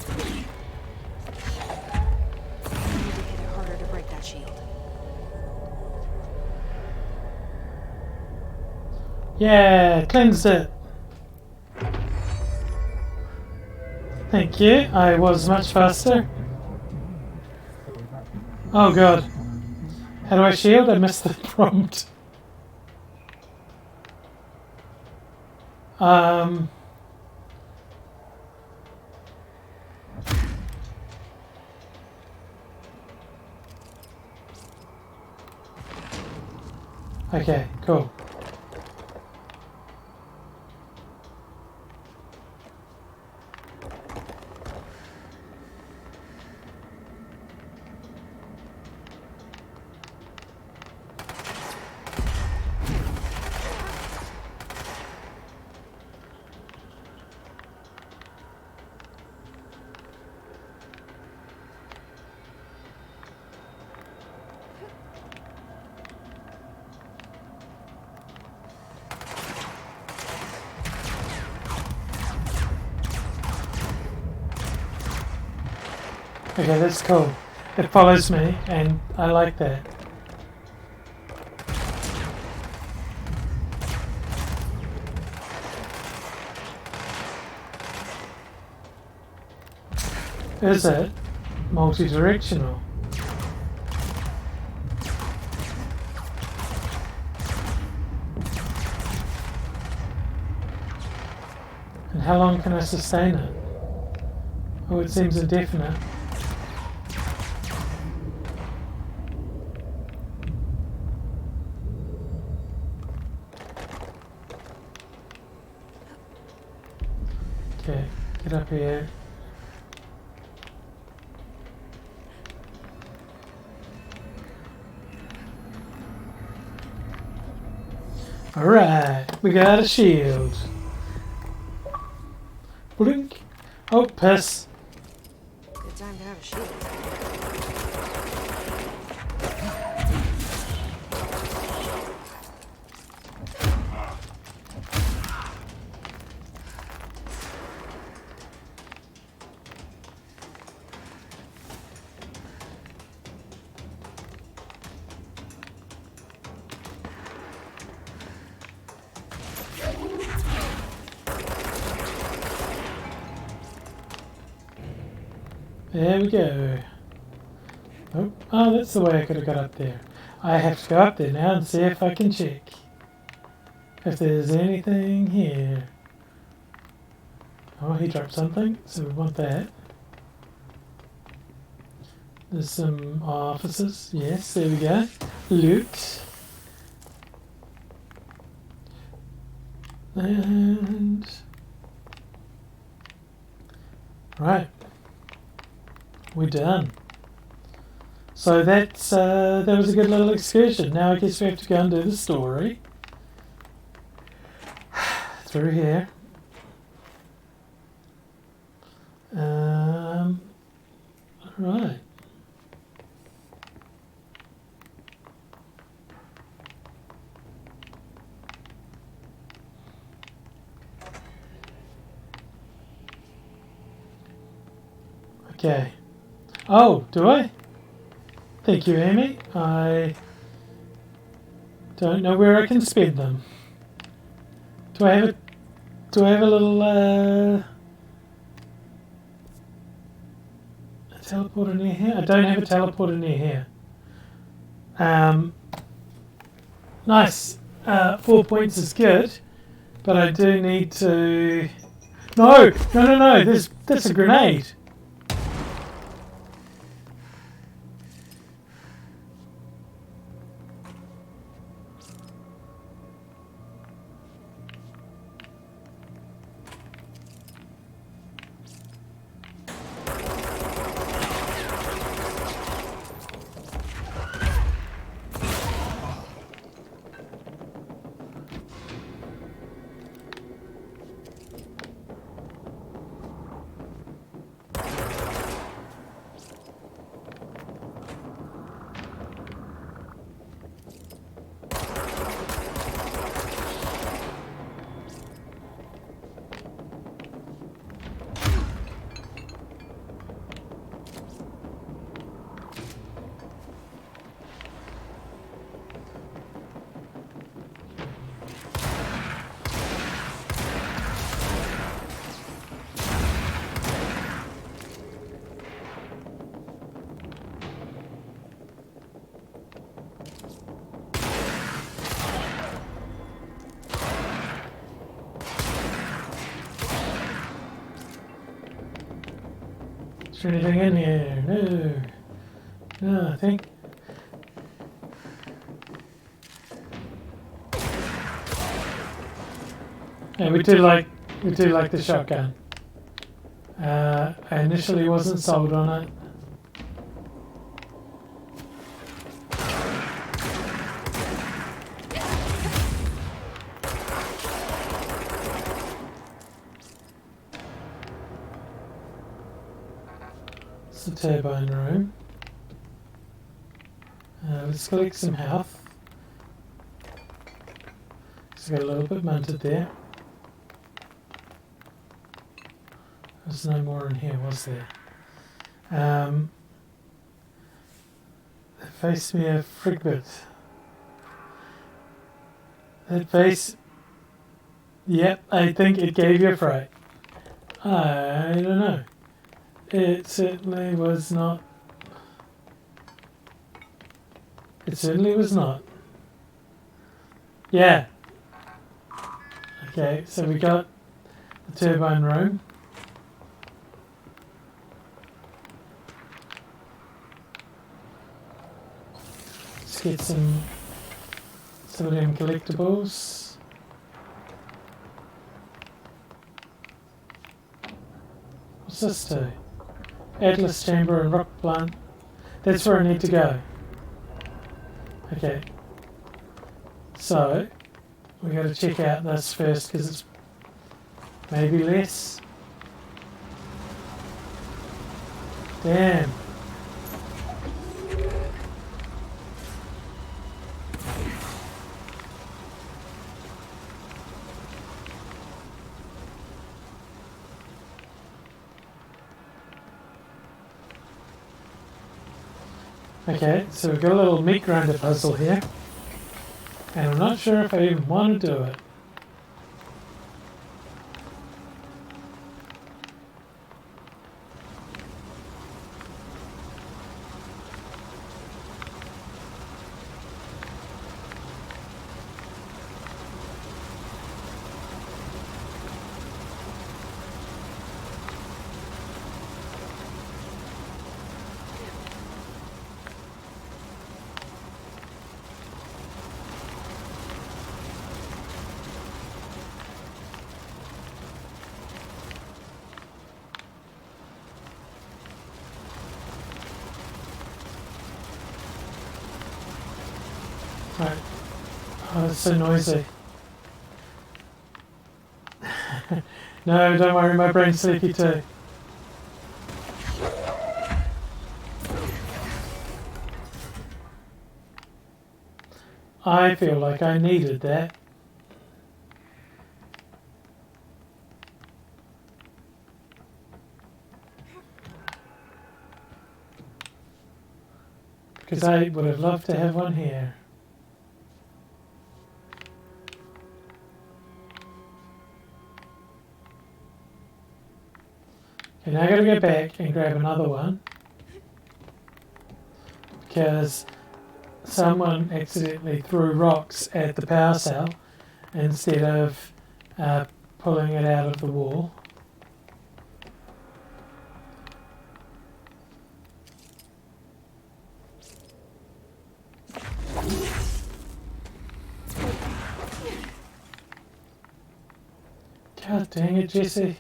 I need to hit it harder to break that shield. Yeah, cleansed it. Thank you. I was much faster. Oh god. How do I shield? I missed the prompt. Okay, cool. Okay, that's cool. It follows me, and I like that. Is it multi-directional? And how long can I sustain it? Oh, it seems indefinite. Okay, get up here. Alright, we got a shield. Blink. Oh, piss. Good time to have a shield. There we go. Oh, that's the way I could have got up there. I have to go up there now and see if I can check if there's anything here. Oh, he dropped something, so we want that. There's some officers. Yes, there we go. Loot. And... right. We're done. So that's that was a good little excursion. Now I guess we have to go and do the story. Through here. Right. Okay. Oh, do I? Thank you, Amy. I don't know where I can spend them. Do I have a little a teleporter near here? I don't have a teleporter near here. Nice. 4 points is good, but I do need to. No. That's a grenade. Is there anything in here? No, I think. Yeah, we do like the shotgun. I initially wasn't sold on it. It's the turbine room. Let's collect some health. Just got a little bit munted there. There's no more in here, was there? They faced me a frigbit. That face... Yep, I think it gave you a fright. I don't know. It certainly was not. It certainly was not. Yeah. Okay, so we got the turbine room. let's get some of them collectibles. What's this do? Atlas chamber and rock plant. That's where I need to go. Okay. So, we got to check out this first because it's maybe less. Damn. Okay, so we've got a little meat grinder puzzle here. And I'm not sure if I even want to do it. Right. Oh, it's so noisy. No, don't worry, my brain's sleepy too. I feel like I needed that. Because I would have loved to have one here. And now I gotta go back and grab another one. Because someone accidentally threw rocks at the power cell instead of pulling it out of the wall. God dang it, Jesse.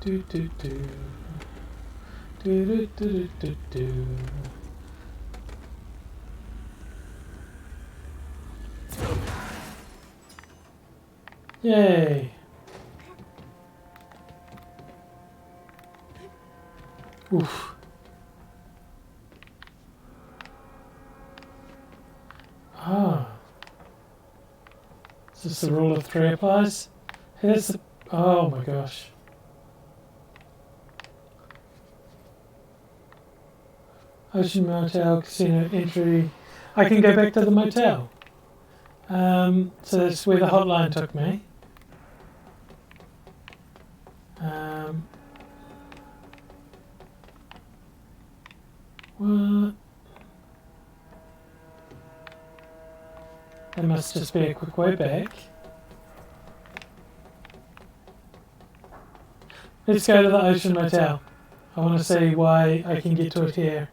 Do do do. Do do do do do. Yay! Oof. Ah. Is this the rule of three applies? Here's the... Oh my gosh. Ocean Motel, Casino Entry. I can go back to the motel. So that's where the hotline took me. What? There must just be a quick way back. Let's go to the Ocean Motel. I want to see why I can get to it here.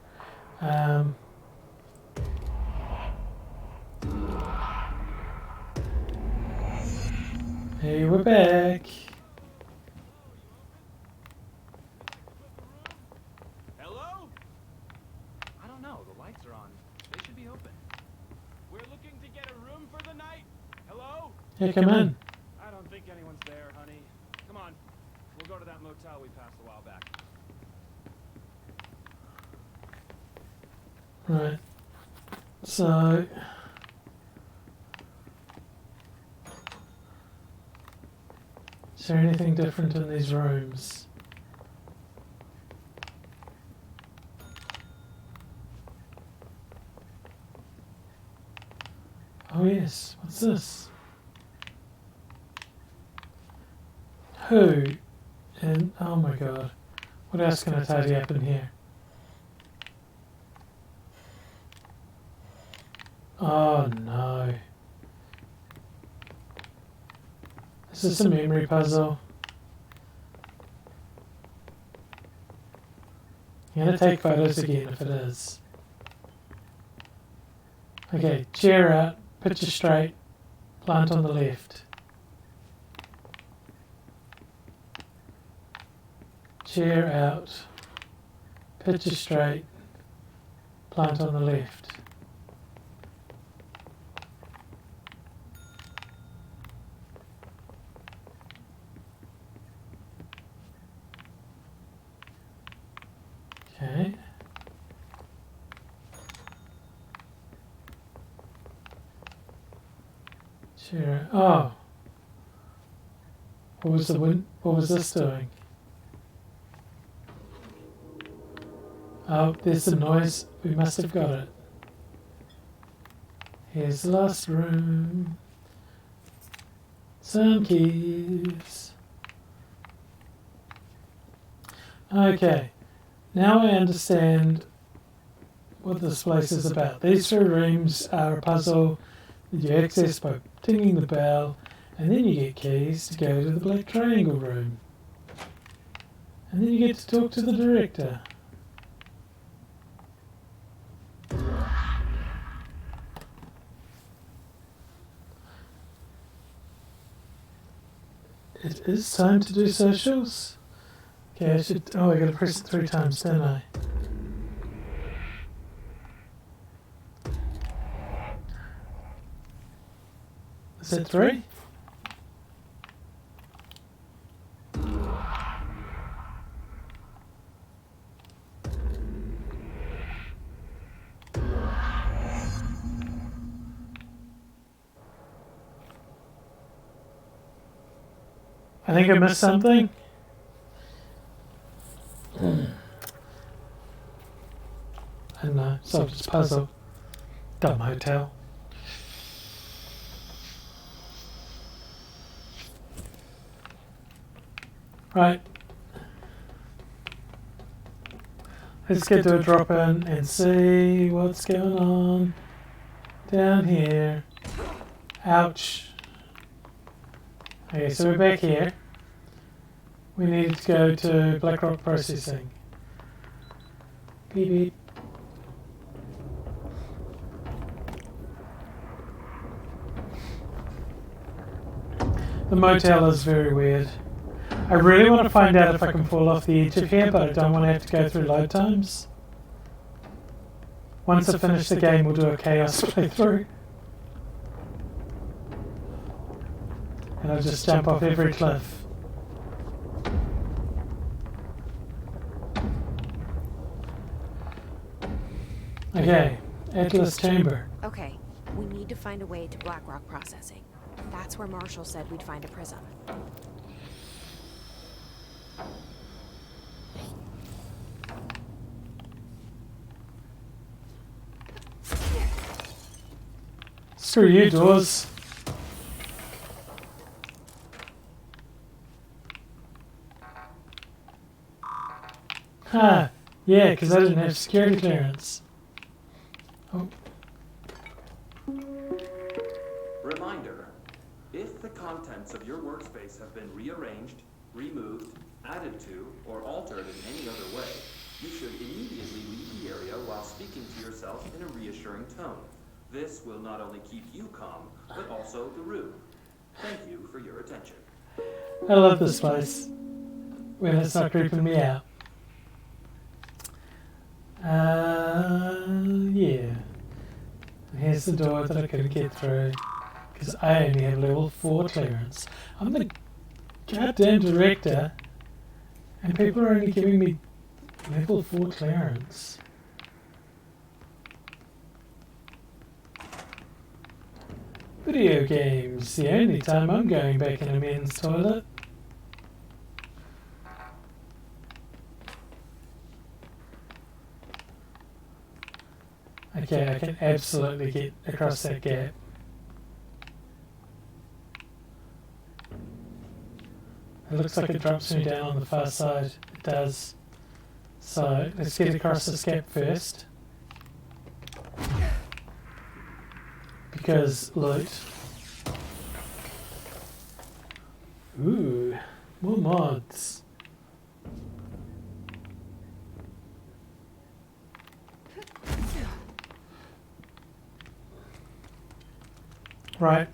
Hey, we're back. Hello? I don't know. The lights are on. They should be open. We're looking to get a room for the night. Hello? Yeah, come in. I don't think anyone's there, honey. Come on. We'll go to that motel we passed a while back. Right. So... Is there anything different in these rooms? Oh yes, what's this? Who? And oh my god, what else can I tidy up in here? Oh no. Is this a memory puzzle? I'm gonna take photos again if it is. Okay, chair out, picture straight, plant on the left. Chair out, picture straight, plant on the left. Okay. Chair. Oh. What was what was this doing? Oh, there's some noise. We must have got it. Here's the last room. Some keys. Okay. Now I understand what this place is about. These 3 rooms are a puzzle that you access by tinging the bell, and then you get keys to go to the black triangle room. And then you get to talk to the director. It is time to do socials. Okay, I should. Oh, I gotta press it 3 times, don't I? Is it 3? I think I missed something. I don't know, solved this puzzle. Dumb hotel. Right. Let's get to a drop in and see what's going on down here. Ouch. Okay, so we're back here. We need to go to BlackRock processing. Beep beep. The motel is very weird. I really want to find out if I can fall off the edge of here, but I don't want to have to go through load times. Once I finish the game, we'll do a chaos playthrough. And I'll just jump off every cliff. Okay, Atlas Chamber. Okay, we need to find a way to BlackRock processing. That's where Marshall said we'd find a prism. Screw you, doors. Ha! Yeah, because I didn't have security clearance. Oh. Reminder, if the contents of your workspace have been rearranged, removed, added to, or altered in any other way, you should immediately leave the area while speaking to yourself in a reassuring tone. This will not only keep you calm, but also the room. Thank you for your attention. I love this place when it's not creeping me out. Yeah. Here's the door that I couldn't get through because I only have level 4 clearance. I'm the goddamn director, and people are only giving me level 4 clearance. Video games, the only time I'm going back in a men's toilet. Okay, I can absolutely get across that gap. It looks like it drops me down on the far side. It does. So, let's get across this gap first. Because loot. Ooh, more mods. Right.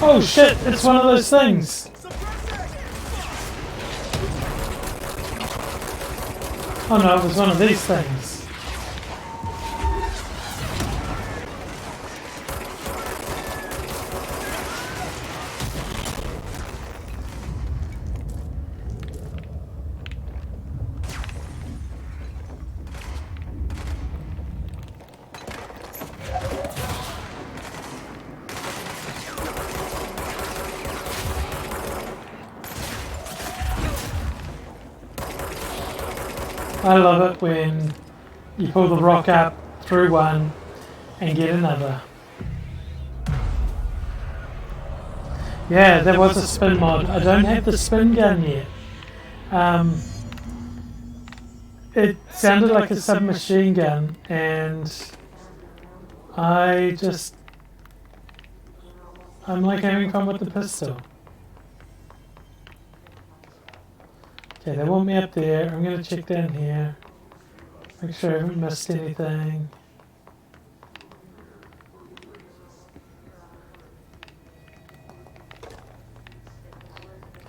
Oh shit, it's one of those things! Oh no, it was one of these things. I love it when you pull the rock up through one and get another. Yeah, there was a spin mod. I don't have the spin gun yet. It sounded like a submachine gun, and I'm like having fun with the pistol. Okay, they want me up there. I'm going to check down here. Make sure I haven't missed anything.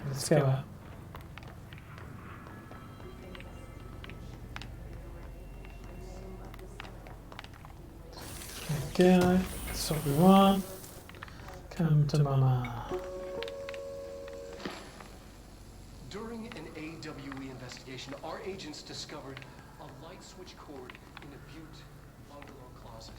Let's go up. There we go. That's what we want. Come to mama. During an AWE investigation, our agents discovered a light switch cord in a Butte bungalow closet.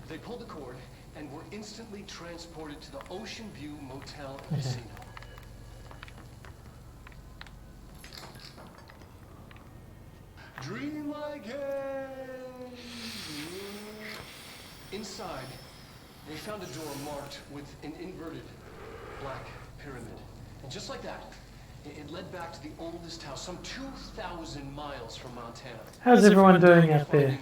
They pulled the cord and were instantly transported to the Ocean View Motel and Casino. Dream again! Inside, they found a door marked with an inverted black pyramid. And just like that, it led back to the oldest house, some 2,000 miles from Montana. How's everyone doing out there?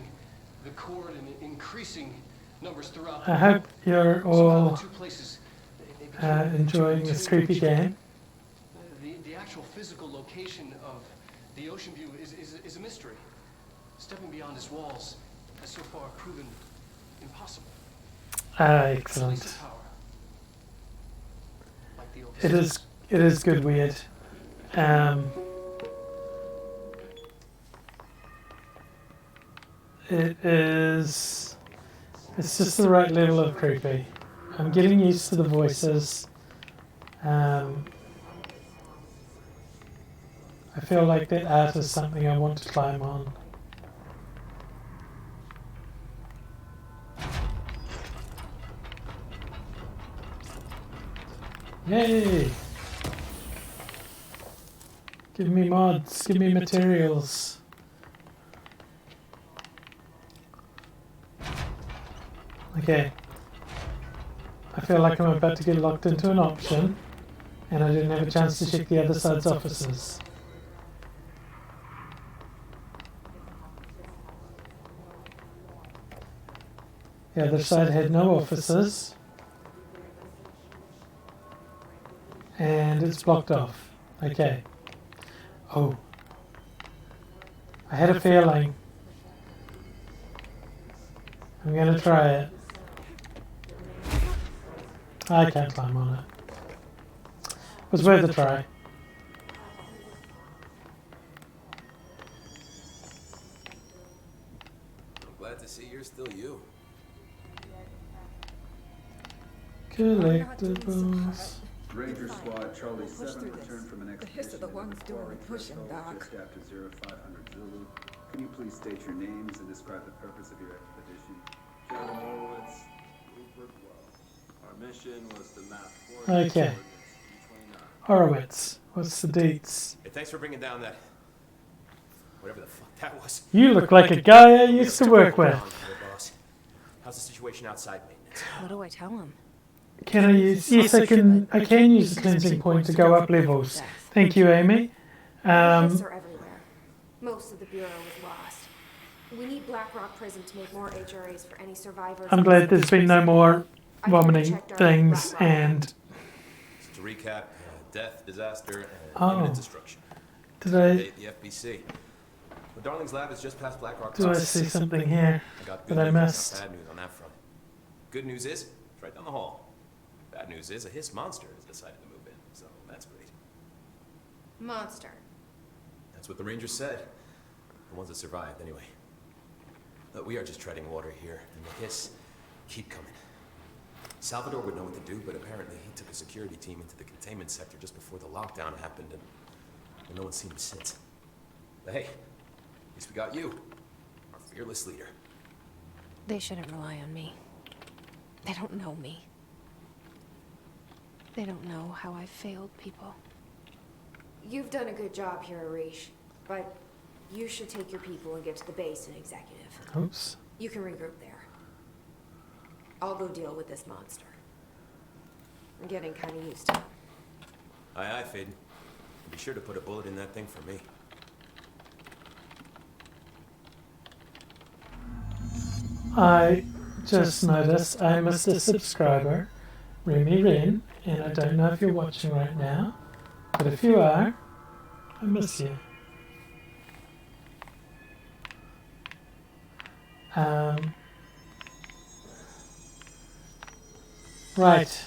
The cord in increasing numbers throughout. I hope you're all enjoying this creepy game. The actual physical location of the Ocean View is a mystery. Stepping beyond its walls has so far proven impossible. Excellent. It is good weird. It's just the right level of creepy. I'm getting used to the voices. I feel like that art is something I want to climb on. Yay! Give me mods, give me materials. Okay. I feel like I'm about to get locked into an option, and I didn't have a chance to check the other side's offices. The other side had no offices, and it's blocked off. Okay. Oh. I had a feeling. I'm going to try it. I can't climb on it. It was worth a try. I'm glad to see you're still you. Collectibles. Ranger Squad Charlie 7 returned from an expedition in the Quarry Threshold just after 0500 Zulu. Can you please state your names and describe the purpose of your expedition? Kevin Horowitz, Rupert Well. Our mission was to map Okay. Horowitz. What's the deets? Hey, thanks for bringing down that... whatever the fuck that was. You look like a guy I used to work with. How's the situation outside maintenance? What do I tell him? Can I use... Yes, I can use the cleansing point to go up levels. Thank you, Amy. Hits are everywhere. Most of the Bureau is lost. We need Blackrock Prison to make more HRAs for any survivors. I'm glad there's been no more vomiting things and... So to recap, death, disaster, and Oh. imminent destruction. Did I... The FBC. But Darling's lab is just past Blackrock. Do I see something here that I missed? Bad news on that front. Good news is, it's right down the hall. Bad news is, a hiss monster has decided to move in, so that's great. Monster. That's what the Rangers said. The ones that survived, anyway. But we are just treading water here, and the hiss keep coming. Salvador would know what to do, but apparently he took a security team into the containment sector just before the lockdown happened, and no one's seen him since. But hey, at least we got you, our fearless leader. They shouldn't rely on me. They don't know me. They don't know how I've failed people. You've done a good job here, Arish, but you should take your people and get to the base and executive. Oops. You can regroup there. I'll go deal with this monster. I'm getting kind of used to it. Aye, aye, Faden. Be sure to put a bullet in that thing for me. I just noticed I missed a subscriber, Remy Wren, and I don't know if you're watching right now, but if you are, I miss you. Right.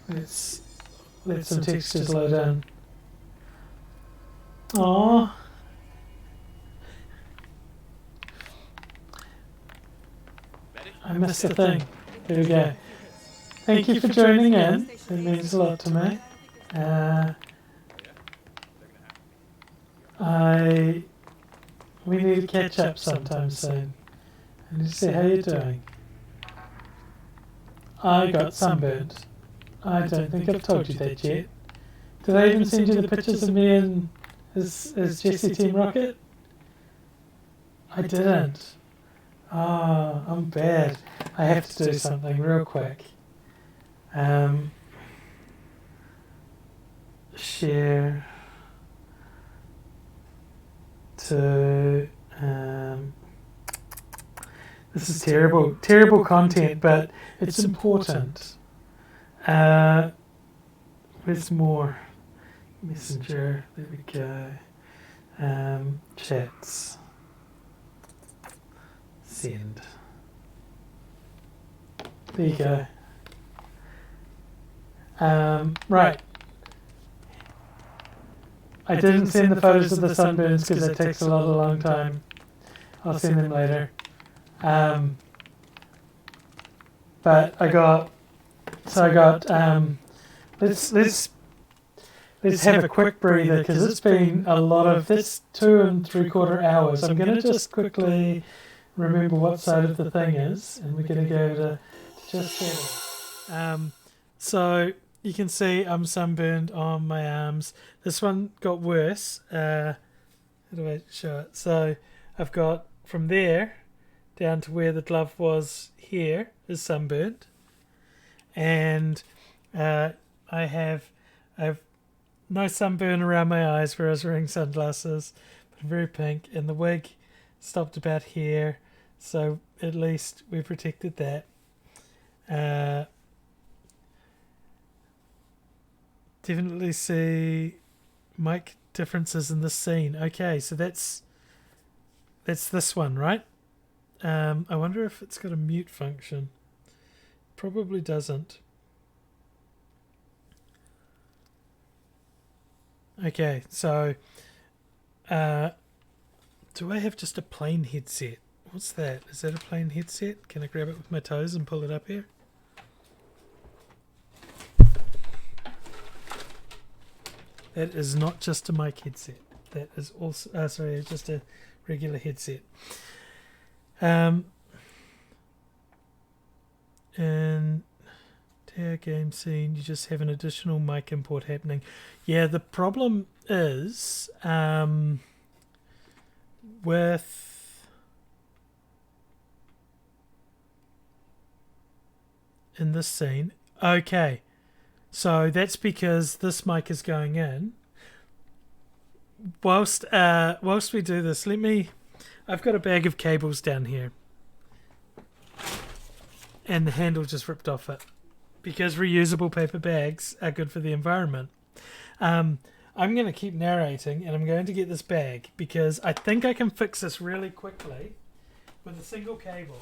Let's let some textures load in. Aww. I missed the thing. There we go. Thank you for joining in. It means a lot to me. We need to catch up sometime soon. I need to see how you're doing. I got sunburned. I don't think I've told you that yet. Did I even send you the pictures of me and as Jesse Team Rocket? I didn't. Oh, I'm bad. I have to do something real quick. Share to this is terrible content, but it's important. Where's more? Messenger, there we go. Chats. Send. There you go. Right. I didn't send the photos of the sunburns because it takes a long time. I'll send them later. But I got. Let's have a quick breather because it's been a lot of this 2 3/4 hours. I'm going to just quickly remember what side of the thing is, and we're going to go to just settle. So you can see I'm sunburned on my arms. This one got worse. How do I show it? So I've got from there down to where the glove was here is sunburned, and I have no sunburn around my eyes where I was wearing sunglasses, but I'm very pink, and the wig stopped about here, so at least we protected that. Definitely see mic differences in this scene. Okay, so that's this one, right? I wonder if it's got a mute function. Probably doesn't. Okay, so do I have just a plain headset? What's that? Is that a plain headset? Can I grab it with my toes and pull it up here? That is not just a mic headset. That is also sorry, it's just a regular headset. And tag game scene, you just have an additional mic import happening. Yeah, the problem is with in this scene. Okay, so that's because this mic is going in. Whilst we do this, I've got a bag of cables down here, and the handle just ripped off it, because reusable paper bags are good for the environment. I'm going to keep narrating, and I'm going to get this bag, because I think I can fix this really quickly with a single cable.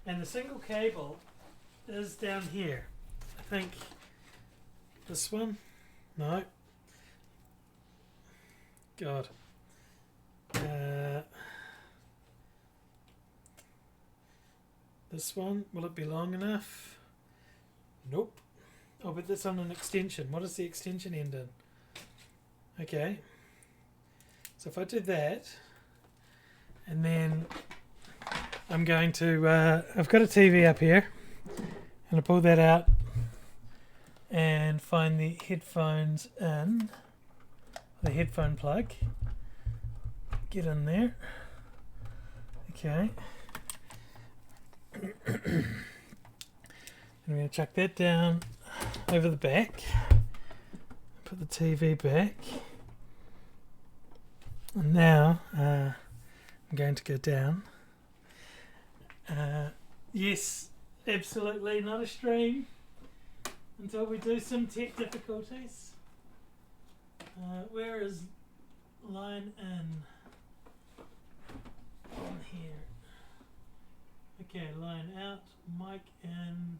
And the single cable is down here. I think this one? No. God. This one, will it be long enough? Nope. Oh, but that's on an extension. What is the extension end in? Okay. So if I do that, and then I'm going to, I've got a TV up here, and I pull that out and find the headphones in, the headphone plug. Get in there. Okay. I'm going to chuck that down over the back. Put the TV back. And now I'm going to go down. Yes, absolutely not a stream until we do some tech difficulties. Where is line in? On here. Okay, line out, mic in,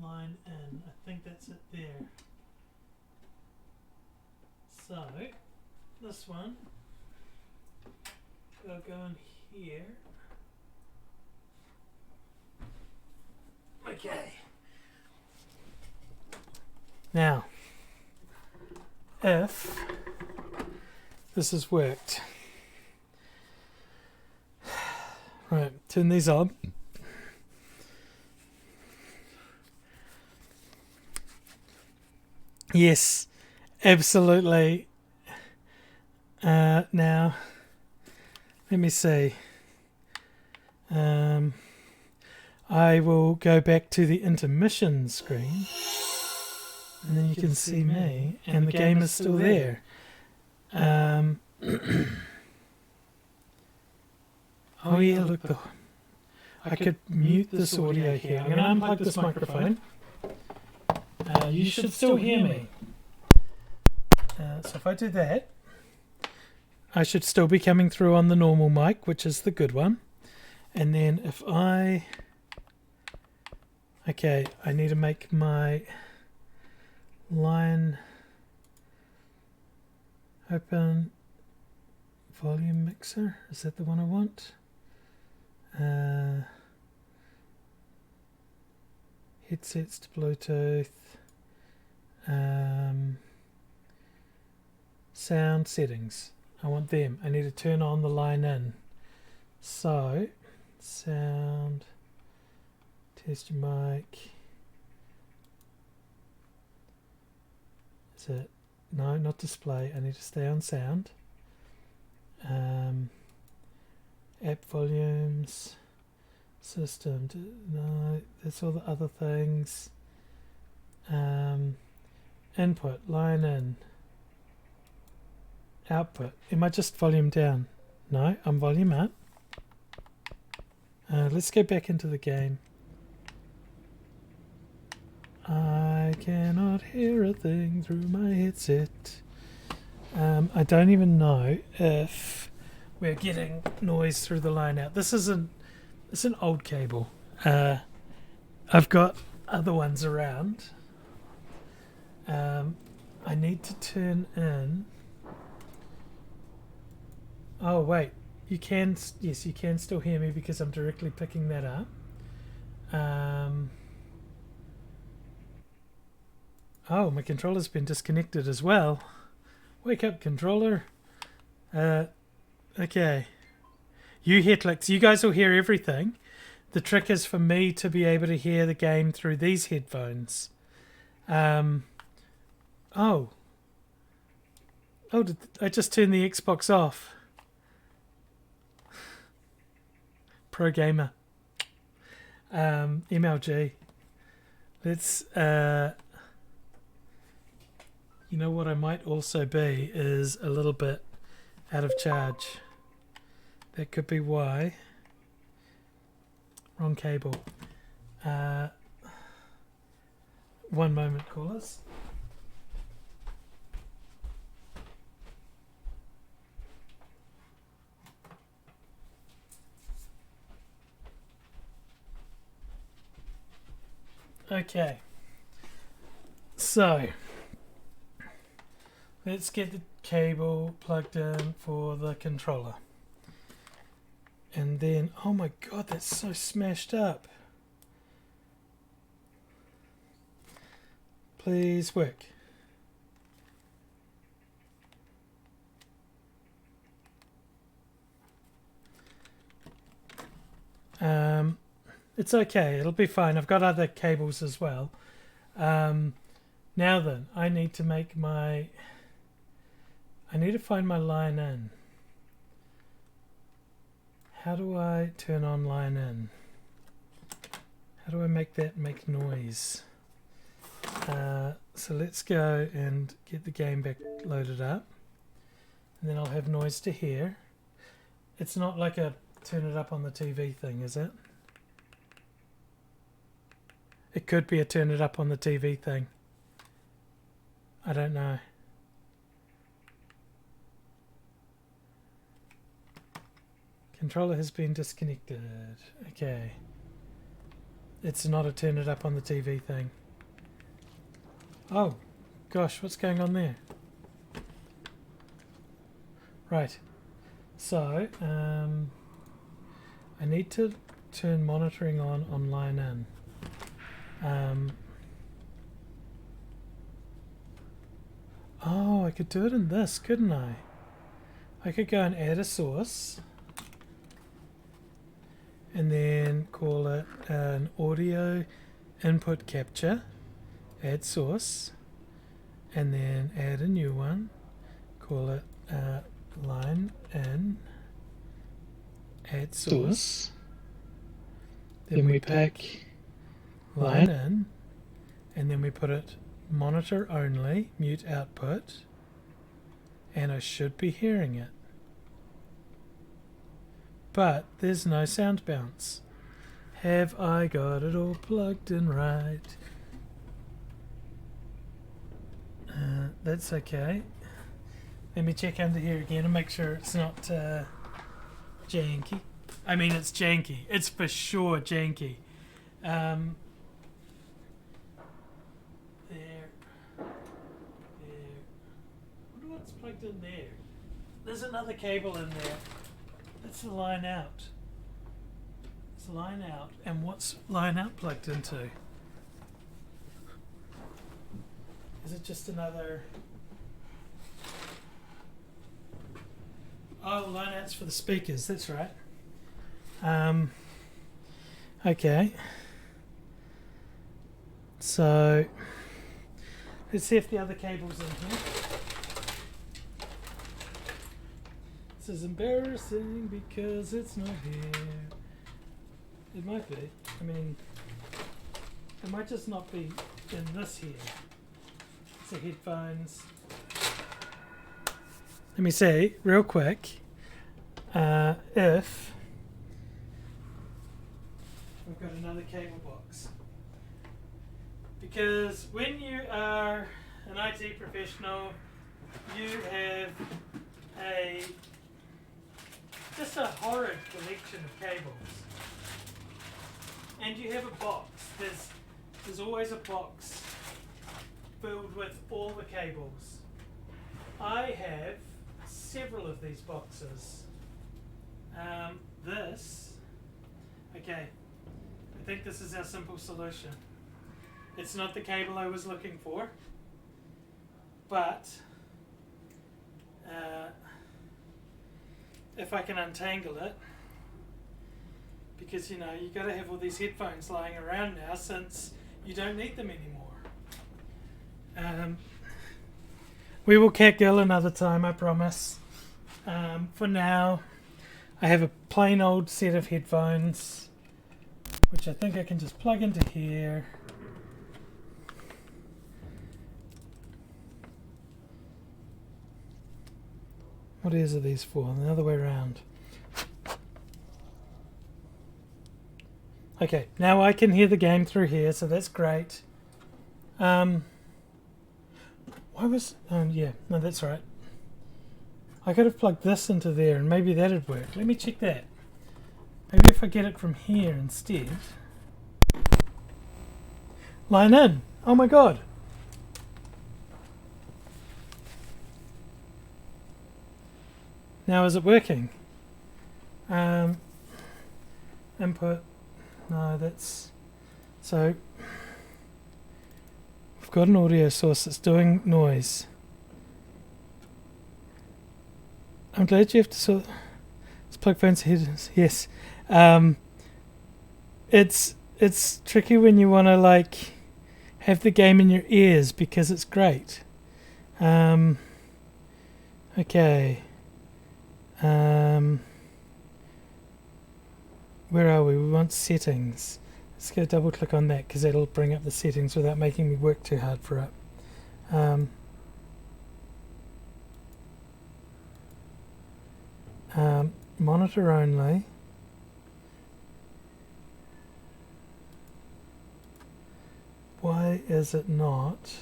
line in. I think that's it there. So, this one, I'll go in here. Okay. Now, if this has worked, right, turn these on. Yes, absolutely. Now, let me see. I will go back to the intermission screen, and then you can see me, and the game is still there. Oh yeah, look, I could mute this audio here. I'm going to unplug this microphone. You should still hear me. So if I do that, I should still be coming through on the normal mic, which is the good one. And then if I... Okay, I need to make my line open volume mixer. Is that the one I want? Headsets to Bluetooth. Sound settings. I want them. I need to turn on the line in. So, sound, test your mic. Is it? No, not display. I need to stay on sound. App volumes, system. No, that's all the other things. Input, line in. Output. Am I just volume down? No, I'm volume up. Let's go back into the game. I cannot hear a thing through my headset. I don't even know if we're getting noise through the line out. It's an old cable. I've got other ones around. I need to turn in. Oh wait, you can still hear me because I'm directly picking that up. Oh, my controller's been disconnected as well. Wake up, controller. Okay. You hear clicks. You guys will hear everything. The trick is for me to be able to hear the game through these headphones. Oh, did I just turned the Xbox off? Pro gamer. MLG. Let's, you know what I might also be is a little bit out of charge. That could be why. Wrong cable. One moment, callers. Okay, so let's get the cable plugged in for the controller. And then, oh my god, that's so smashed up. Please work. It's okay, it'll be fine. I've got other cables as well. Now then, I need to find my line in. How do I turn on line in? How do I make that make noise? So let's go and get the game back loaded up. And then I'll have noise to hear. It's not like a turn it up on the TV thing, is it? It could be a turn it up on the TV thing. I don't know. Controller has been disconnected. Okay. It's not a turn it up on the TV thing. Oh, gosh, what's going on there? Right. So, I need to turn monitoring on line in. Oh, I could do it in this, couldn't I? I could go and add a source and then call it an audio input capture, add source, and then add a new one, call it line in, add source, then we pick line in, and then we put it monitor only, mute output, and I should be hearing it. But there's no sound bounce. Have I got it all plugged in right? That's okay. Let me check under here again and make sure it's not janky. I mean, it's janky. It's for sure janky. There. I wonder what's plugged in there. There's another cable in there. That's the line out. It's line out. And what's line out plugged into? Is it just another... Oh, line out's for the speakers. That's right. Okay. So, let's see if the other cable's in here. This is embarrassing because it's not here. It might be. I mean, it might just not be in this here. So headphones. Let me see real quick if got another cable box. Because when you are an IT professional, you have just a horrid collection of cables. And you have a box. There's always a box filled with all the cables. I have several of these boxes. Okay, I think this is our simple solution. It's not the cable I was looking for, but if I can untangle it, because you got to have all these headphones lying around now since you don't need them anymore. We will catgill another time, I promise. For now, I have a plain old set of headphones, which I think I can just plug into here. What ears are these for? The other way around. Okay, now I can hear the game through here, so that's great. Yeah, no, that's right. I could have plugged this into there and maybe that'd work. Let me check that. Maybe if I get it from here instead. Line in. Oh my god. Now is it working? Input. No, that's... So, we've got an audio source that's doing noise. I'm glad you have to sort... Let's plug phones ahead. Yes. It's tricky when you want to, like, have the game in your ears because it's great. Okay. Where are we? We want settings. Let's go double click on that because that'll bring up the settings without making me work too hard for it. Monitor only. Why is it not?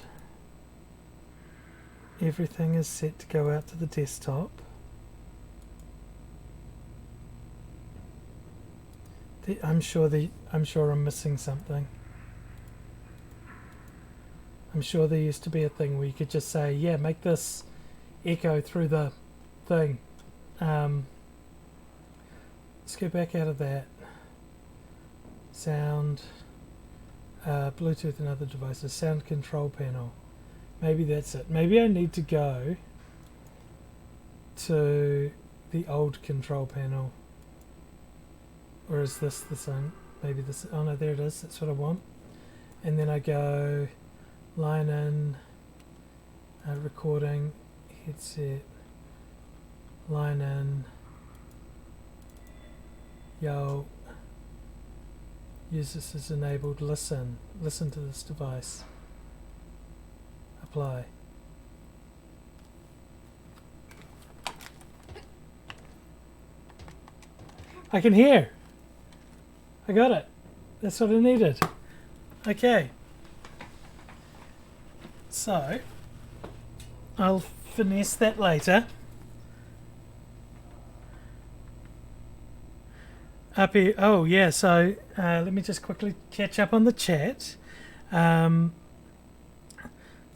Everything is set to go out to the desktop. I'm sure I'm missing something. I'm sure there used to be a thing where you could just say, yeah, make this echo through the thing. Let's go back out of that. Sound, Bluetooth and other devices, sound control panel. Maybe that's it. Maybe I need to go to the old control panel. Or is this the same? Maybe this. Oh no, there it is. That's what I want. And then I go line in, recording, headset, line in, yo, use this as enabled, listen to this device, apply. I can hear. I got it. That's what I needed. Okay. So, I'll finesse that later. Up here. Oh, yeah. So, let me just quickly catch up on the chat. So,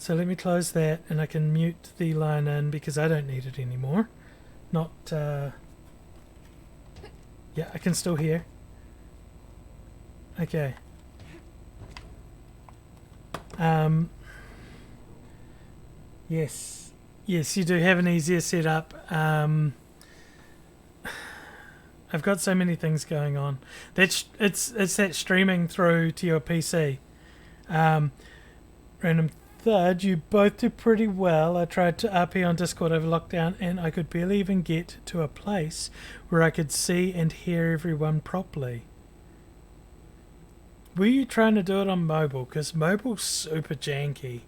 let me close that and I can mute the line in because I don't need it anymore. Not... yeah, I can still hear. Okay. Yes, you do have an easier setup. I've got so many things going on. It's that streaming through to your PC. Random Third, you both do pretty well. I tried to RP on Discord over lockdown and I could barely even get to a place where I could see and hear everyone properly. Were you trying to do it on mobile? Because mobile's super janky.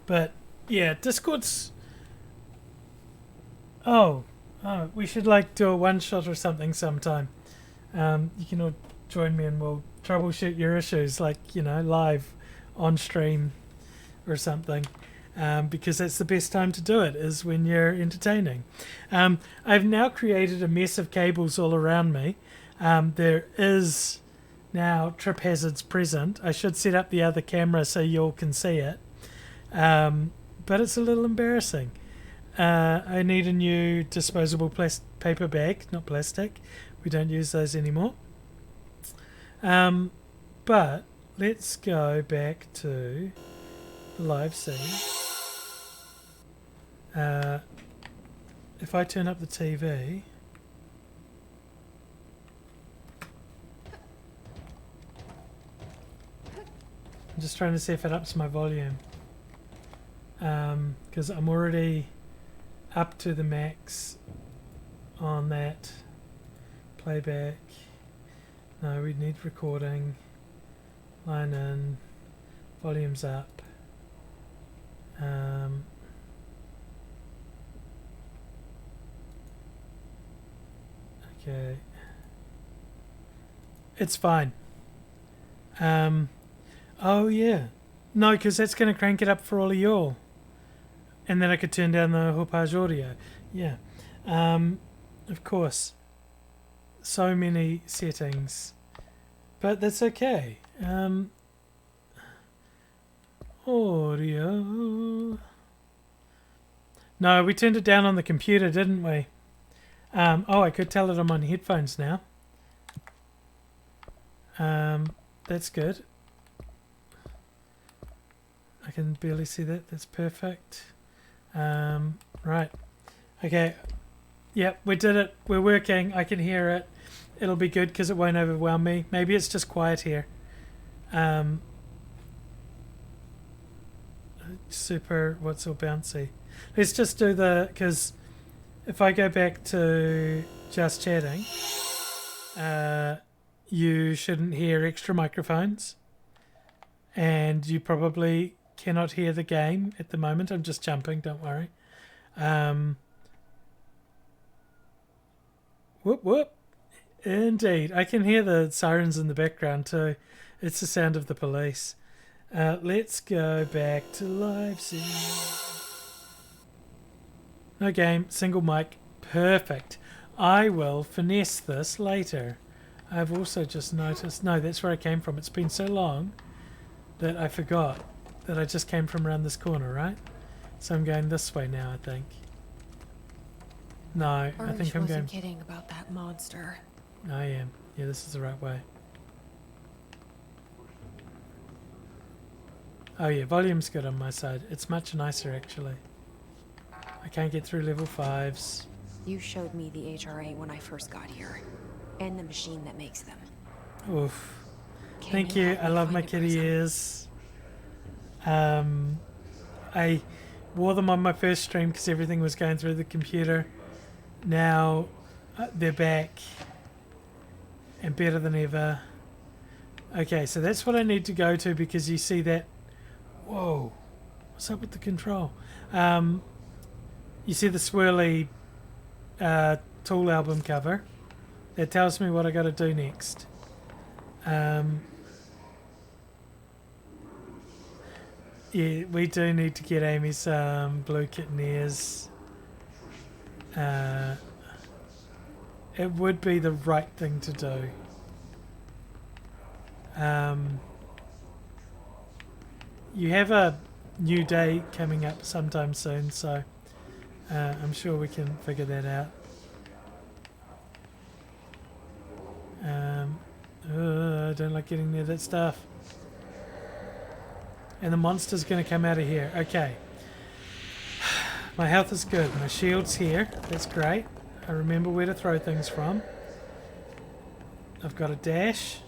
But yeah, Discord's... Oh, we should like do a one shot or something sometime. you can all join me and we'll troubleshoot your issues, like, live on stream or something. Because that's the best time to do it, is when you're entertaining. I've now created a mess of cables all around me. There is now trip hazards present. I should set up the other camera so you all can see it. But it's a little embarrassing. I need a new disposable paper bag, not plastic. We don't use those anymore. But let's go back to the live scene. If I turn up the TV, I'm just trying to see if it ups my volume, because I'm already up to the max on that playback. No, we need recording, line in, volume's up. Okay. It's fine. Oh yeah. No, because that's going to crank it up for all of y'all. And then I could turn down the Hopage audio. Yeah. Of course. So many settings. But that's okay. Audio. No, we turned it down on the computer, didn't we? I could tell it I'm on headphones now. That's good. I can barely see that. That's perfect. Right. Okay. Yep, we did it. We're working. I can hear it. It'll be good because it won't overwhelm me. Maybe it's just quiet here. Super, what's all bouncy? Let's just do because if I go back to just chatting, you shouldn't hear extra microphones, and you probably cannot hear the game at the moment. I'm just jumping, don't worry. Whoop whoop. Indeed, I can hear the sirens in the background too. It's the sound of the police. Let's go back to live scene. No game, single mic, perfect. I will finesse this later. I've also just noticed, no, that's where I came from. It's been so long that I forgot that I just came from around this corner, right? So I'm going this way now, I think. No, I think I'm going... kidding about that monster. I am. Yeah, this is the right way. Oh yeah, volume's good on my side. It's much nicer, actually. I can't get through level 5s. You showed me the HRA when I first got here, and the machine that makes them. Oof. Thank you. I love my kitty ears. I wore them on my first stream because everything was going through the computer. Now they're back and better than ever. Okay, so that's what I need to go to because you see that. Whoa, what's up with the control? You see the swirly Tool album cover. That tells me what I got to do next. Yeah, we do need to get Amy some blue kitten ears. It would be the right thing to do. You have a new day coming up sometime soon, so I'm sure we can figure that out. I don't like getting near that stuff. And the monster's going to come out of here. Okay. My health is good. My shield's here. That's great. I remember where to throw things from. I've got a dash.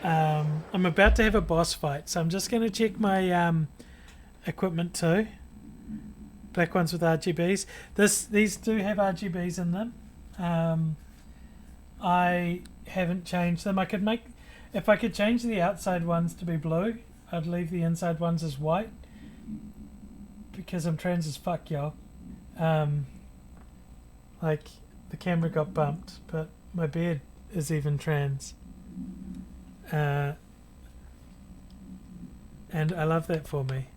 I'm about to have a boss fight, so I'm just going to check my equipment too. Black ones with RGBs. These do have RGBs in them. I haven't changed them. If I could change the outside ones to be blue, I'd leave the inside ones as white. Because I'm trans as fuck, y'all. Like, the camera got bumped, but my bed is even trans. And I love that for me.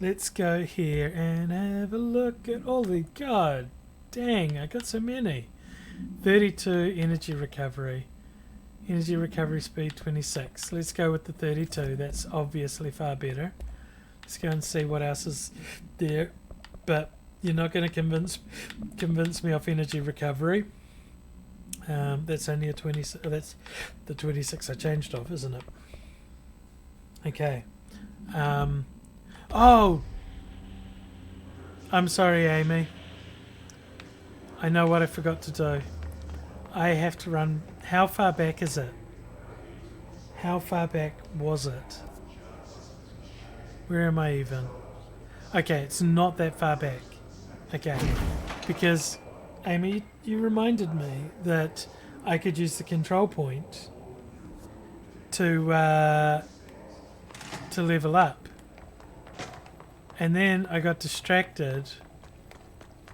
Let's go here and have a look at all the... God dang, I got so many. 32 energy recovery. Energy recovery speed 26. Let's go with the 32. That's obviously far better. Let's go and see what else is there. But you're not going to convince me off energy recovery. That's only a 26. That's the 26 I changed off, isn't it? Okay. Oh! I'm sorry, Amy. I know what I forgot to do. I have to run... How far back is it? How far back was it? Where am I even? Okay, it's not that far back. Okay. Because, Amy, you reminded me that I could use the control point to level up. And then I got distracted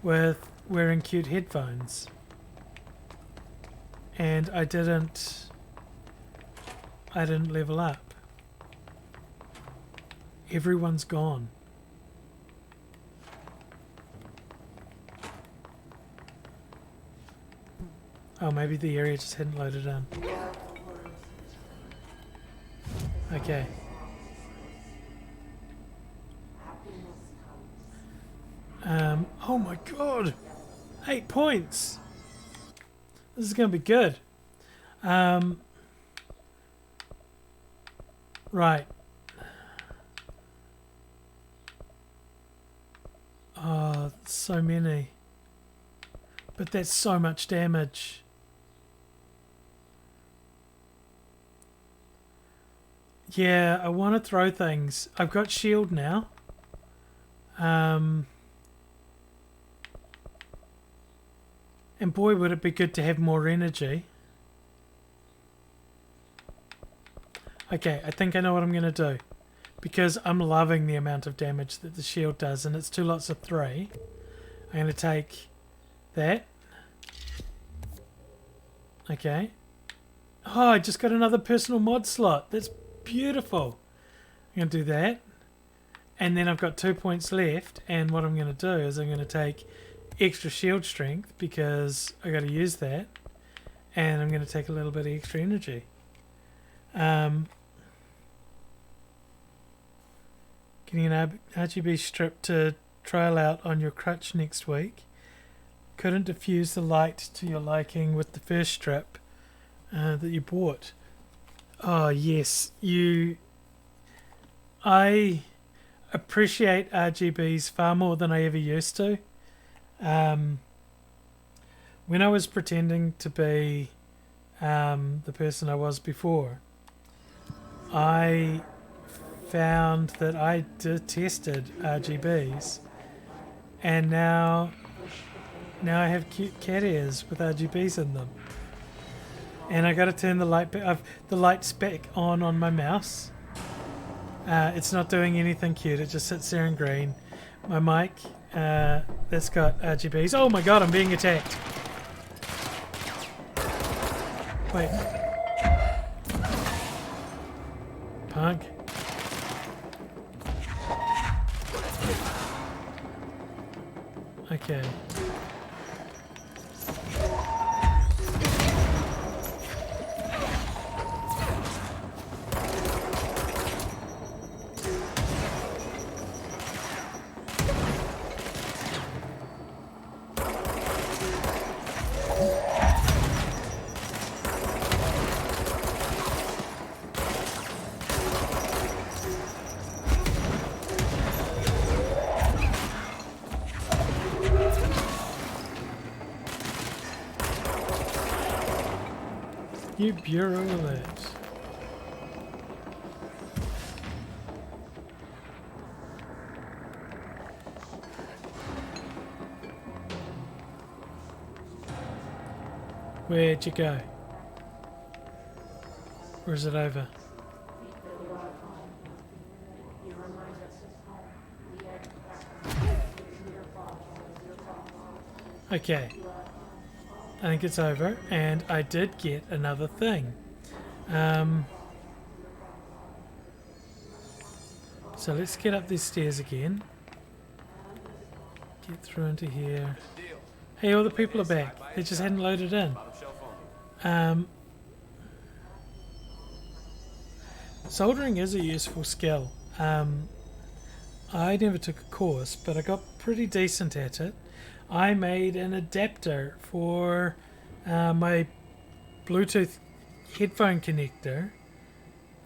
with wearing cute headphones. And I didn't level up. Everyone's gone. Oh, maybe the area just hadn't loaded in. Okay. Oh my god! 8 points! This is going to be good. Right. Oh, so many. But that's so much damage. Yeah, I want to throw things. I've got shield now. And boy, would it be good to have more energy. Okay, I think I know what I'm going to do. Because I'm loving the amount of damage that the shield does, and it's 2 lots of 3. I'm going to take that. Okay. Oh, I just got another personal mod slot. That's beautiful. I'm going to do that. And then I've got 2 points left, and what I'm going to do is I'm going to take extra shield strength because I got to use that, and I'm going to take a little bit of extra energy. Getting an RGB strip to trial out on your crutch next week. Couldn't diffuse the light to your liking with the first strip that you bought. Oh yes, I appreciate RGBs far more than I ever used to. When I was pretending to be the person I was before, I found that I detested RGBs, and now I have cute cat ears with RGBs in them, and I got to turn the lights back on my mouse. It's not doing anything cute, it just sits there in green. My mic that's got RGBs. Oh my god, I'm being attacked. Wait. Punk. Okay. You bureau alert. Where'd you go? Or is it over? Okay. I think it's over, and I did get another thing. So let's get up these stairs again. Get through into here. Hey, all the people are back. They just hadn't loaded in. Soldering is a useful skill. I never took a course, but I got pretty decent at it. I made an adapter for my Bluetooth headphone connector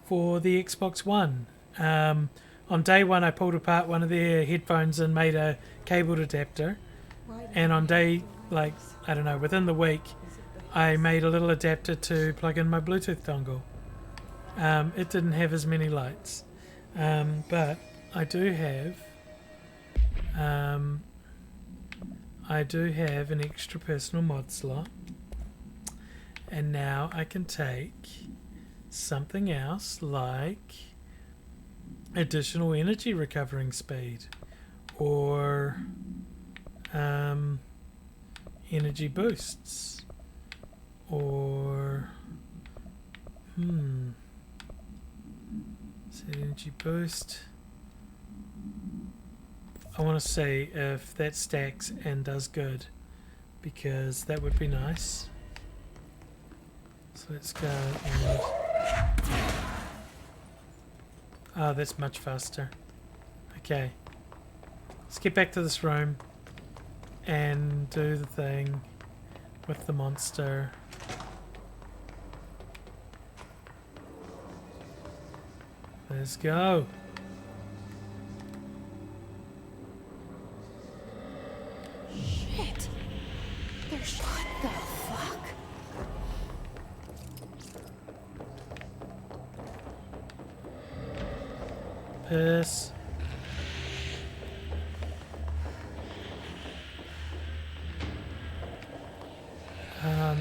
for the Xbox One. On day one, I pulled apart one of their headphones and made a cabled adapter. And on day, like, I don't know, within the week, I made a little adapter to plug in my Bluetooth dongle. It didn't have as many lights. But I do have an extra personal mod slot. And now I can take something else like additional energy recovering speed or energy boosts or set energy boost. I want to see if that stacks and does good, because that would be nice. So let's go and... Oh, that's much faster. Okay. Let's get back to this room and do the thing with the monster. Let's go. Shit. There's... What the fuck? Piss.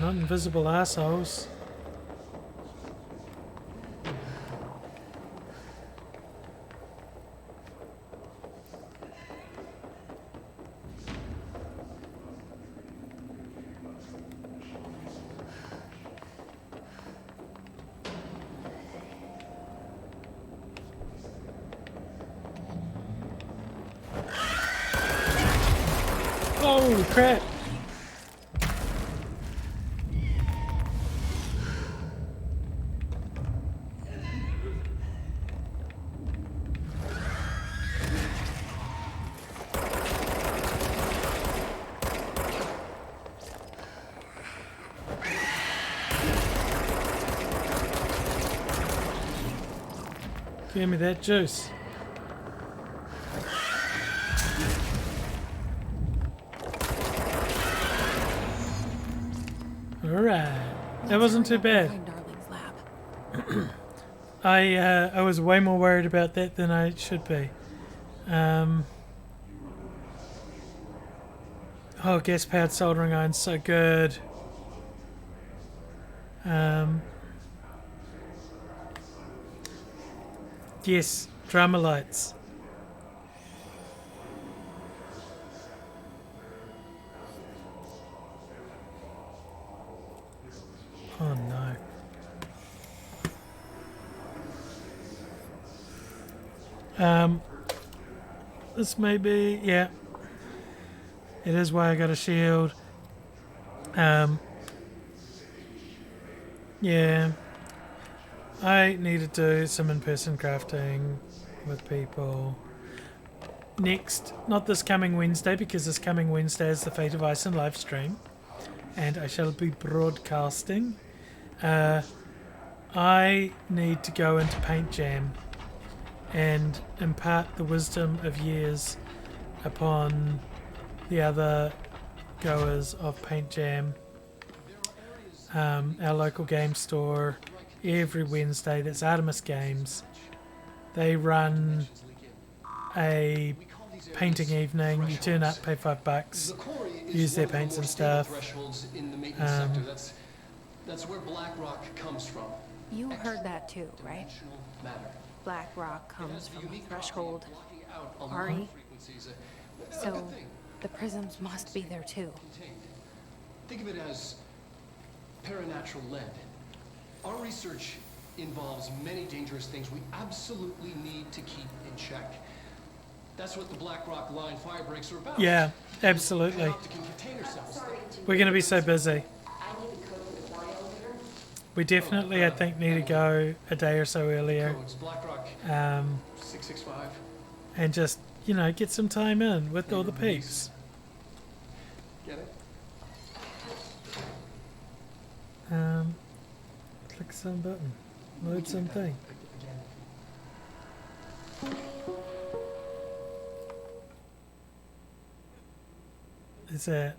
Not invisible assholes. Holy crap! Give me that juice. Alright. That wasn't too bad. I was way more worried about that than I should be. Oh, gas-powered soldering iron's so good. Yes, drama lights. Oh no. This may be, yeah. It is why I got a shield. Yeah. I need to do some in-person crafting with people. Next, not this coming Wednesday, because this coming Wednesday is the Fate of Ice and live stream, and I shall be broadcasting. I need to go into Paint Jam and impart the wisdom of years upon the other goers of Paint Jam. Our local game store, every Wednesday, that's Artemis Games. They run a painting evening. You turn up, pay $5, use their paints and stuff. That's where Black Rock comes from. You heard that too, right? Black Rock comes from a threshold. Ari. So, The prisms must be there too. Contained. Think of it as paranatural lead. Our research involves many dangerous things we absolutely need to keep in check. That's what the Black Rock Line fire breaks are about. Yeah, absolutely. Panopticon container cells. We're going to be so busy. We definitely, I think, need to go a day or so earlier. Codes, Black Rock 665. And just, you know, get some time in with all the peeps. Get it? Click some button. Load something. Is that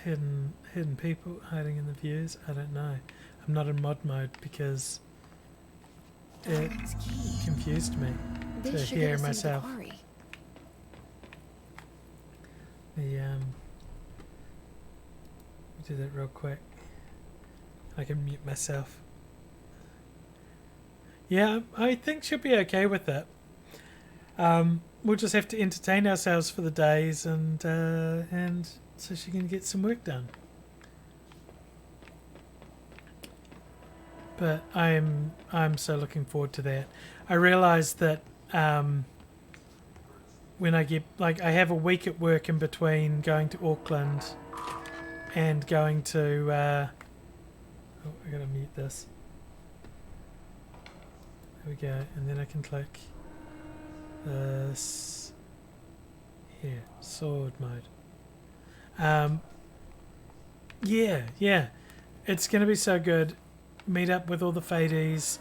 hidden people hiding in the views? I don't know. I'm not in mod mode because it confused me to hear myself. Do that real quick. I can mute myself. Yeah, I think she'll be okay with it. We'll just have to entertain ourselves for the days, and so she can get some work done. But I'm so looking forward to that. I realised that when I get I have a week at work in between going to Auckland and going to I gotta mute this. There we go, and then I can click this here, sword mode. Yeah, it's gonna be so good. Meet up with all the Fadies.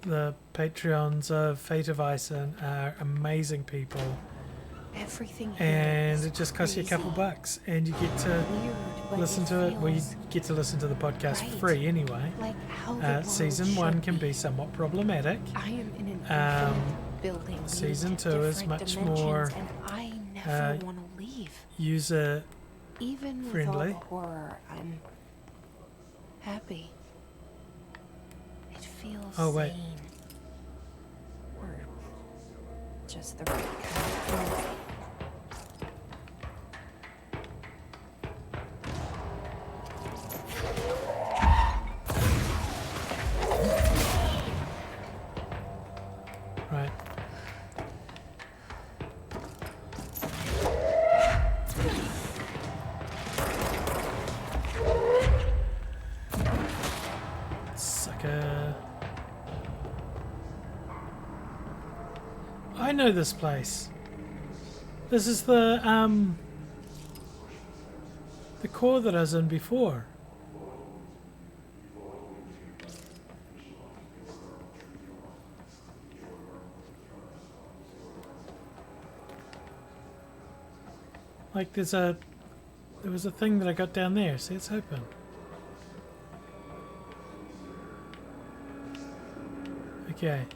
The Patreons of Fate of Ison are amazing people. Everything and it just costs you a couple bucks, and you get to listen to it. Well, you get to listen to the podcast for free anyway. Season 1 can be somewhat problematic. I am in an building. Season 2 is much more and I never want to leave. User Even with all friendly. the horror, I'm happy. It feels wait. sane. Or just the right kind of feeling. Right. Sucker. I know this place. This is the core that I was in before. Like there was a thing that I got down there. See, it's open. Okay.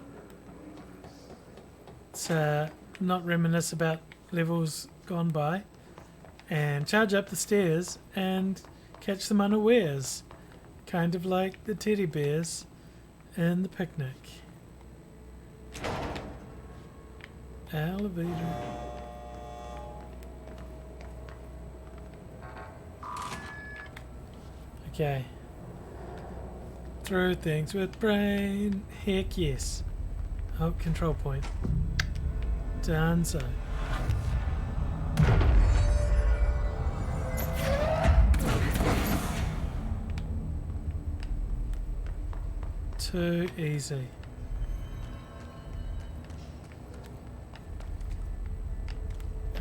Let's not reminisce about levels gone by, and charge up the stairs and catch them unawares, kind of like the teddy bears in the picnic. Elevator. Okay. Through things with brain. Heck yes. Oh, control point. Done so. Too easy.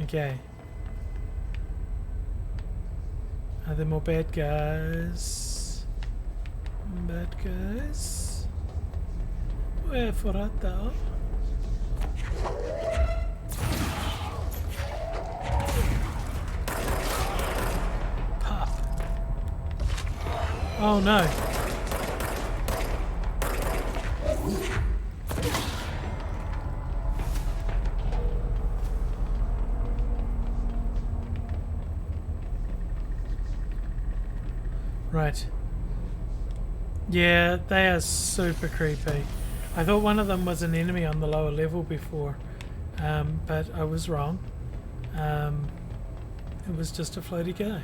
Okay. Are there more bad guys? Bad guys? Where for that though? Pop. Oh no. Right. Yeah, they are super creepy. I thought one of them was an enemy on the lower level before, but I was wrong. it was just a floaty guy.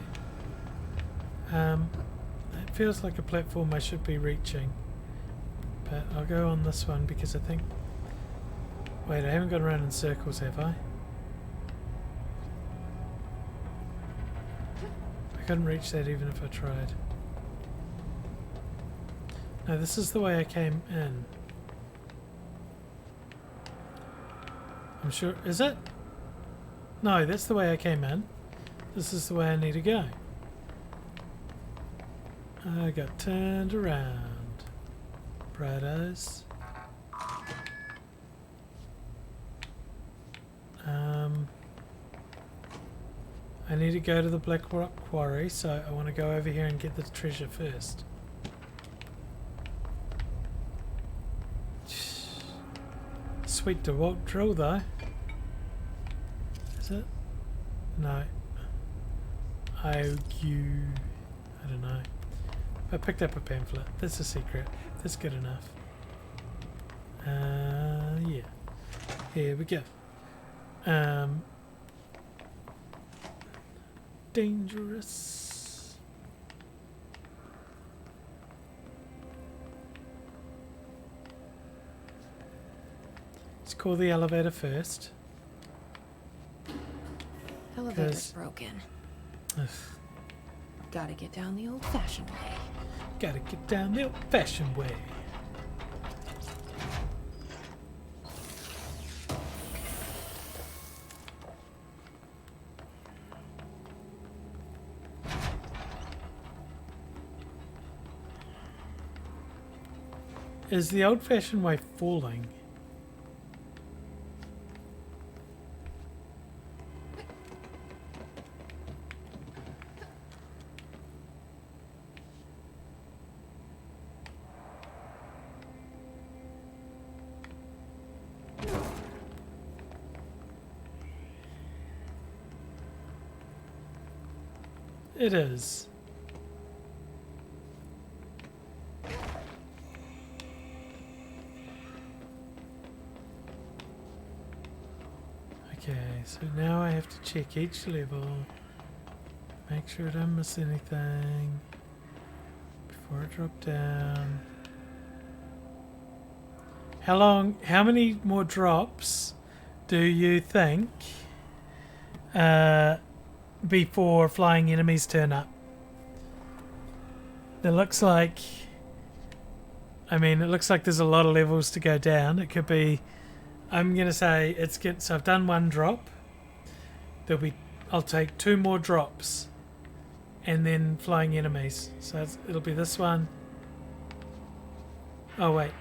It feels like a platform I should be reaching, but I'll go on this one because I think... Wait, I haven't gone around in circles, have I? I couldn't reach that even if I tried. No, this is the way I came in. I'm sure... Is it? No, that's the way I came in. This is the way I need to go. I got turned around. Bright eyes. I need to go to the Black Rock Quarry, so I want to go over here and get the treasure first. Sweet DeWalt drill though. Is it? No. I don't know. I picked up a pamphlet. That's a secret. That's good enough. Yeah. Here we go. Dangerous. Let's call the elevator first. Elevator's broken. Ugh. Gotta get down the old-fashioned way. Gotta get down the old-fashioned way. Is the old-fashioned way falling? It is. Okay, so now I have to check each level, make sure I don't miss anything before I drop down. How many more drops do you think before flying enemies turn up? It looks like, it looks like there's a lot of levels to go down. It could be, I'm gonna say so I've done one drop. I'll take 2 more drops, and then flying enemies. So it'll be this one. Oh wait,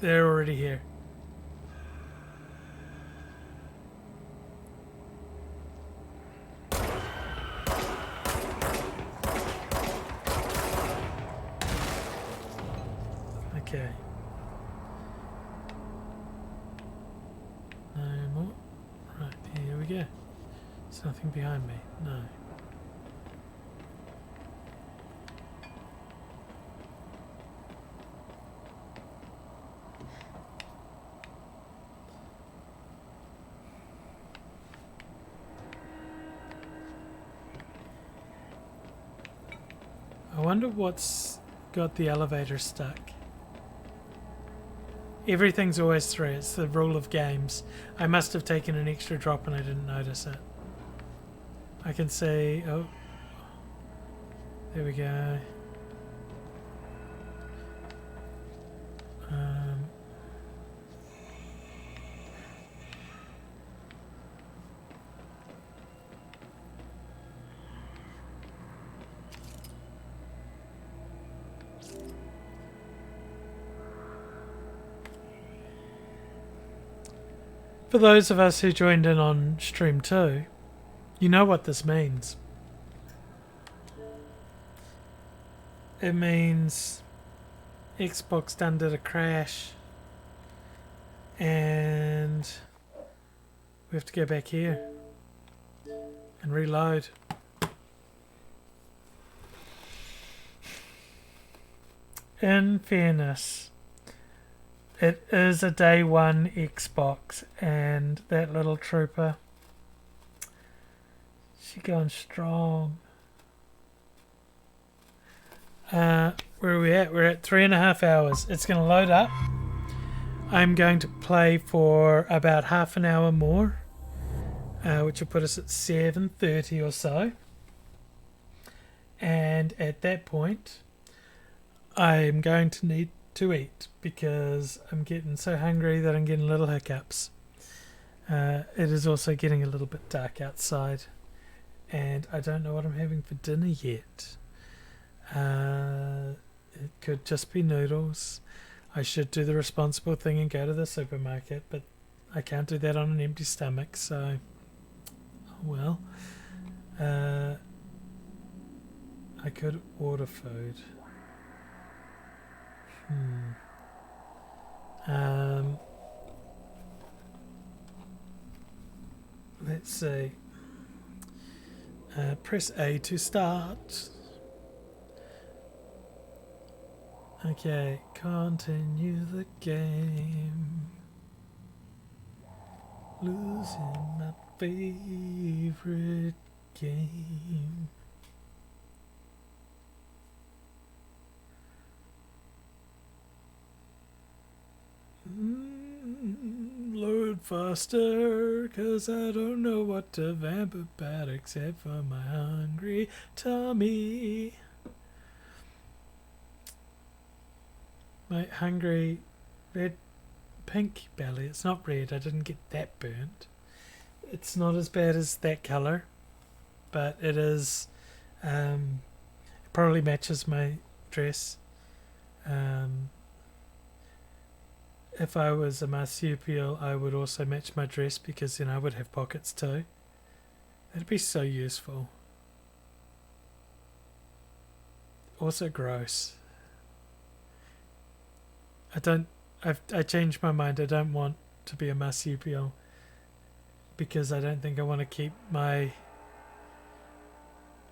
they're already here. Okay. No more. Right, here we go. There's nothing behind me. No. I wonder what's got the elevator stuck. Everything's always 3. It's the rule of games. I must have taken an extra drop and I didn't notice it. I can see... Oh. There we go. For those of us who joined in on stream 2, you know what this means. It means Xbox done did a crash and we have to go back here and reload. In fairness, it is a day 1 Xbox, and that little trooper She's going strong. Where are we at? We're at 3.5 hours. It's going to load up. I'm going to play for about half an hour more, which will put us at 7:30 or so. And at that point, I'm going to need to eat because I'm getting so hungry that I'm getting little hiccups. It is also getting a little bit dark outside, and I don't know what I'm having for dinner yet. It could just be noodles. I should do the responsible thing and go to the supermarket, but I can't do that on an empty stomach, so oh well. I could order food. Let's see. Press A to start. Okay, continue the game. Losing my favorite game. Load faster, 'cause I don't know what to vamp about except for my hungry tummy. My hungry pink belly. It's not red, I didn't get that burnt. It's not as bad as that colour, but it is, it probably matches my dress. If I was a marsupial, I would also match my dress because then I would have pockets too. That'd be so useful. Also gross. I changed my mind. I don't want to be a marsupial because I don't think I want to keep my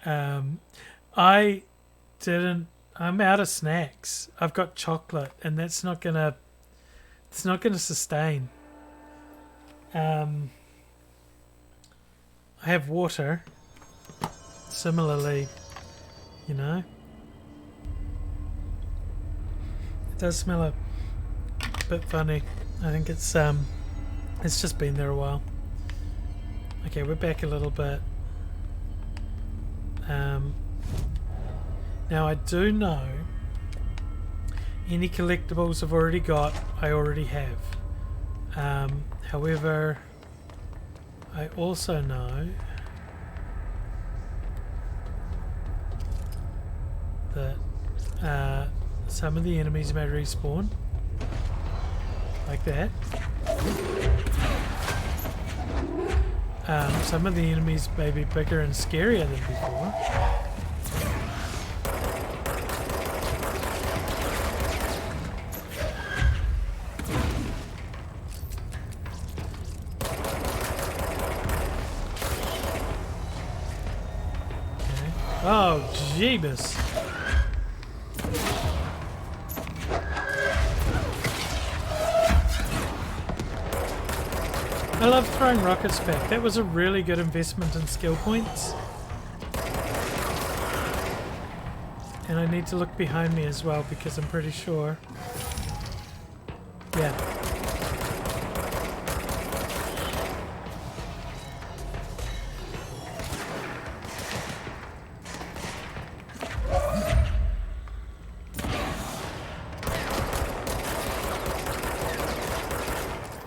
I'm out of snacks. I've got chocolate and it's not gonna sustain. I have water. Similarly, you know. It does smell a bit funny. I think it's just been there a while. Okay, we're back a little bit. Now I do know any collectibles I've already got, I already have. However, I also know that some of the enemies may respawn. Like that. Some of the enemies may be bigger and scarier than before. Okay. Oh, jeebus. I love throwing rockets back. That was a really good investment in skill points. And I need to look behind me as well because I'm pretty sure. Yeah.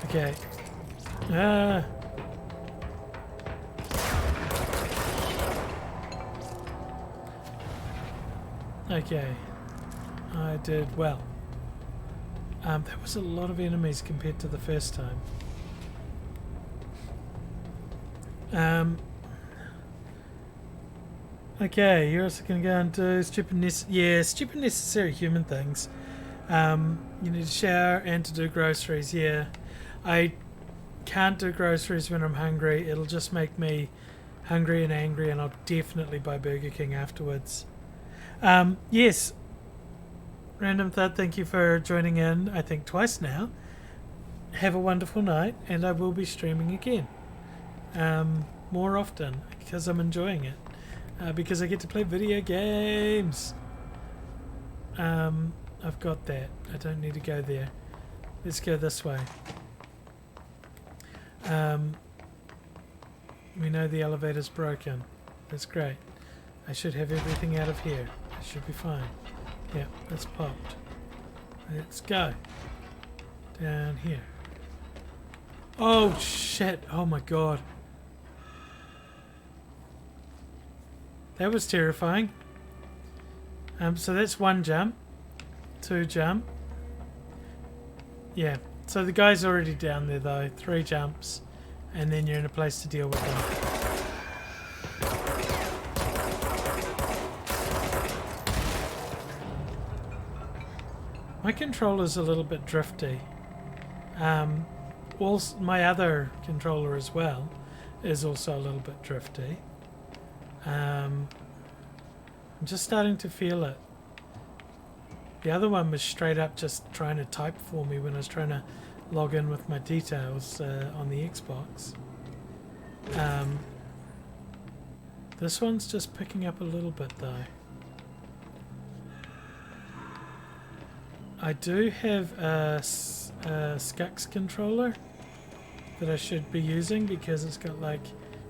Okay. Okay, I did well. There was a lot of enemies compared to the first time. Okay, you're also going to go and do stupid necessary human things. You need to shower and to do groceries, yeah. I can't do groceries when I'm hungry. It'll just make me hungry and angry, and I'll definitely buy Burger King afterwards. Yes. Random Thud, thank you for joining in, I think twice now. Have a wonderful night, and I will be streaming again. more often because I'm enjoying it. Because I get to play video games. I've got that. I don't need to go there. Let's go this way. We know the elevator's broken. That's great. I should have everything out of here. I should be fine. Yeah, that's popped. Let's go. Down here. Oh shit! Oh my god. That was terrifying. So that's one jump. Two jump. Yeah. So the guy's already down there though. 3 jumps. And then you're in a place to deal with them. My controller's a little bit drifty. Also, my other controller as well is also a little bit drifty. I'm just starting to feel it. The other one was straight up just trying to type for me when I was trying to log in with my details on the Xbox. This one's just picking up a little bit though. I do have a Skux controller that I should be using because it's got like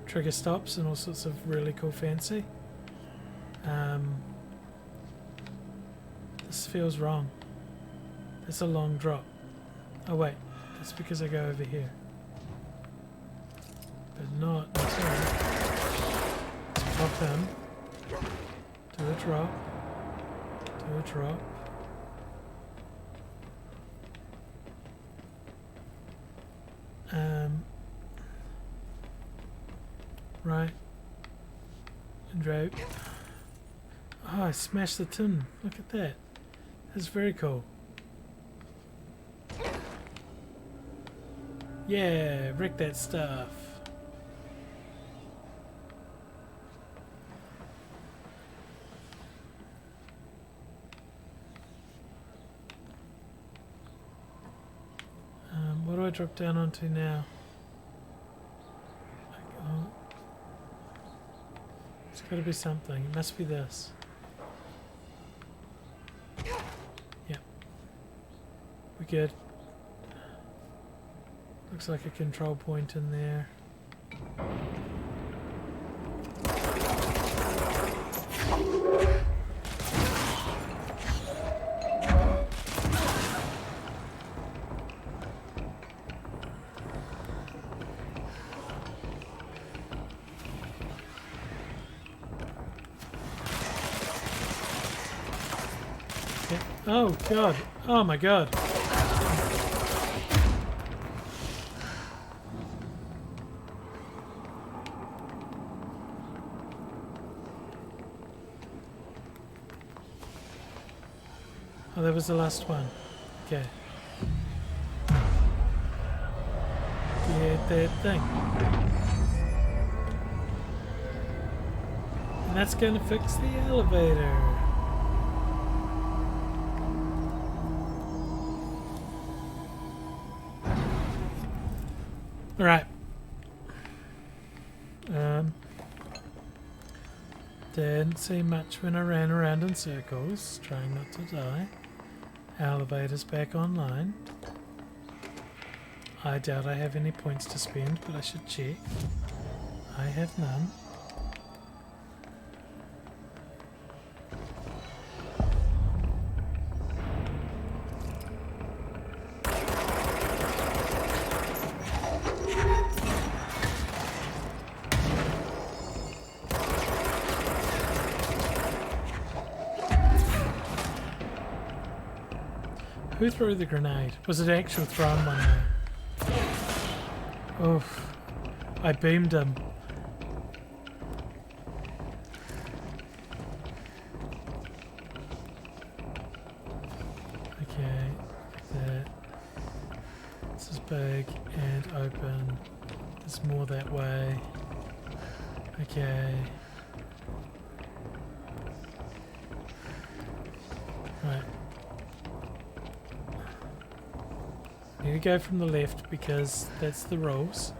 trigger stops and all sorts of really cool fancy. This feels wrong. It's a long drop. Oh wait, that's because I go over here. But not until pop him. Do a drop. Do a drop. Right. And rope. Oh, I smashed the tin. Look at that. That's very cool. Yeah, wreck that stuff. What do I drop down onto now? Oh. It's got to be something. It must be this. Yep. We're good. Looks like a control point in there. Oh god. Oh my god. Oh, that was the last one. Okay. Get that thing. And that's gonna fix the elevator. Right. Didn't see much when I ran around in circles, trying not to die. Elevator's back online. I doubt I have any points to spend, but I should check. I have none. Who threw the grenade? Was it actual thrown one there? Oof. I beamed him. Okay. That. This is big and open. There's more that way. Okay. Right. Need to go from the left because that's the rules.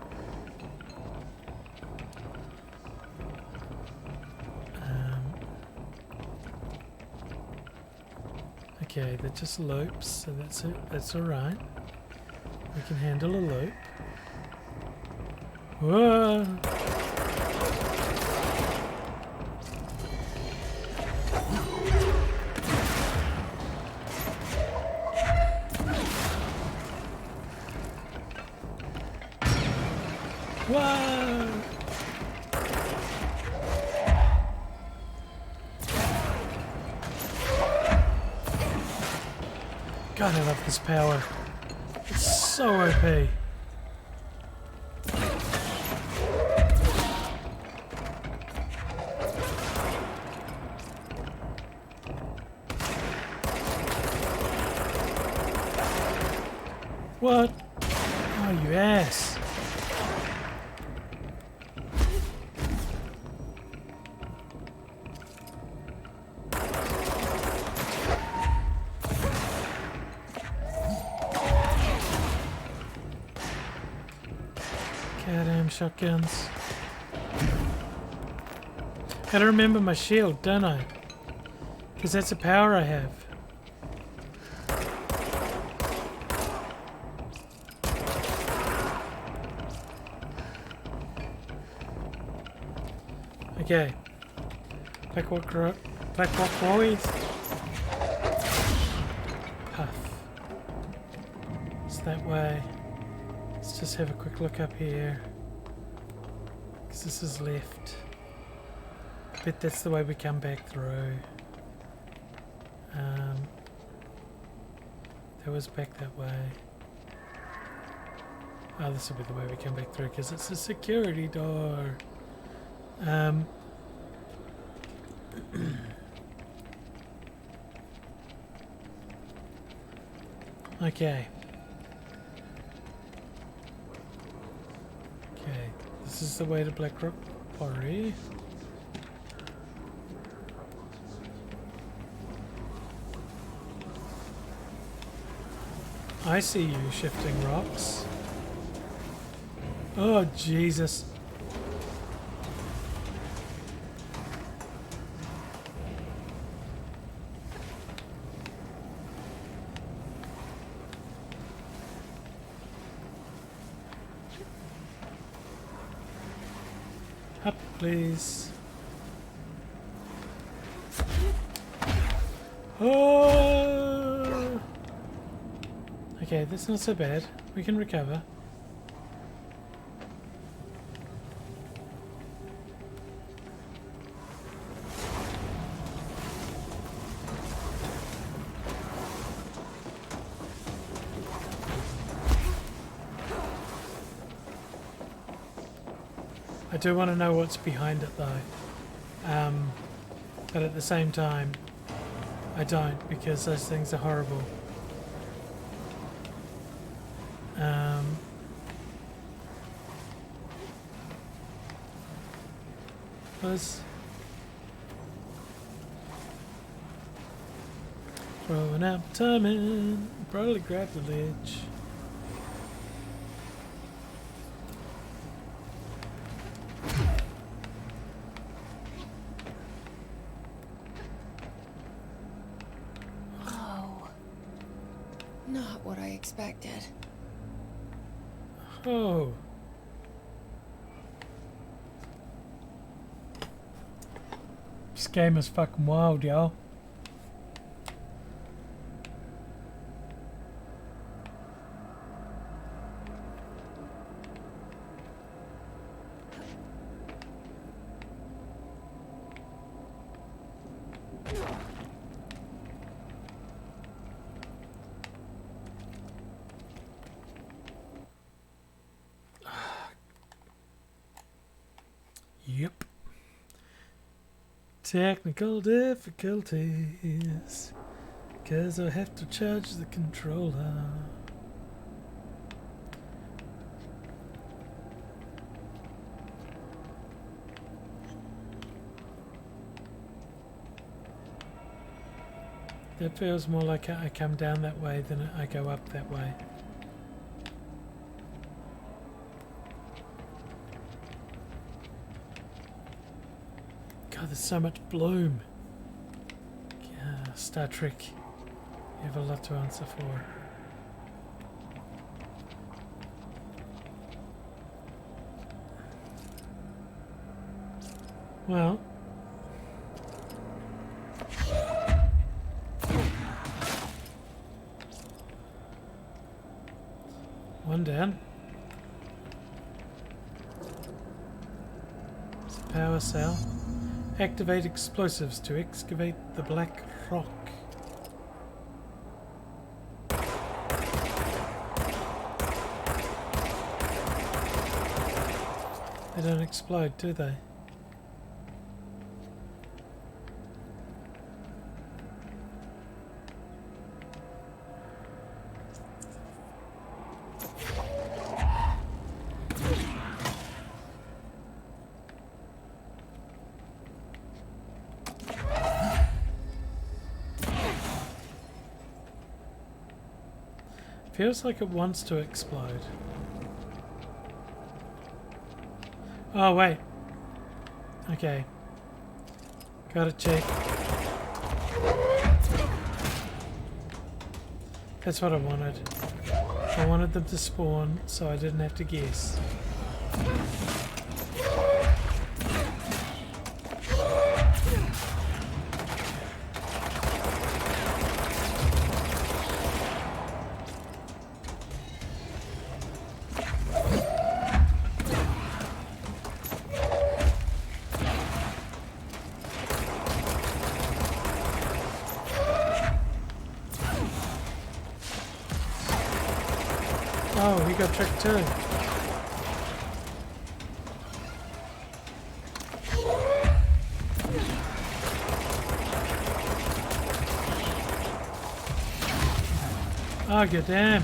Okay, that just loops, so that's it. That's alright. We can handle a loop. Whoa! Whoa! God, I love this power. It's so OP. What? Oh, you ass. Goddamn shotguns. Gotta remember my shield, don't I? Because that's a power I have. Okay. Black Rock Boys. Puff. It's that way. Let's just have a quick look up here. Because this is left. I bet that's the way we come back through. That was back that way. Oh, this will be the way we come back through because it's a security door. Okay. Okay, this is the way to Black Rock Quarry. I see you shifting rocks. Oh, Jesus. Up, please. Oh! Okay, that's not so bad. We can recover. I do want to know what's behind it though. But at the same time, I don't because those things are horrible. Was throwing out timing, probably grab the ledge. Oh, not what I expected. Oh. This game is fucking wild, y'all. Yep. Technical difficulties. 'Cause I have to charge the controller. That feels more like I come down that way than I go up that way. God, there's so much bloom. Yeah, Star Trek. You have a lot to answer for. Well, one down. It's a power cell. Activate explosives to excavate the black rock. They don't explode, do they? Feels like it wants to explode. Oh, wait. Okay. Gotta check. That's what I wanted. I wanted them to spawn so I didn't have to guess. Oh, we got tricked too. Oh, good damn.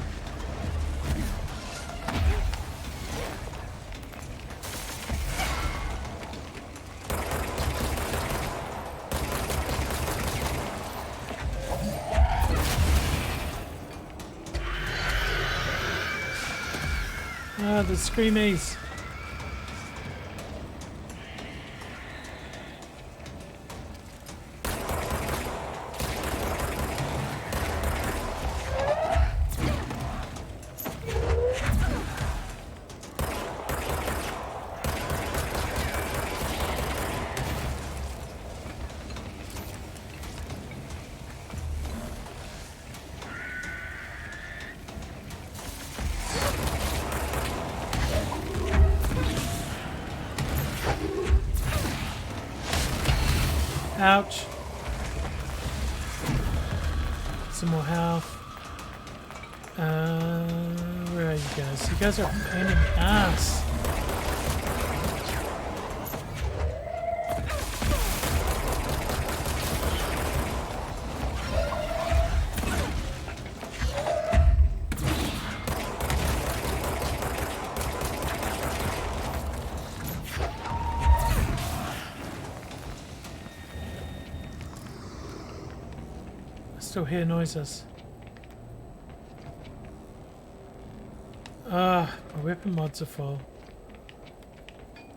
Ah, the screamies. Ouch. Some more health. Where are you guys? You guys are a pain in the ass. Still hear noises. Ah, my weapon mods are full.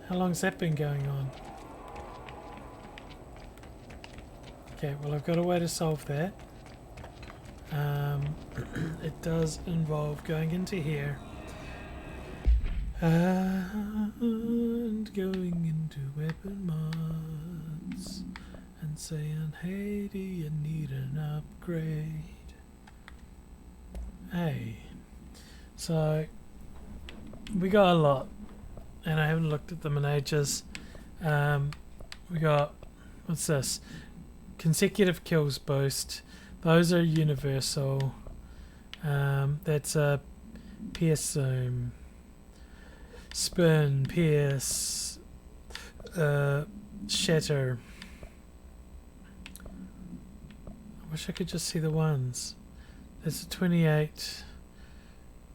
How long's that been going on? Okay, well I've got a way to solve that. It does involve going into here. And going into weapon mods. And saying, hey, do you need an upgrade? Hey. So, we got a lot. And I haven't looked at them in ages. We got, what's this? Consecutive kills boost. Those are universal. That's a pierce zoom. Spin, pierce, shatter. I wish I could just see the ones. There's a 28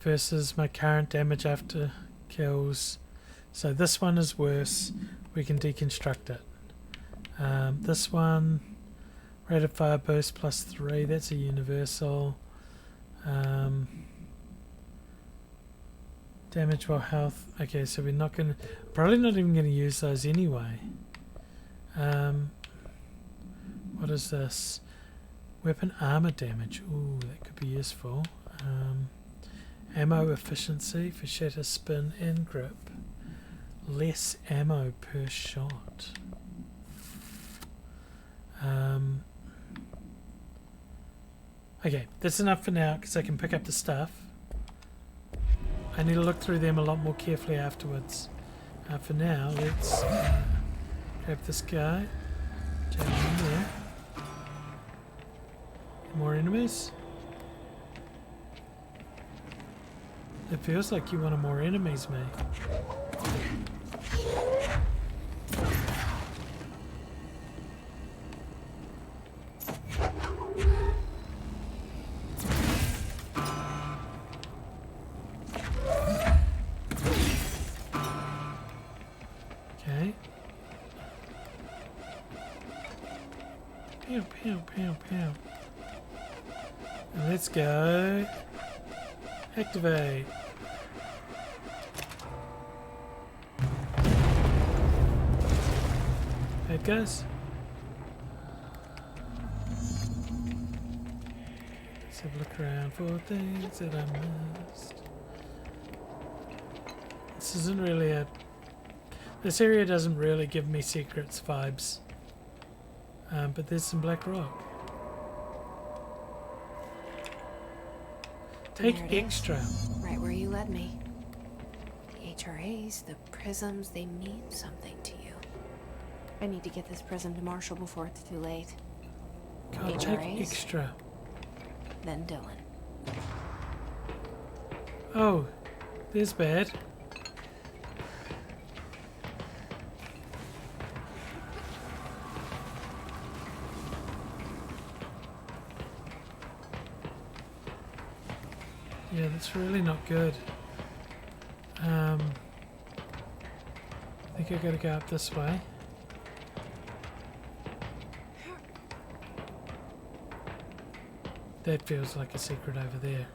versus my current damage after kills. So this one is worse. We can deconstruct it. This one, rate of fire burst +3. That's a universal. Damage while health. Okay, so we're not gonna. Probably not even gonna use those anyway. What is this? Weapon armor damage. Ooh, that could be useful. Ammo efficiency for shatter, spin, and grip. Less ammo per shot. Okay, that's enough for now because I can pick up the stuff. I need to look through them a lot more carefully afterwards. For now, let's grab this guy. Jam him there. More enemies. It feels like you want more enemies, mate. Okay. Pew, pew, pew, pew. And let's go. Activate. Bad guys. Let's have a look around for things that I missed. This isn't really a... This area doesn't really give me secrets vibes. But there's some black rock. Take extra. Right where you led me. The HRAs, the prisms, they mean something to you. I need to get this prism to Marshall before it's too late. God, take extra. Then Dylan. Oh, there's bad. Yeah, that's really not good. I think I gotta go up this way. That feels like a secret over there.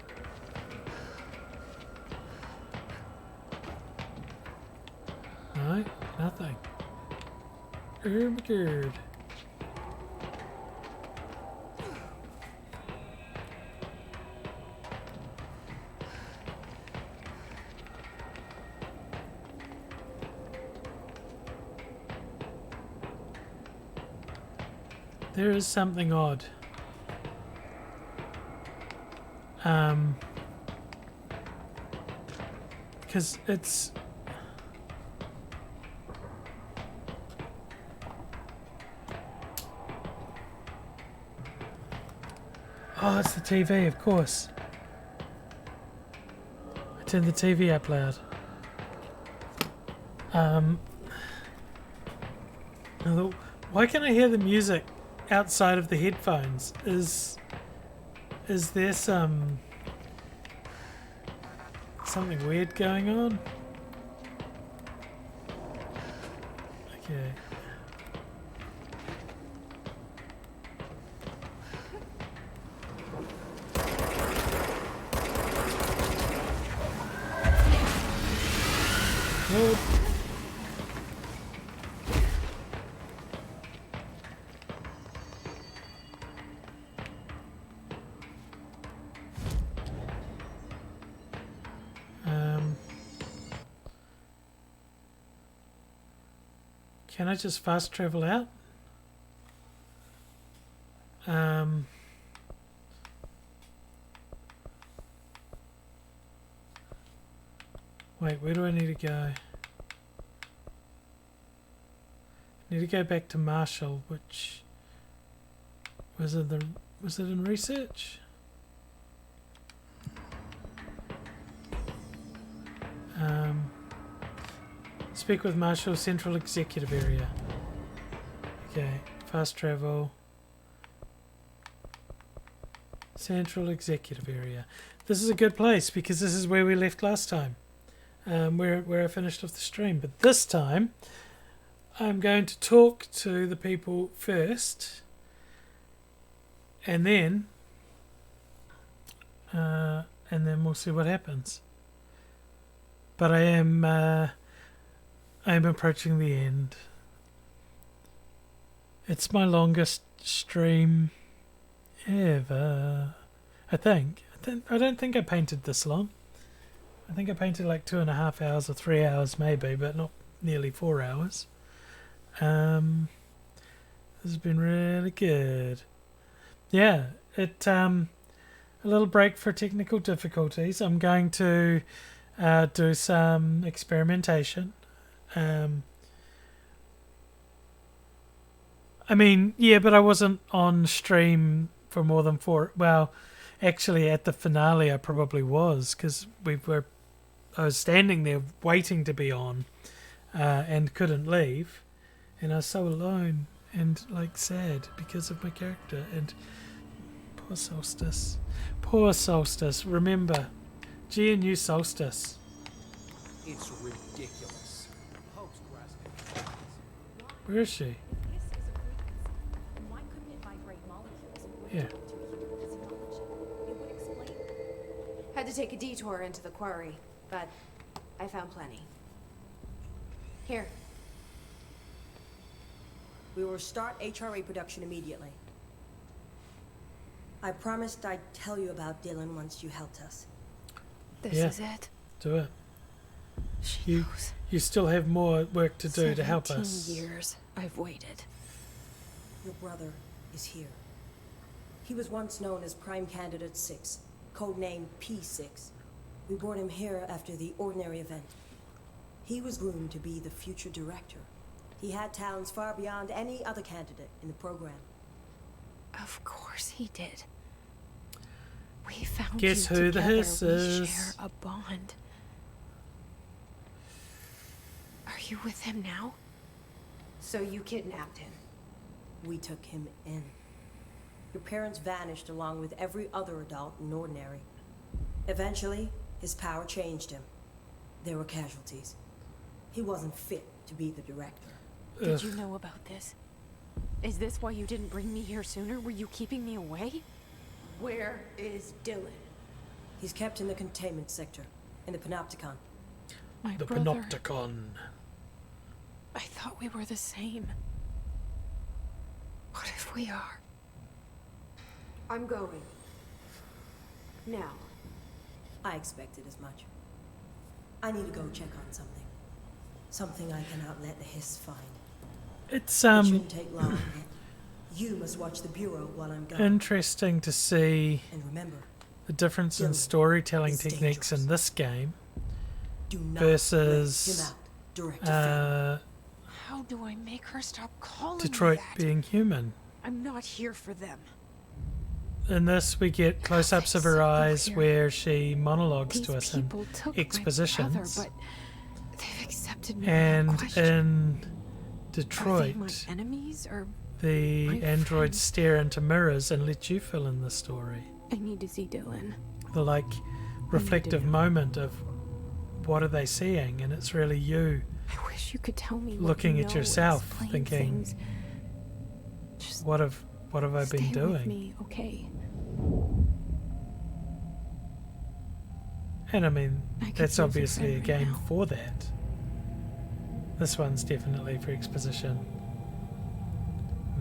No, nothing. Oh my god. There is something odd. Because it's... Oh, it's the TV, of course. I turned the TV up loud. Why can't I hear the music outside of the headphones? Is there something weird going on? Okay. Nope. Can I just fast travel out? Wait, where do I need to go? I need to go back to Marshall, which was it in research? Speak with Marshall, Central Executive Area. Okay, fast travel. Central Executive Area. This is a good place because this is where we left last time. Where I finished off the stream. But this time, I'm going to talk to the people first. And then we'll see what happens. But I am approaching the end. It's my longest stream ever. I don't think I painted this long. I think I painted like 2.5 hours or 3 hours maybe, but not nearly 4 hours. This has been really good. Yeah, a little break for technical difficulties. I'm going to do some experimentation. I mean, yeah, but I wasn't on stream for more than 4. Well, actually, at the finale, I probably was, because I was standing there waiting to be on, and couldn't leave, and I was so alone and like sad because of my character. And poor Solstice, poor Solstice. Remember, GNU Solstice. It's ridiculous. Hope's grasping. Where is she? Yeah. Had to take a detour into the quarry, but I found plenty. Here. We will start HRA production immediately. I promised I'd tell you about Dylan once you helped us. This is it. Do it. You still have more work to do to help us. 17 years I've waited. Your brother is here. He was once known as Prime Candidate 6, codenamed P6. We brought him here after the ordinary event. He was groomed to be the future director. He had talents far beyond any other candidate in the program. Of course he did. We found Guess you who together. the hiss We is? share a bond. Are you with him now? So you kidnapped him? We took him in. Your parents vanished along with every other adult in Ordinary. Eventually, his power changed him. There were casualties. He wasn't fit to be the director. Did you know about this? Is this why you didn't bring me here sooner? Were you keeping me away? Where is Dylan? He's kept in the containment sector, in the Panopticon. My The brother. Panopticon. I thought we were the same. What if we are? I'm going. Now. I expected as much. I need to go check on something. Something I cannot let the hiss find. It's It shouldn't take long. You must watch the Bureau while I'm gone. interesting to see And remember, the difference in Dylan storytelling is techniques in this game do not versus let him out. Direct your family. How do I make her stop calling Detroit me that? being human. I'm not here for them. In this, we get close-ups of her eyes where she monologues These to us in people took expositions. my brother, but they've accepted me And without question. in Are they Detroit, my enemies or the my androids friends? stare into mirrors and let you fill in the story. I need to see Dylan. The reflective moment of what are they seeing, and it's really you I wish you could tell me what looking you at know, yourself, explain thinking, things. Just what have I stay been with doing? me, okay? And I mean, I could that's use your obviously a friend right game now. for that. This one's definitely for exposition.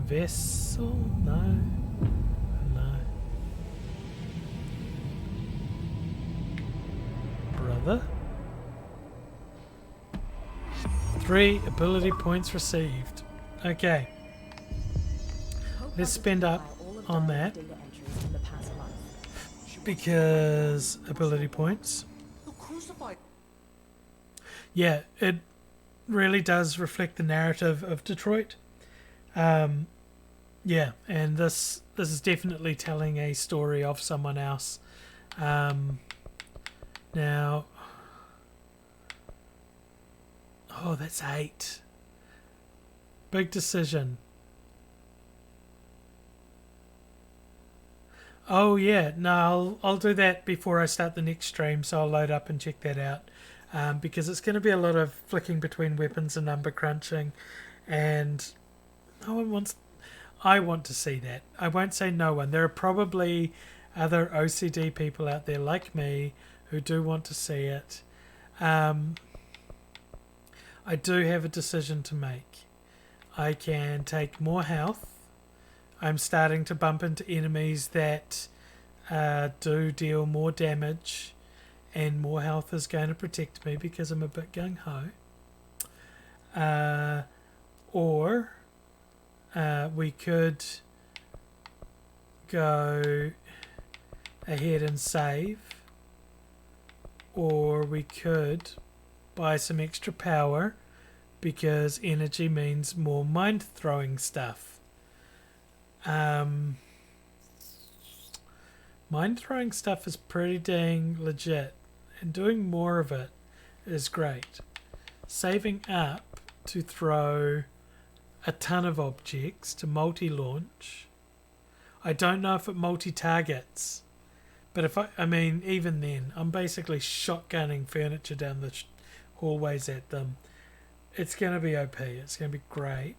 Vessel? No. No. Brother? 3 ability points received. Okay. Let's spend up on that. Because ability points. Yeah, it really does reflect the narrative of Detroit. Yeah, and this is definitely telling a story of someone else. Now, oh, that's 8. Big decision. Oh yeah, no, I'll do that before I start the next stream, so I'll load up and check that out. Because it's going to be a lot of flicking between weapons and number crunching, and no one wants. I want to see that. I won't say no one. There are probably other OCD people out there like me who do want to see it. I do have a decision to make. I can take more health. I'm starting to bump into enemies that do deal more damage, and more health is going to protect me because I'm a bit gung-ho. Or we could go ahead and save, or we could buy some extra power because energy means more mind throwing stuff. Mind throwing stuff is pretty dang legit, and doing more of it is great. Saving up to throw a ton of objects to multi-launch. I don't know if it multi-targets, but if I mean, even then, I'm basically shotgunning furniture down the hallways at them. It's going to be OP. It's going to be great.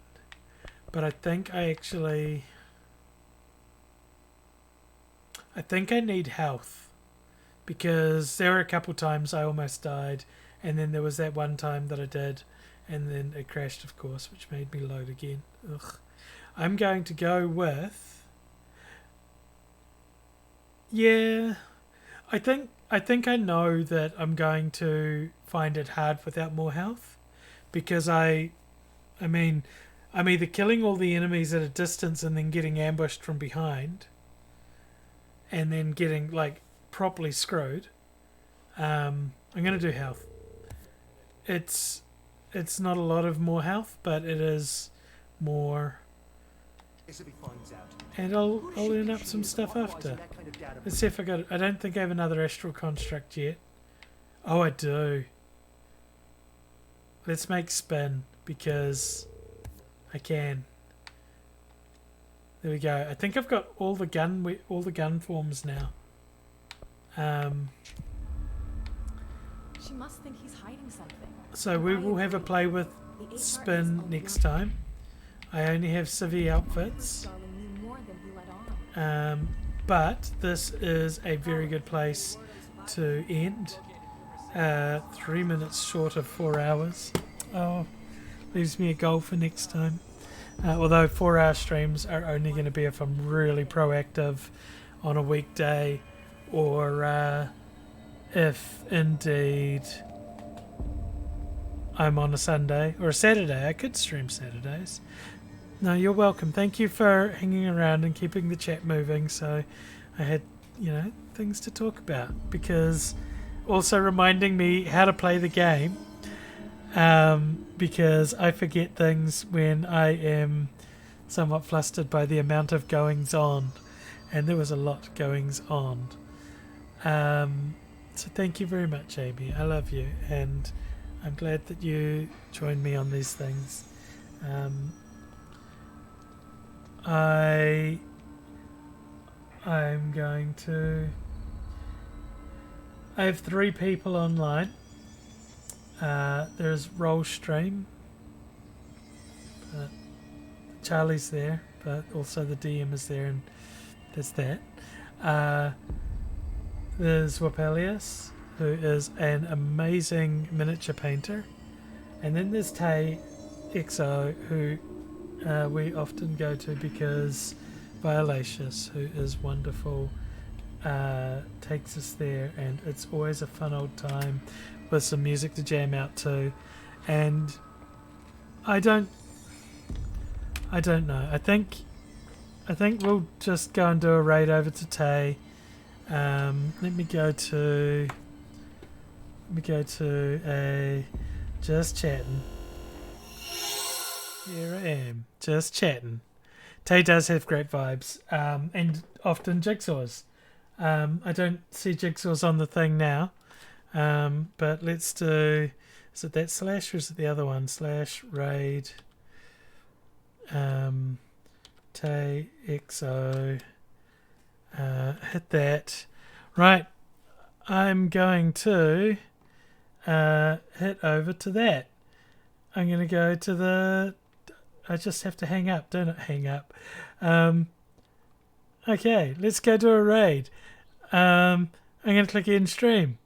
But I think I need health, because there were a couple times I almost died, and then there was that one time that I did, and then it crashed, of course, which made me load again. Ugh. I'm going to go with... Yeah, I think I know that I'm going to find it hard without more health, because I mean, I'm either killing all the enemies at a distance and then getting ambushed from behind, and then getting like properly screwed. I'm gonna do health. It's not a lot of more health, but it is more. And I'll earn up some stuff after. Let's see if I got it. I don't think I have another astral construct yet. Oh, I do. Let's make spin, because I can. There we go. I think I've got all the gun forms now. She must think he's hiding something. So we will have a play with spin next time. I only have civvy outfits. But this is a very good place to end. 3 minutes short of 4 hours. Oh, leaves me a goal for next time. Although 4-hour streams are only going to be if I'm really proactive on a weekday, or if indeed I'm on a Sunday or a Saturday. I could stream Saturdays. No, you're welcome. Thank you for hanging around and keeping the chat moving. So I had, things to talk about, because also reminding me how to play the game, because I forget things when I am somewhat flustered by the amount of goings on, and there was a lot goings on. So thank you very much, Amy. I love you, and I'm glad that you joined me on these things. I'm going to... I have 3 people online. There's Rollstream. Charlie's there, but also the DM is there, and there's that. There's Wapelius, who is an amazing miniature painter. And then there's Tay XO, who we often go to because Violacious, who is wonderful, takes us there, and it's always a fun old time with some music to jam out to. And I don't know. I think we'll just go and do a raid over to Tay. Let me go to a just chatting. Here I am, just chatting. Tay does have great vibes, and often jigsaws. I don't see jigsaws on the thing now, but let's do. Is it that slash or is it the other one? /raid. Tay XO. Hit that. Right. I'm going to hit over to that. I'm going to go to the... I just have to hang up. Don't hang up. Okay, let's go to a raid. I'm going to click end stream.